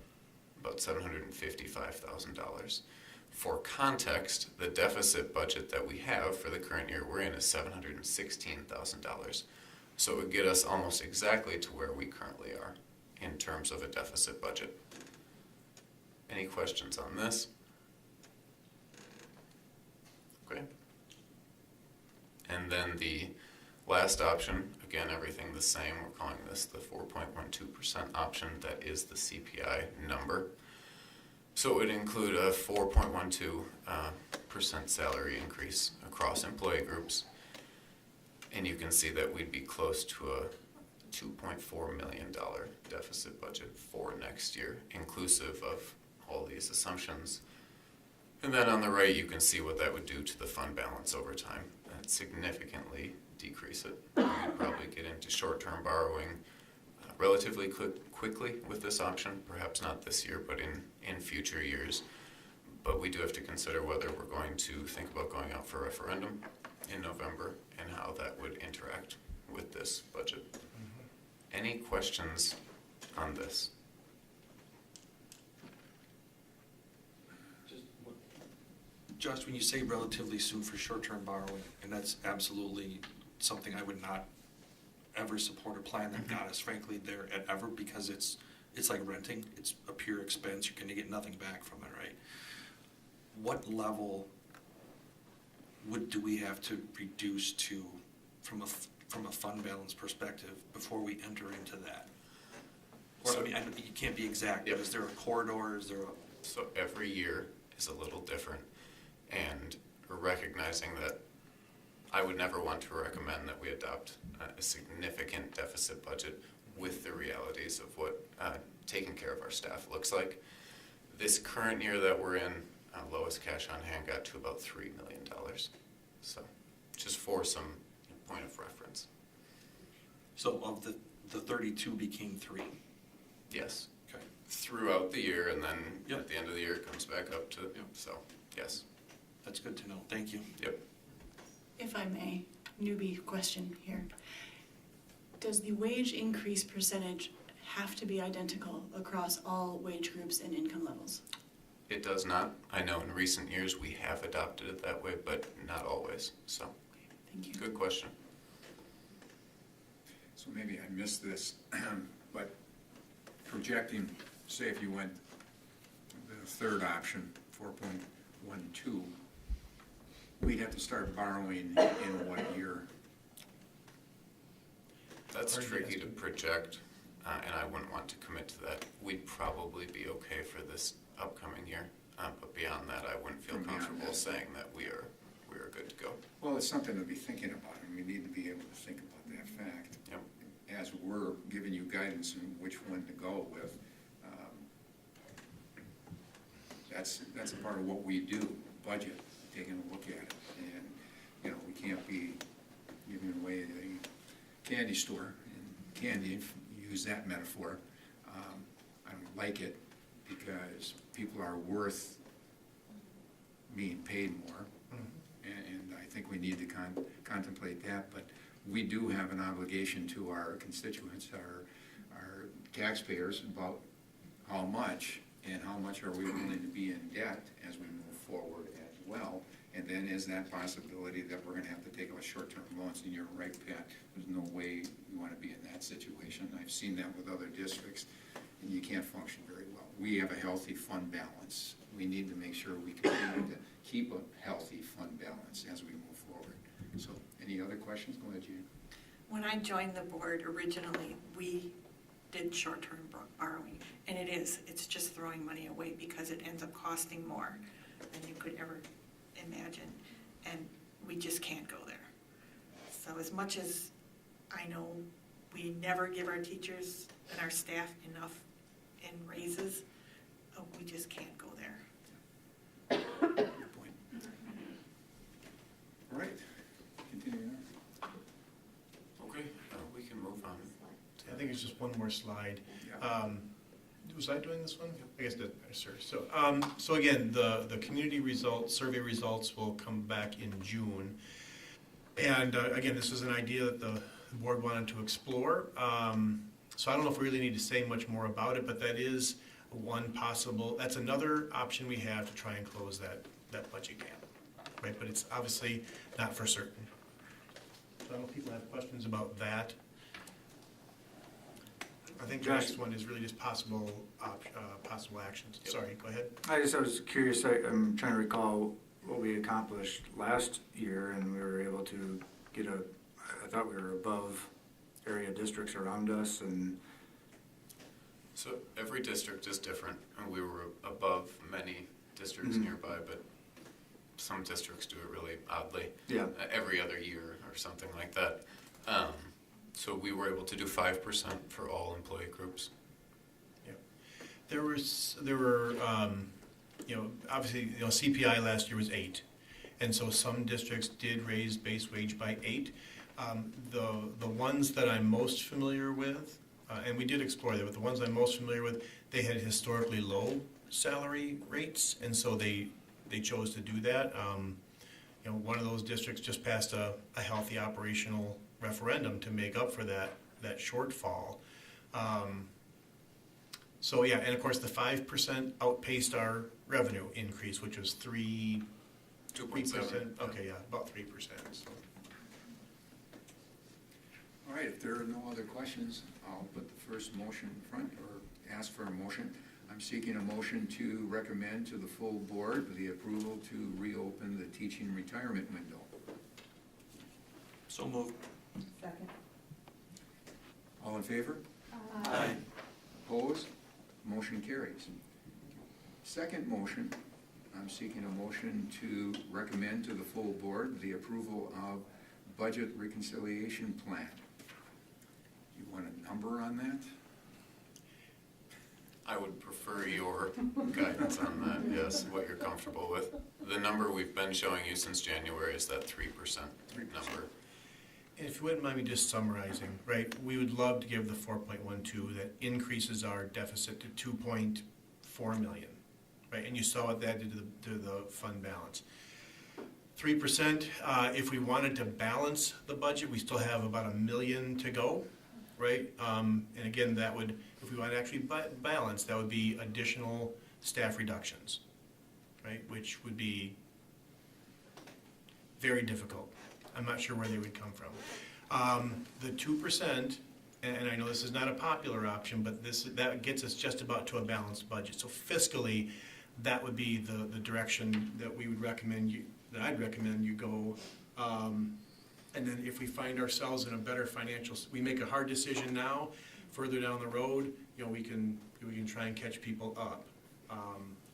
about $755,000. For context, the deficit budget that we have for the current year we're in is $716,000. So it would get us almost exactly to where we currently are in terms of a deficit budget. Any questions on this? Okay. And then the last option, again, everything the same. We're calling this the 4.12% option. That is the CPI number. So it would include a 4.12% salary increase across employee groups. And you can see that we'd be close to a $2.4 million deficit budget for next year, inclusive of all these assumptions. And then on the right, you can see what that would do to the fund balance over time. That'd significantly decrease it. We'd probably get into short-term borrowing relatively quickly with this option, perhaps not this year, but in future years. But we do have to consider whether we're going to think about going out for referendum in November and how that would interact with this budget. Any questions on this? Josh, when you say relatively soon for short-term borrowing, and that's absolutely something I would not ever support a plan that got us, frankly, there at ever, because it's like renting. It's a pure expense. You're going to get nothing back from it, right? What level do we have to reduce to from a fund balance perspective before we enter into that? Or, So, I mean, you can't be exact, but is there a corridor? Is there a... So every year is a little different, and we're recognizing that I would never want to recommend that we adopt a significant deficit budget with the realities of what taking care of our staff looks like. This current year that we're in, lowest cash on hand got to about $3 million. So just for some point of reference. So of the 32 became 3? Yes. Okay. Throughout the year, and then at the end of the year it comes back up to, so, yes. That's good to know. Thank you. Yep. If I may, newbie question here. Does the wage increase percentage have to be identical across all wage groups and income levels? It does not. I know in recent years we have adopted it that way, but not always, so. Thank you. Good question. So maybe I missed this, but projecting, say if you went the third option, 4.12, we'd have to start borrowing in what year? That's tricky to project. and I wouldn't want to commit to that. We'd probably be okay for this upcoming year, but beyond that, I wouldn't feel From beyond comfortable that. saying that we are good to go. Well, it's something to be thinking about, and we need to be able to think about that fact. Yep. As we're giving you guidance on which one to go with, that's a part of what we do, budget, taking a look at it. And, you know, we can't be giving away the candy store and candy, if you use that metaphor. I don't like it because people are worth being paid more. And I think we need to contemplate that, but we do have an obligation to our constituents, our taxpayers, about how much and how much are we willing to be in debt as we move forward as well. And then is that possibility that we're gonna have to take out short-term loans? And you're right, Pat, there's no way you wanna be in that situation. I've seen that with other districts, and you can't function very well. We have a healthy fund balance. We need to make sure we continue to keep a healthy fund balance as we move forward. So, any other questions? Go ahead, Jane. When I joined the board originally, we did short-term borrowing, and it's just throwing money away because it ends up costing more than you could ever imagine, and we just can't go there. So as much as I know we never give our teachers and our staff enough in raises, we just can't go there. Good point. All right, continuing on. Okay, we can move on. I think it's just one more slide. Was I doing this one? I guess that, sir. So again, the community results, survey results will come back in June. And again, this is an idea that the board wanted to explore. So I don't know if we really need to say much more about it, but that is one possible, that's another option we have to try and close that budget gap, right? But it's obviously not for certain. So I don't know if people have questions about that. I think the next one is really just possible actions. Sorry, go ahead. I was curious, I'm trying to recall what we accomplished last year, and we were able to get I thought we were above area districts around us, and So every district is different, and we were above many districts nearby, but some districts do it really oddly. Yeah. Every other year or something like that. So we were able to do 5% for all employee groups. Yeah. There were, obviously, CPI last year was 8. And so some districts did raise base wage by 8. The ones that I'm most familiar with, and we did explore that, but the ones I'm most familiar with, they had historically low salary rates, and so they chose to do that. One of those districts just passed a healthy operational referendum to make up for that shortfall. So yeah, and of course the 5% outpaced our revenue increase, which was 3%. Okay, yeah, about 3%. So. All right, if there are no other questions, I'll put the first motion in front, or ask for a motion. I'm seeking a motion to recommend to the full board the approval to reopen the teaching retirement window. So moved. Second. All in favor? Aye. Opposed? Motion carries. Second motion, I'm seeking a motion to recommend to the full board the approval of budget reconciliation plan. You want a number on that? I would prefer your guidance on that, yes, what you're comfortable with. The number we've been showing you since January is that 3% number. And if you wouldn't mind me just summarizing, right, we would love to give the 4.12 that increases our deficit to 2.4 million, right? And you saw what that did to the fund balance. 3%, if we wanted to balance the budget, we still have about $1 million to go, right? And again, that would, if we want to actually balance, that would be additional staff reductions, right? Which would be very difficult. I'm not sure where they would come from. The 2%, and I know this is not a popular option, but that gets us just about to a balanced budget. So fiscally, that would be the direction that we would recommend you, that I'd recommend you go. And then if we find ourselves in a better financial, we make a hard decision now, further down the road, we can try and catch people up.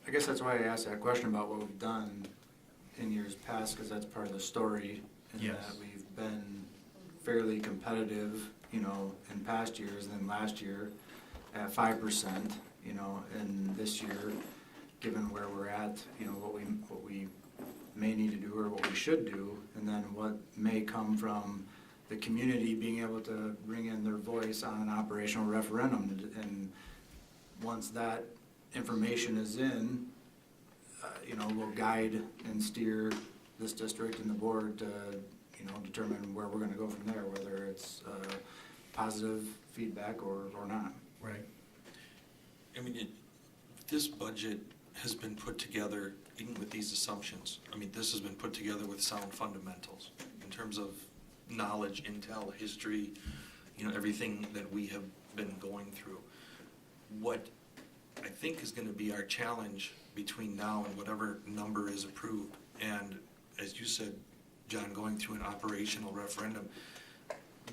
I guess that's why I asked that question about what we've done in years past, because that's part of the story. In Yes. that we've been fairly competitive, in past years, and then last year at 5%, and this year, given where we're at, what we may need to do or what we should do, and then what may come from the community being able to bring in their voice on an operational referendum. And once that information is in, will guide and steer this district and the board to, determine where we're gonna go from there, whether it's positive feedback or not. Right. I mean, this budget has been put together, even with these assumptions, this has been put together with sound fundamentals in terms of knowledge, intel, history, everything that we have been going through. What I think is gonna be our challenge between now and whatever number is approved, and as you said, John, going through an operational referendum,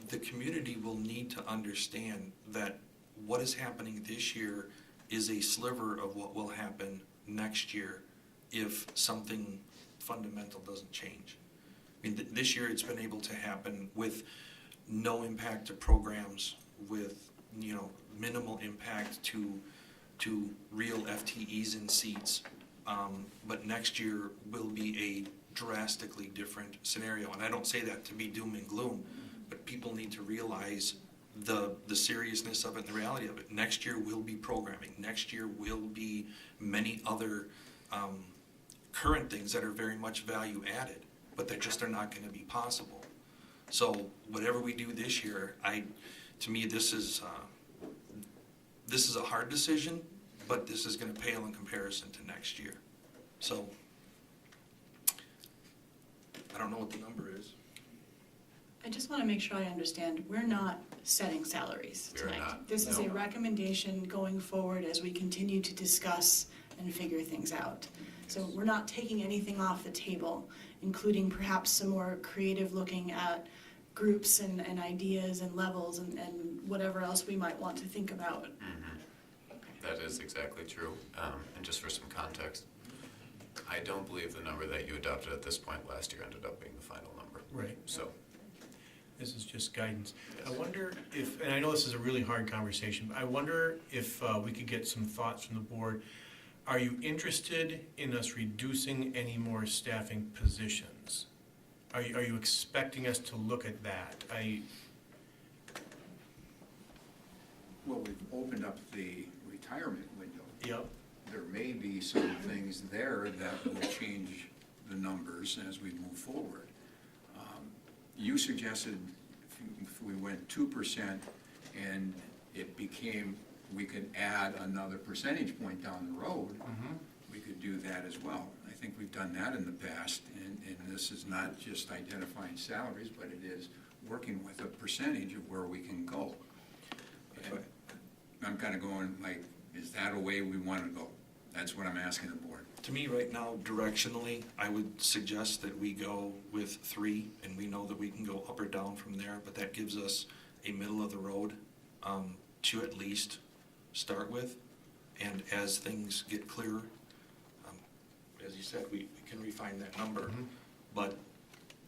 the community will need to understand that what is happening this year is a sliver of what will happen next year if something fundamental doesn't change. This year it's been able to happen with no impact to programs, with minimal impact to real FTEs in seats, but next year will be a drastically different scenario. And I don't say that to be doom and gloom, but people need to realize the seriousness of it and the reality of it. Next year will be programming. Next year will be many other current things that are very much value added, but that just are not going to be possible. So whatever we do this year, to me this is a hard decision, but this is going to pale in comparison to next year. So I don't know what the number is. I just want to make sure I understand, we're not setting salaries We're tonight. not. This is a No. recommendation going forward as we continue to discuss and figure things out. So we're not taking anything off the table, including perhaps some more creative looking at groups and ideas and levels and whatever else we might want to think about. That is exactly true. And just for some context, I don't believe the number that you adopted at this point last year ended up being the final number. Right. So, This is just guidance. I wonder if, and I know this is a really hard conversation, but I wonder if we could get some thoughts from the board. Are you interested in us reducing any more staffing positions? Are you expecting us to look at that? Well, we've opened up the retirement window. Yep. There may be some things there that will change the numbers as we move forward. You suggested if we went 2% and it became, we could add another percentage point down the road, we could do that as well. I think we've done that in the past, and this is not just identifying salaries, but it is working with a percentage of where we can go. And I'm kind of going like, is that a way we want to go? That's what I'm asking the board. To me, right now, directionally, I would suggest that we go with 3, and we know that we can go up or down from there, but that gives us a middle of the road to at least start with. And as things get clearer, as you said, we can refine that number. But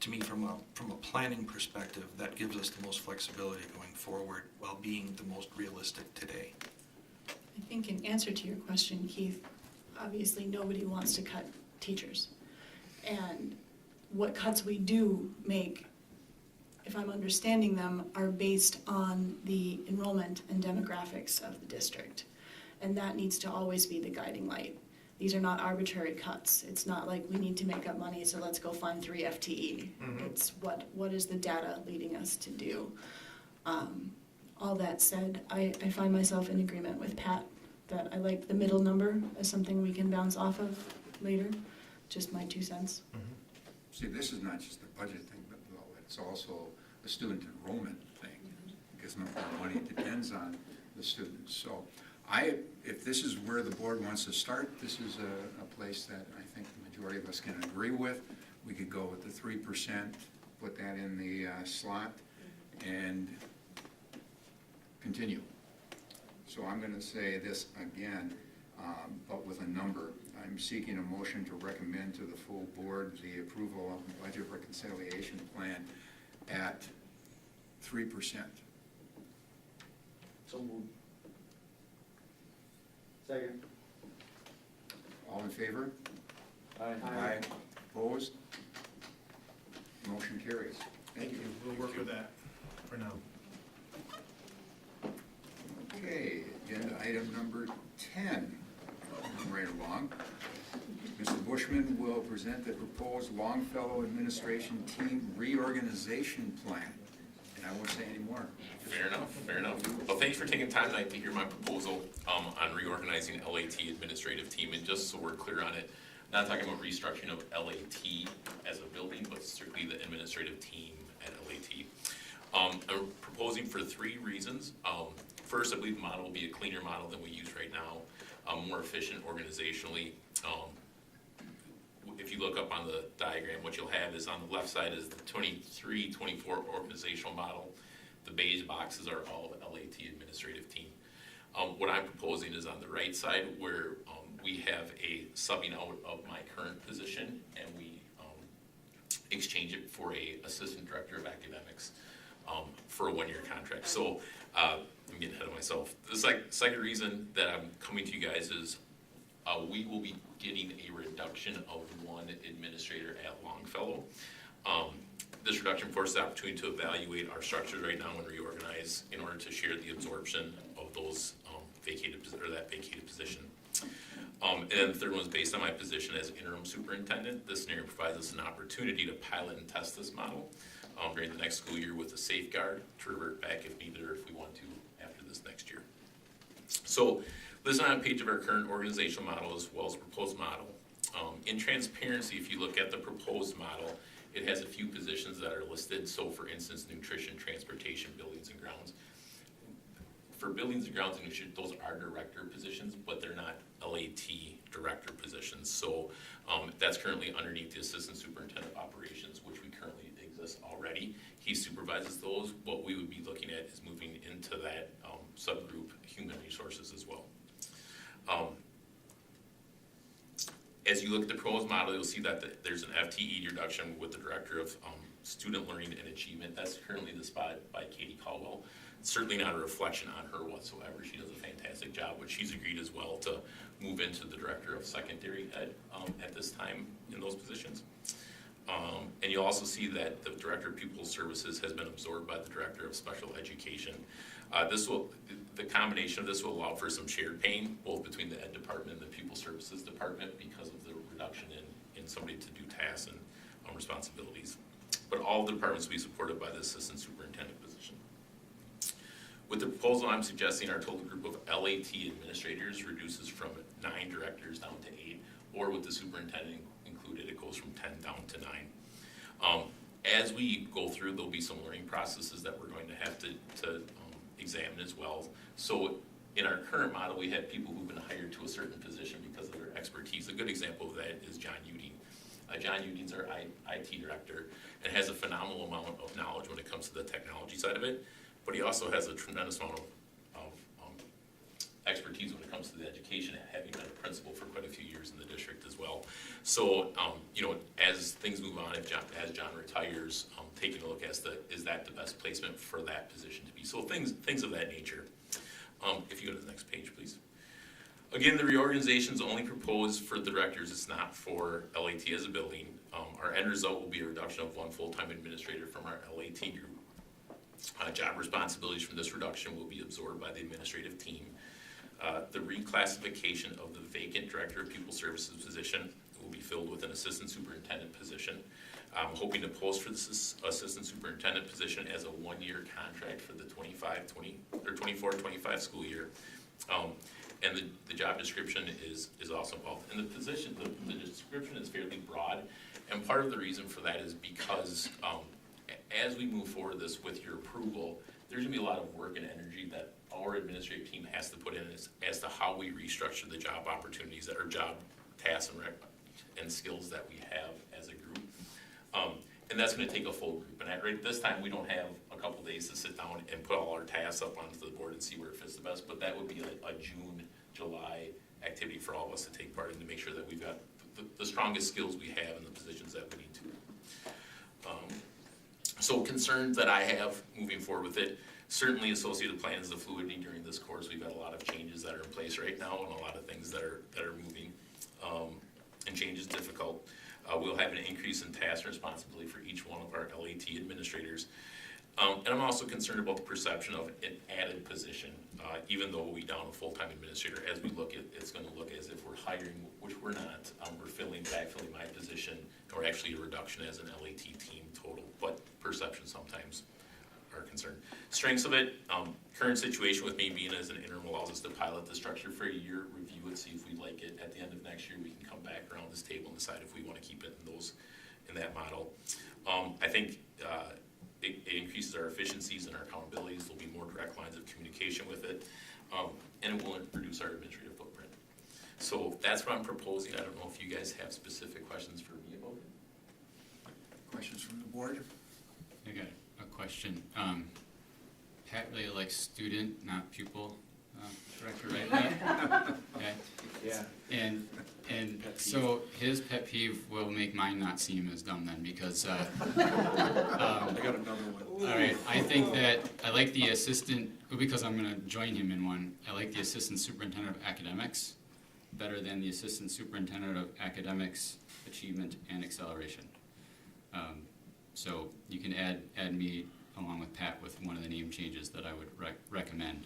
to me, from a planning perspective, that gives us the most flexibility going forward while being the most realistic today. I think in answer to your question, Keith, obviously nobody wants to cut teachers. And what cuts we do make, if I'm understanding them, are based on the enrollment and demographics of the district. And that needs to always be the guiding light. These are not arbitrary cuts. It's not like we need to make up money, so let's go find 3 FTE. It's what is the data leading us to do. All that said, I find myself in agreement with Pat that I like the middle number as something we can bounce off of later. Just my 2 cents. See, this is not just a budget thing, but it's also a student enrollment thing, because no money depends on the students. So if this is where the board wants to start, this is a place that I think the majority of us can agree with. We could go with the 3%, put that in the slot, and continue. So I'm gonna say this again, but with a number. I'm seeking a motion to recommend to the full board the approval of the budget reconciliation plan at 3%. So moved. Second. All in favor? Aye. Opposed? Motion carries. Thank you. We'll work with that for now. Okay, agenda item number 10. Moving right along. Mr. Bushman will present the proposed Longfellow Administration Team Reorganization Plan. And I won't say any more. Fair enough, fair enough. Well, thanks for taking time tonight to hear my proposal on reorganizing LAT administrative team. And just so we're clear on it, not talking about restructuring of LAT as a building, but strictly the administrative team at LAT. I'm proposing for 3 reasons. First, I believe the model will be a cleaner model than we use right now, more efficient organizationally. If you look up on the diagram, what you'll have is on the left side is the 23-24 organizational model. The beige boxes are all of LAT administrative team. What I'm proposing is on the right side where we have a subbing out of my current position and we exchange it for a assistant director of academics for a 1-year contract. So I'm getting ahead of myself. The second reason that I'm coming to you guys is we will be getting a reduction of 1 administrator at Longfellow. This reduction forces the opportunity to evaluate our structures right now and reorganize in order to share the absorption of those that vacated position. And then the third one is based on my position as interim superintendent. This scenario provides us an opportunity to pilot and test this model during the next school year with a safeguard to revert back if needed or if we want to after this next year. So listed on a page of our current organizational model as well as proposed model. In transparency, if you look at the proposed model, it has a few positions that are listed. So for instance, nutrition, transportation, buildings and grounds. For buildings and grounds and nutrition, those are director positions, but they're not LAT director positions. So that's currently underneath the assistant superintendent of operations, which we currently exist already. He supervises those. What we would be looking at is moving into that subgroup human resources as well. As you look at the proposed model, you'll see that there's an FTE reduction with the Director of Student Learning and Achievement. That's currently the spot by Katie Caldwell. It's certainly not a reflection on her whatsoever. She does a fantastic job, but she's agreed as well to move into the Director of Secondary Ed at this time in those positions. And you'll also see that the Director of Pupil Services has been absorbed by the Director of Special Education. The combination of this will allow for some shared pain, both between the Ed Department and the Pupil Services Department because of the reduction in somebody to do tasks and responsibilities. But all the departments will be supported by the Assistant Superintendent position. With the proposal, I'm suggesting our total group of LAT administrators reduces from 9 directors down to 8, or with the superintendent included, it goes from 10 down to 9. As we go through, there'll be some learning processes that we're going to have to examine as well. So in our current model, we have people who've been hired to a certain position because of their expertise. A good example of that is John Uding. John Uding's our IT director and has a phenomenal amount of knowledge when it comes to the technology side of it, but he also has a tremendous amount of expertise when it comes to the education, having been a principal for quite a few years in the district as well. So, as things move on, as John retires, taking a look as is that the best placement for that position to be? So things of that nature. If you go to the next page, please. Again, the reorganization is only proposed for the directors. It's not for LAT as a building. Our end result will be a reduction of 1 full-time administrator from our LAT group. Job responsibilities from this reduction will be absorbed by the administrative team. The reclassification of the vacant Director of Pupil Services position will be filled with an Assistant Superintendent position. I'm hoping to post for this Assistant Superintendent position as a 1-year contract for the 24-25 school year. And the job description is also involved. And the position, the description is fairly broad. And part of the reason for that is because as we move forward this with your approval, there's gonna be a lot of work and energy that our administrative team has to put in as to how we restructure the job opportunities that are job tasks and skills that we have as a group. And that's gonna take a full group. And at this time, we don't have a couple days to sit down and put all our tasks up onto the board and see where it fits the best, but that would be a June, July activity for all of us to take part in to make sure that we've got the strongest skills we have in the positions that we need to. So concerns that I have moving forward with it, certainly associated with plans, the fluidity during this course. We've got a lot of changes that are in place right now and a lot of things that are moving. And change is difficult. We'll have an increase in task and responsibility for each one of our LAT administrators. And I'm also concerned about the perception of an added position, even though we down a full-time administrator. As we look at, it's going to look as if we're hiring, which we're not. We're backfilling my position, or actually a reduction as an LAT team total. But perception sometimes are concerned. Strengths of it, current situation with me being as an interim allows us to pilot the structure for a year, review it, see if we like it. At the end of next year, we can come back around this table and decide if we want to keep it in that model. I think it increases our efficiencies and our accountabilities. There'll be more direct lines of communication with it, and it will reduce our administrative footprint. So that's what I'm proposing. I don't know if you guys have specific questions for me about it. Questions from the board? I got a question. Pat really likes student, not pupil director, right? Okay. Yeah. And so his pet peeve will make mine not seem as dumb then, because I got another one. all right, I think that I like the assistant, because I'm going to join him in one. I like the assistant superintendent of academics better than the assistant superintendent of academics, achievement, and acceleration. So you can add me along with Pat with one of the name changes that I would recommend.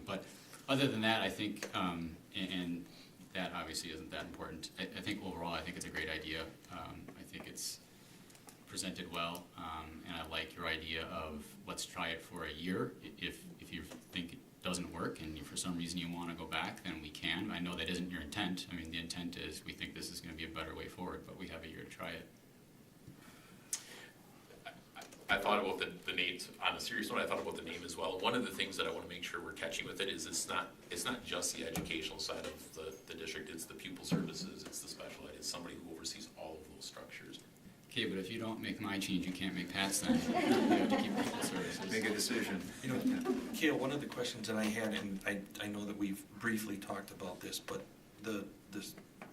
But other than that, I think, and that obviously isn't that important. I think overall, I think it's a great idea. I think it's presented well, and I like your idea of let's try it for a year. If you think it doesn't work and for some reason you want to go back, then we can. I know that isn't your intent. I mean, the intent is we think this is going to be a better way forward, but we have a year to try it. I thought about the names, on a serious note, I thought about the name as well. One of the things that I want to make sure we're catching with it is it's not just the educational side of the district, it's the pupil services, it's the special ed, it's somebody who oversees all of those structures. Okay, but if you don't make my change, you can't make Pat's then. You have to keep pupil services. Make a decision. You know, Kale, one of the questions that I had, and I know that we've briefly talked about this, but the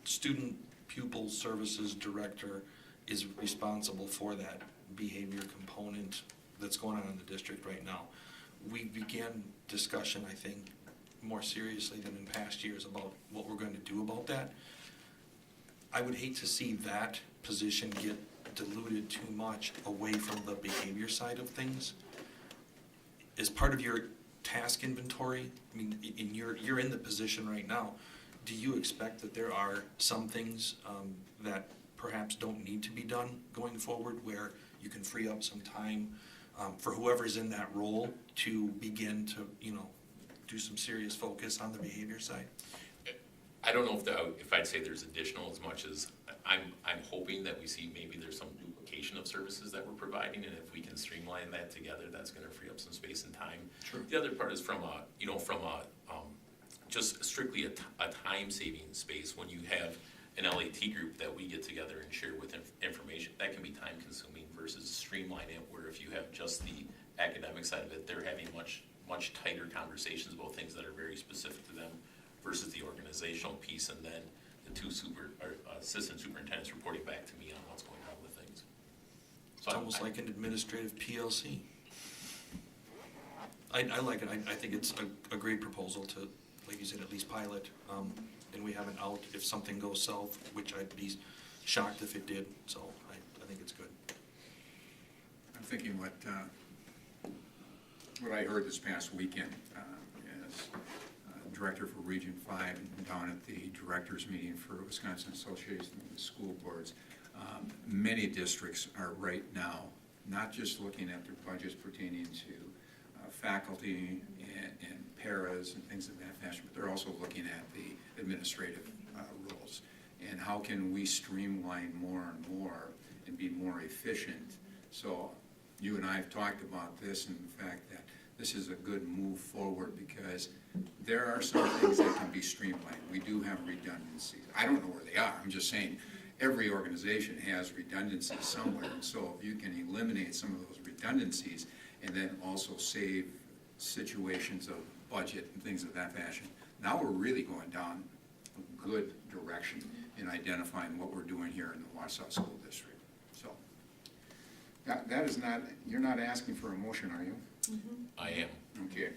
student pupil services director is responsible for that behavior component that's going on in the district right now. We began discussion, I think, more seriously than in past years about what we're going to do about that. I would hate to see that position get diluted too much away from the behavior side of things. As part of your task inventory, I mean, you're in the position right now. Do you expect that there are some things that perhaps don't need to be done going forward, where you can free up some time for whoever's in that role to begin to, do some serious focus on the behavior side? I don't know if I'd say there's additional as much as I'm hoping that we see maybe there's some duplication of services that we're providing, and if we can streamline that together, that's going to free up some space and time. Sure. The other part is from just strictly a time-saving space. When you have an LAT group that we get together and share with information, that can be time-consuming versus streamline it, where if you have just the academic side of it, they're having much tighter conversations about things that are very specific to them versus the organizational piece, and then the two assistant superintendents reporting back to me on what's going on with things. So It's almost like an administrative PLC. I like it. I think it's a great proposal to, like you said, at least pilot, and we have an out if something goes south, which I'd be shocked if it did, so I think it's good. I'm thinking what I heard this past weekend as director for Region 5 down at the directors meeting for Wisconsin Association of School Boards. Many districts are right now not just looking at their budgets pertaining to faculty and paras and things of that nature, but they're also looking at the administrative roles. And how can we streamline more and more and be more efficient? So you and I have talked about this and the fact that this is a good move forward because there are some things that can be streamlined. We do have redundancies. I don't know where they are. I'm just saying every organization has redundancies somewhere. And so if you can eliminate some of those redundancies and then also save situations of budget and things of that fashion. Now we're really going down a good direction in identifying what we're doing here in the Wausau School District. So, that is not, you're not asking for a motion, are you? I am. Okay.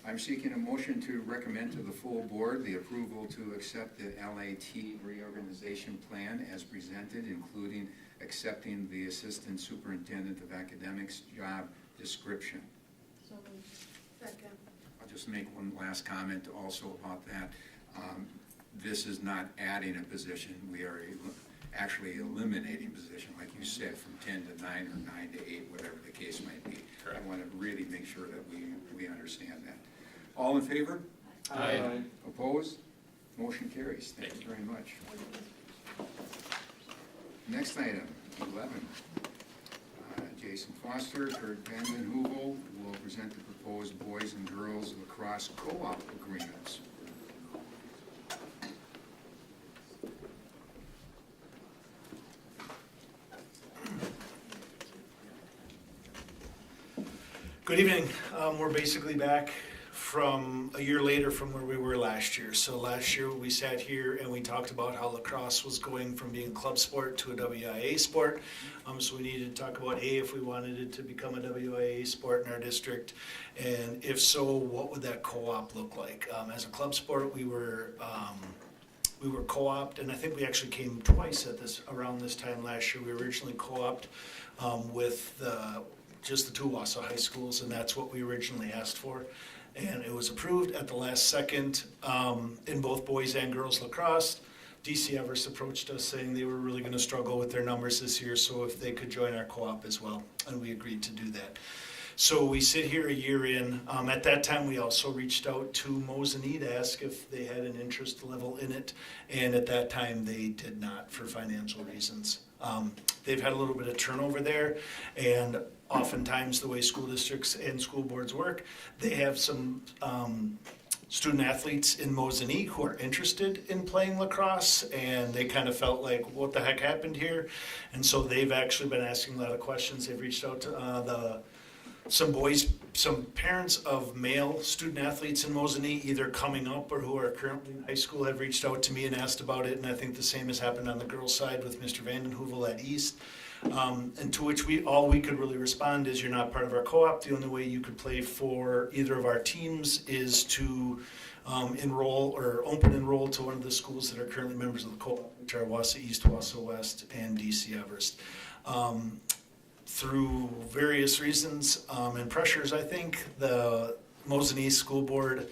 I'm seeking a motion to recommend to the full board the approval to accept the LAT reorganization plan as presented, including accepting the Assistant Superintendent of Academics job description. Second. I'll just make one last comment also about that. This is not adding a position. We are actually eliminating position, like you said, from 10 to 9 or 9 to 8, whatever the case might be. Correct. I want to really make sure that we understand that. All in favor? Aye. Opposed? Motion carries. Thank you very much. Next item, 11. Jason Foster, Kurt Vanden Heuvel will present the proposed boys and girls lacrosse co-op agreements. Good evening. We're basically back from a year later from where we were last year. So last year we sat here and we talked about how lacrosse was going from being a club sport to a WIA sport. So we needed to talk about if we wanted it to become a WIA sport in our district, and if so, what would that co-op look like? As a club sport, we were co-opted, and I think we actually came twice at this around this time last year. We were originally co-opted with just the two Wausau high schools, and that's what we originally asked for. And it was approved at the last second in both boys and girls lacrosse. DC Everest approached us saying they were really going to struggle with their numbers this year, so if they could join our co-op as well, and we agreed to do that. So we sit here a year in. At that time, we also reached out to Mosinee to ask if they had an interest level in it, and at that time they did not for financial reasons. They've had a little bit of turnover there, and oftentimes the way school districts and school boards work, they have some student athletes in Mosinee who are interested in playing lacrosse, and they kind of felt like, what the heck happened here? And so they've actually been asking a lot of questions. They've reached out to some parents of male student athletes in Mosinee, either coming up or who are currently in high school, have reached out to me and asked about it, and I think the same has happened on the girls' side with Mr. Vanden Heuvel at East. And to which all we could really respond is, you're not part of our co-op. The only way you could play for either of our teams is to enroll or open enroll to one of the schools that are currently members of the co-op, which are Wausau East, Wausau West, and DC Everest. Through various reasons and pressures, I think, the Mosinee School Board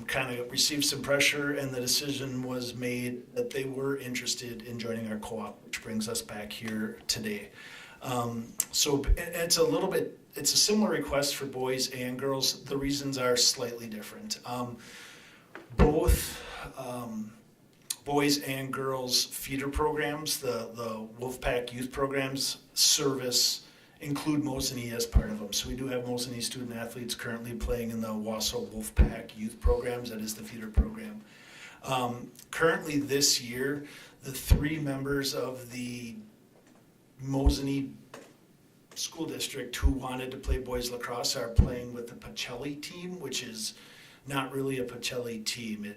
kind of received some pressure, and the decision was made that they were interested in joining our co-op, which brings us back here today. So it's a similar request for boys and girls. The reasons are slightly different. Both boys and girls feeder programs, the Wolfpack youth programs include Mosinee as part of them. So we do have Mosinee student athletes currently playing in the Wausau Wolfpack youth programs. That is the feeder program. Currently this year, the 3 members of the Mosinee school district who wanted to play boys lacrosse are playing with the Pacelli team, which is not really a Pacelli team.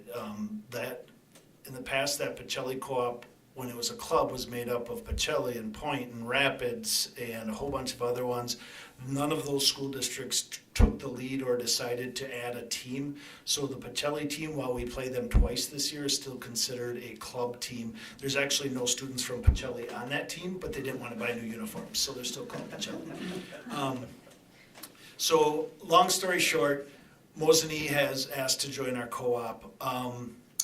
In the past, that Pacelli co-op, when it was a club, was made up of Pacelli and Point and Rapids and a whole bunch of other ones. None of those school districts took the lead or decided to add a team. So the Pacelli team, while we play them twice this year, is still considered a club team. There's actually no students from Pacelli on that team, but they didn't want to buy new uniforms, so they're still called Pacelli. So long story short, Mosinee has asked to join our co-op.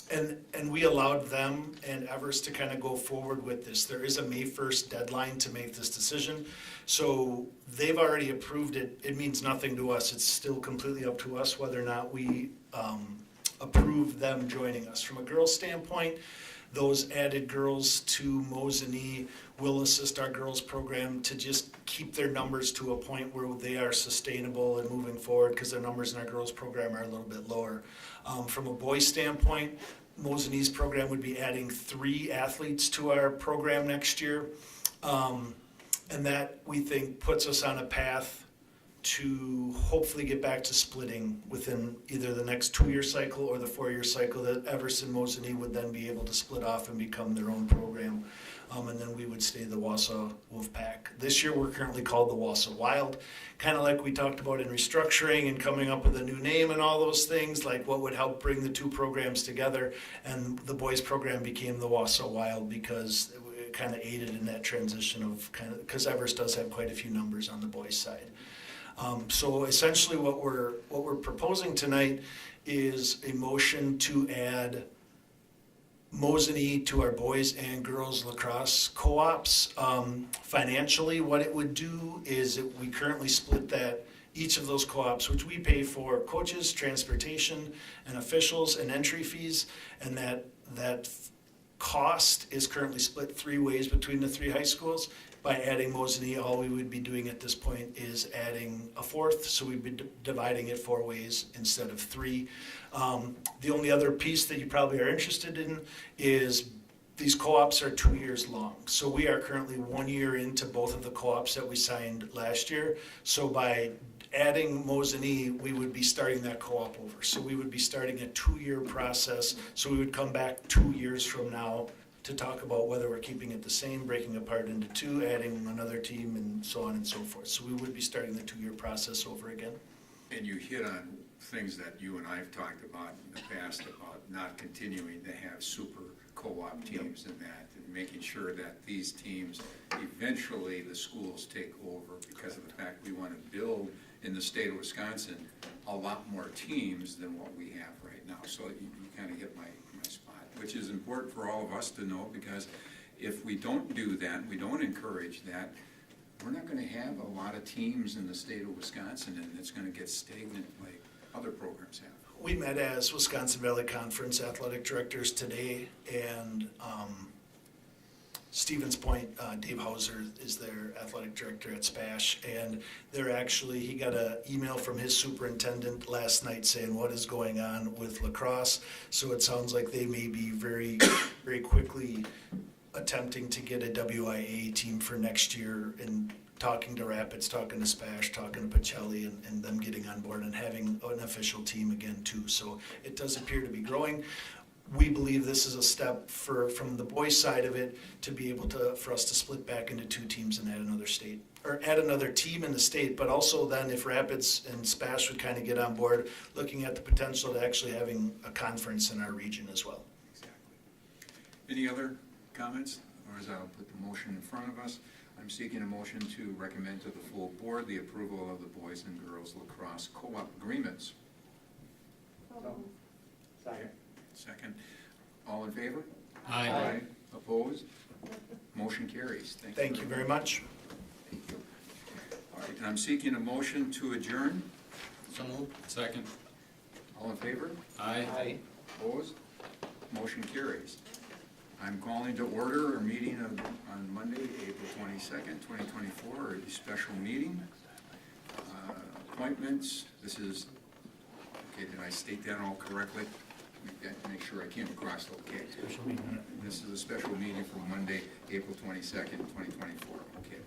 And we allowed them and Everest to kind of go forward with this. There is a May 1st deadline to make this decision. So they've already approved it. It means nothing to us. It's still completely up to us whether or not we approve them joining us. From a girls' standpoint, those added girls to Mosinee will assist our girls program to just keep their numbers to a point where they are sustainable and moving forward, because their numbers in our girls program are a little bit lower. From a boys' standpoint, Mosinee's program would be adding 3 athletes to our program next year. And that, we think, puts us on a path to hopefully get back to splitting within either the next 2-year cycle or the 4-year cycle, that Everson Mosinee would then be able to split off and become their own program. And then we would stay the Wausau Wolfpack. This year we're currently called the Wausau Wild, kind of like we talked about in restructuring and coming up with a new name and all those things, like what would help bring the two programs together. And the boys program became the Wausau Wild because it kind of aided in that transition of because Everest does have quite a few numbers on the boys side. So essentially what we're proposing tonight is a motion to add Mosinee to our boys and girls lacrosse co-ops. Financially, what it would do is we currently split that, each of those co-ops, which we pay for coaches, transportation, and officials and entry fees, and that cost is currently split 3 ways between the 3 high schools. By adding Mosinee, all we would be doing at this point is adding a 4th, so we'd be dividing it 4 ways instead of 3. The only other piece that you probably are interested in is these co-ops are 2 years long. So we are currently 1 year into both of the co-ops that we signed last year. So by adding Mosinee, we would be starting that co-op over. So we would be starting a 2-year process. So we would come back 2 years from now to talk about whether we're keeping it the same, breaking apart into 2, adding another team, and so on and so forth. So we would be starting the 2-year process over again. And you hit on things that you and I have talked about in the past about not continuing to have super co-op teams and that, and making sure that these teams, eventually the schools take over because of the fact we want to build in the state of Wisconsin a lot more teams than what we have right now. So you kind of hit my spot, which is important for all of us to know, because if we don't do that, we don't encourage that, we're not going to have a lot of teams in the state of Wisconsin, and it's going to get stagnant like other programs have. We met as Wisconsin Valley Conference athletic directors today, and Stevens Point, Dave Hauser is their athletic director at SPASH, and he got an email from his superintendent last night saying what is going on with lacrosse. So it sounds like they may be very, very quickly attempting to get a WIA team for next year, and talking to Rapids, talking to SPASH, talking to Pacelli, and them getting on board and having an official team again too. So it does appear to be growing. We believe this is a step from the boys' side of it to be able for us to split back into 2 teams and add another team in the state, but also then if Rapids and SPASH would kind of get on board, looking at the potential to actually having a conference in our region as well. Exactly. Any other comments? Or as I'll put the motion in front of us, I'm seeking a motion to recommend to the full board the approval of the boys and girls lacrosse co-op agreements. Second. All in favor? Aye. Opposed? Motion carries. Thank you very much. Thank you. All right, I'm seeking a motion to adjourn. So moved. Second. All in favor? Aye. Opposed? Motion carries. I'm calling to order our meeting on Monday, April 22nd, 2024, a special meeting. Appointments, this is, okay, did I state that all correctly? Make sure I came across okay. This is a special meeting for Monday, April 22nd, 2024. Okay.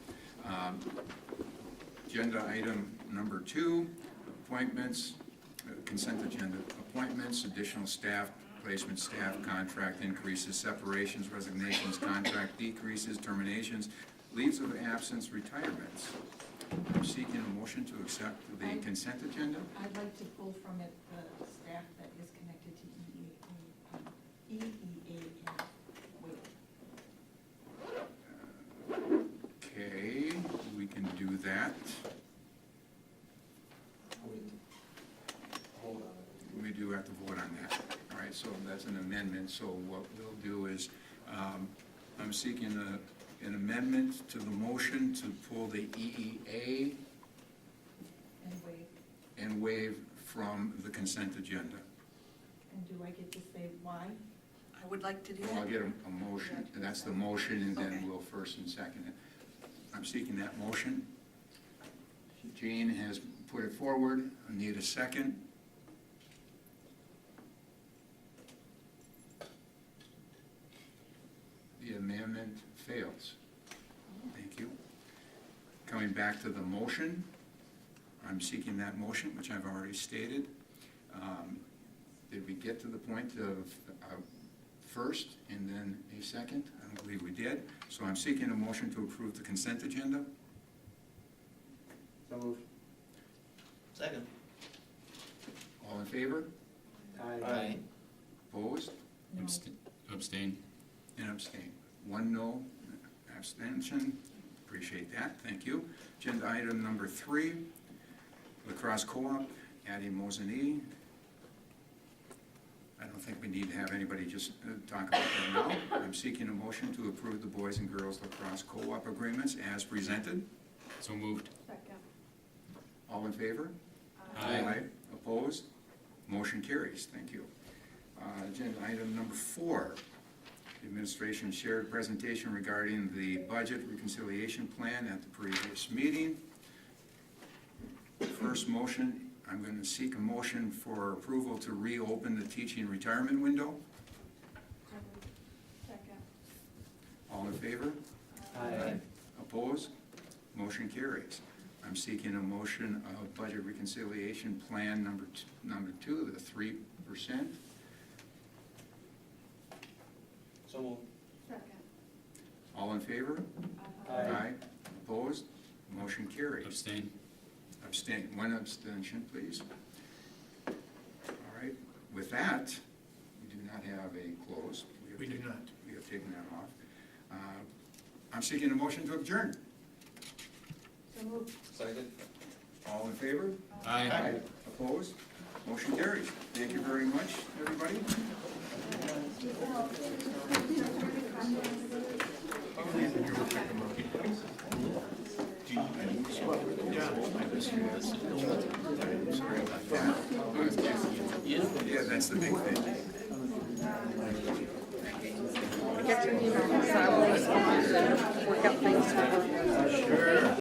Agenda item number 2, appointments, consent agenda, appointments, additional staff, placement staff, contract increases, separations, resignations, contract decreases, terminations, leaves of absence, retirements. I'm seeking a motion to accept the consent agenda. I'd like to pull from it the staff that is connected to EEA and Okay, we can do that. We do have to vote on that. All right, so that's an amendment. So what we'll do is, I'm seeking an amendment to the motion to pull the EEA and waive from the consent agenda. And do I get to say why? I would like to do Well, I'll that. get a motion, and that's the motion, and then we'll first and second it. I'm seeking that motion. Jane has put it forward. I need a second. The amendment fails. Thank you. Coming back to the motion, I'm seeking that motion, which I've already stated. Did we get to the point of first and then a second? I don't believe we did. So I'm seeking a motion to approve the consent agenda. So moved. Second. All in favor? Aye. Opposed? Abstain. And abstain. 1 no, abstention. Appreciate that, thank you. Agenda item number 3, Lacrosse Co-op, Addie Mosini. I don't think we need to have anybody just talk about that now. I'm seeking a motion to approve the boys and girls lacrosse co-op agreements as presented. So moved. Second. All in favor? Aye. Opposed? Motion carries, thank you. Agenda item number 4, the administration shared presentation regarding the budget reconciliation plan at the previous meeting. First motion, I'm going to seek a motion for approval to reopen the teaching retirement window. Second. All in favor? Aye. Opposed? Motion carries. I'm seeking a motion of budget reconciliation plan number 2, the 3%. So moved. Second. All in favor? Aye. Opposed? Motion carries. Abstain. Abstain, 1 abstention, please. All right, with that, we do not have a close. We do not. We have taken that off. I'm seeking a motion to adjourn. So moved. Second. All in favor? Aye. Opposed? Motion carries. Thank you very much, everybody. Yeah, that's the big thing. Get your email, so I will respond and work out things. Sure.